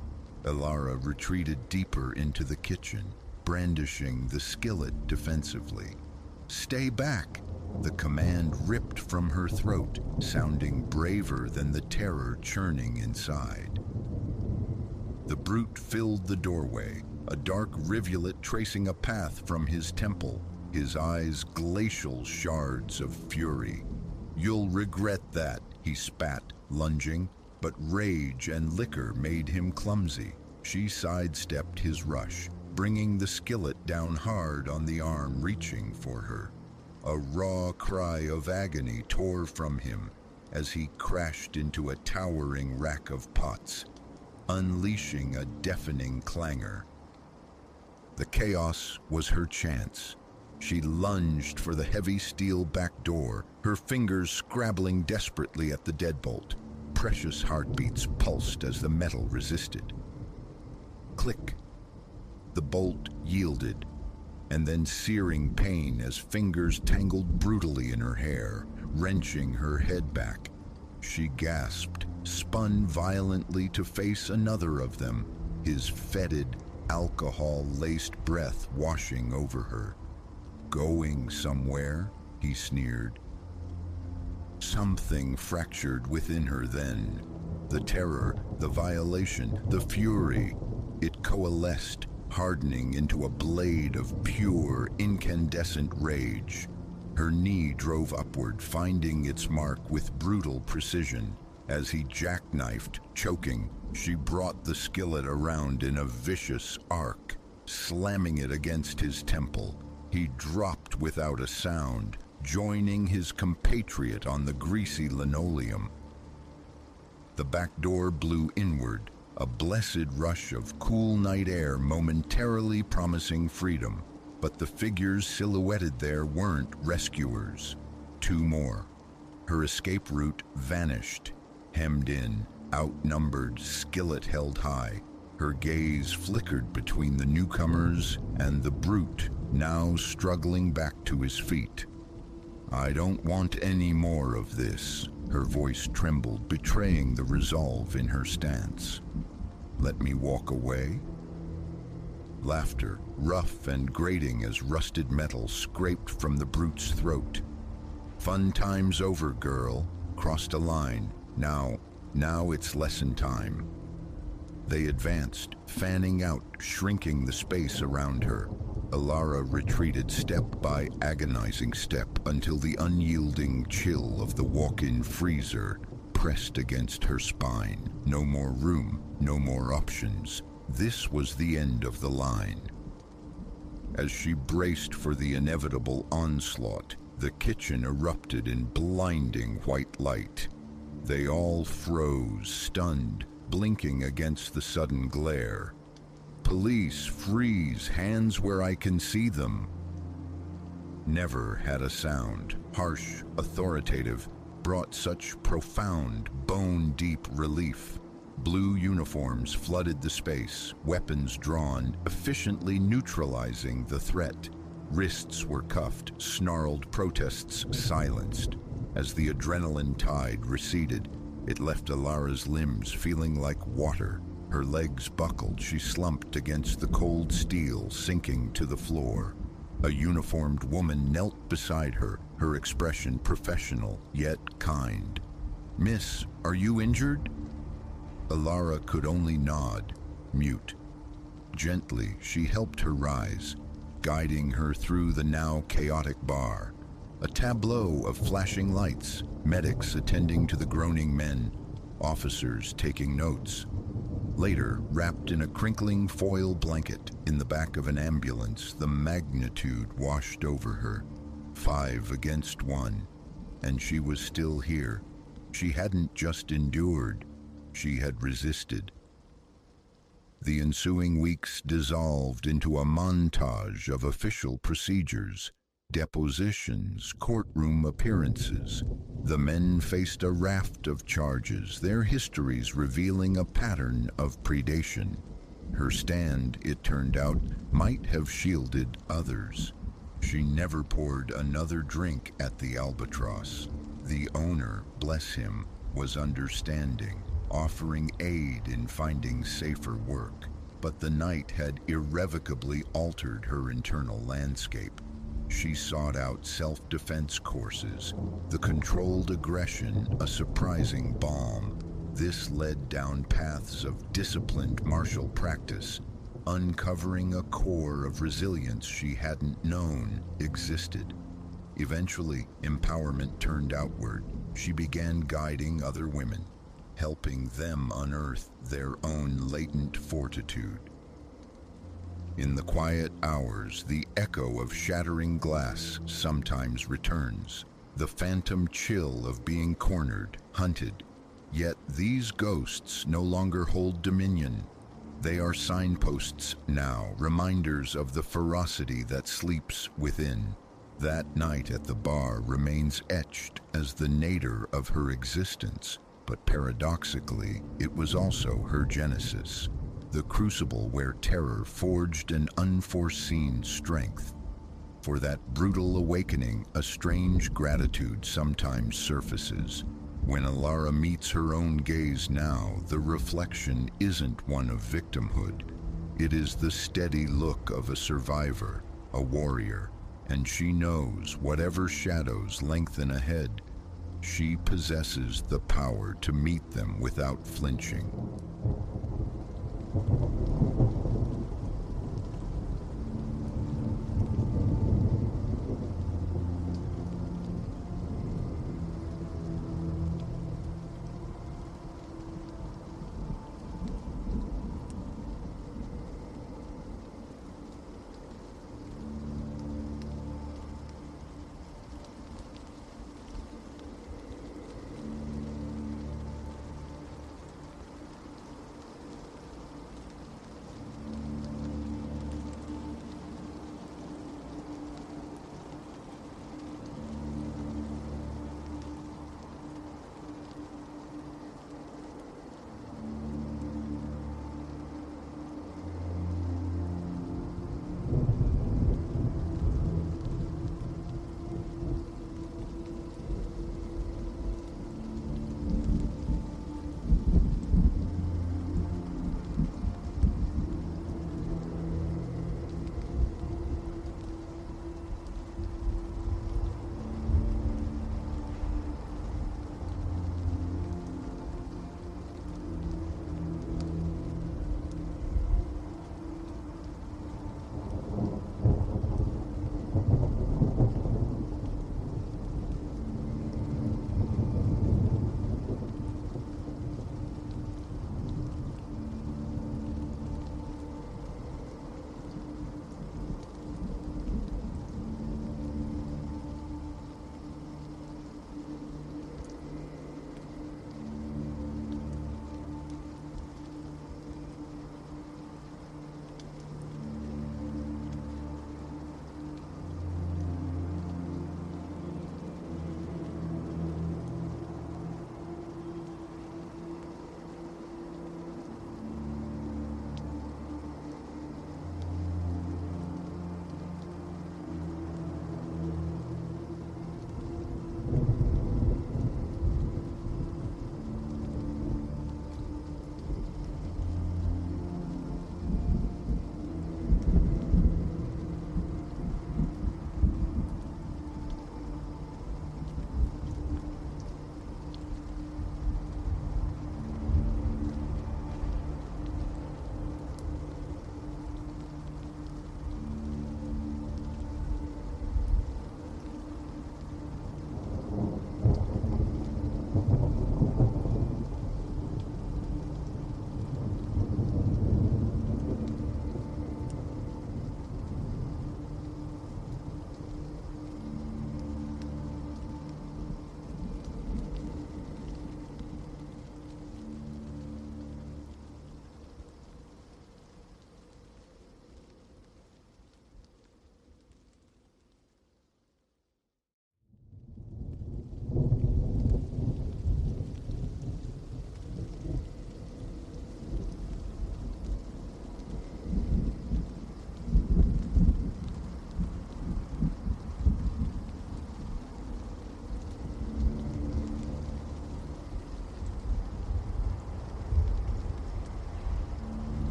Elara retreated deeper into the kitchen, brandishing the skillet defensively. "Stay back!" The command ripped from her throat, sounding braver than the terror churning inside. The brute filled the doorway, a dark rivulet tracing a path from his temple, his eyes glacial shards of fury. "You'll regret that," he spat, lunging, but rage and liquor made him clumsy. She sidestepped his rush, bringing the skillet down hard on the arm reaching for her. A raw cry of agony tore from him as he crashed into a towering rack of pots, unleashing a deafening clangor. The chaos was her chance. She lunged for the heavy steel back door, her fingers scrabbling desperately at the deadbolt. Precious heartbeats pulsed as the metal resisted. Click. The bolt yielded, and then searing pain as fingers tangled brutally in her hair, wrenching her head back. She gasped, spun violently to face another of them, his fetid, alcohol-laced breath washing over her. "Going somewhere?" he sneered. Something fractured within her then. The terror, the violation, the fury. It coalesced, hardening into a blade of pure, incandescent rage. Her knee drove upward, finding its mark with brutal precision. As he jackknifed, choking, she brought the skillet around in a vicious arc, slamming it against his temple. He dropped without a sound, joining his compatriot on the greasy linoleum. The back door blew inward, a blessed rush of cool night air momentarily promising freedom. But the figures silhouetted there weren't rescuers. Two more. Her escape route vanished, hemmed in, outnumbered, skillet held high. Her gaze flickered between the newcomers and the brute, now struggling back to his feet. "I don't want any more of this." Her voice trembled, betraying the resolve in her stance. "Let me walk away?" Laughter, rough and grating as rusted metal, scraped from the brute's throat. "Fun time's over, girl. Crossed a line. Now it's lesson time." They advanced, fanning out, shrinking the space around her. Elara retreated step by agonizing step until the unyielding chill of the walk-in freezer pressed against her spine. No more room, no more options. This was the end of the line. As she braced for the inevitable onslaught, the kitchen erupted in blinding white light. They all froze, stunned, blinking against the sudden glare. "Police, freeze, hands where I can see them." Never had a sound, harsh, authoritative, brought such profound, bone-deep relief. Blue uniforms flooded the space, weapons drawn, efficiently neutralizing the threat. Wrists were cuffed, snarled protests silenced. As the adrenaline tide receded, it left Alara's limbs feeling like water. Her legs buckled, she slumped against the cold steel, sinking to the floor. A uniformed woman knelt beside her, her expression professional, yet kind. "Miss, are you injured?" Alara could only nod, mute. Gently, she helped her rise, guiding her through the now chaotic bar. A tableau of flashing lights, medics attending to the groaning men, officers taking notes. Later, wrapped in a crinkling foil blanket in the back of an ambulance, the magnitude washed over her. 5 against 1, and she was still here. She hadn't just endured, she had resisted. The ensuing weeks dissolved into a montage of official procedures, depositions, courtroom appearances. The men faced a raft of charges, their histories revealing a pattern of predation. Her stand, it turned out, might have shielded others. She never poured another drink at the Albatross. The owner, bless him, was understanding, offering aid in finding safer work. But the night had irrevocably altered her internal landscape. She sought out self-defense courses, the controlled aggression a surprising balm. This led down paths of disciplined martial practice, uncovering a core of resilience she hadn't known existed. Eventually, empowerment turned outward. She began guiding other women, helping them unearth their own latent fortitude. In the quiet hours, the echo of shattering glass sometimes returns, the phantom chill of being cornered, hunted. Yet these ghosts no longer hold dominion. They are signposts now, reminders of the ferocity that sleeps within. That night at the bar remains etched as the nadir of her existence, but paradoxically, it was also her genesis. The crucible where terror forged an unforeseen strength. For that brutal awakening, a strange gratitude sometimes surfaces. When Alara meets her own gaze now, the reflection isn't one of victimhood. It is the steady look of a survivor, a warrior, and she knows whatever shadows lengthen ahead, she possesses the power to meet them without flinching.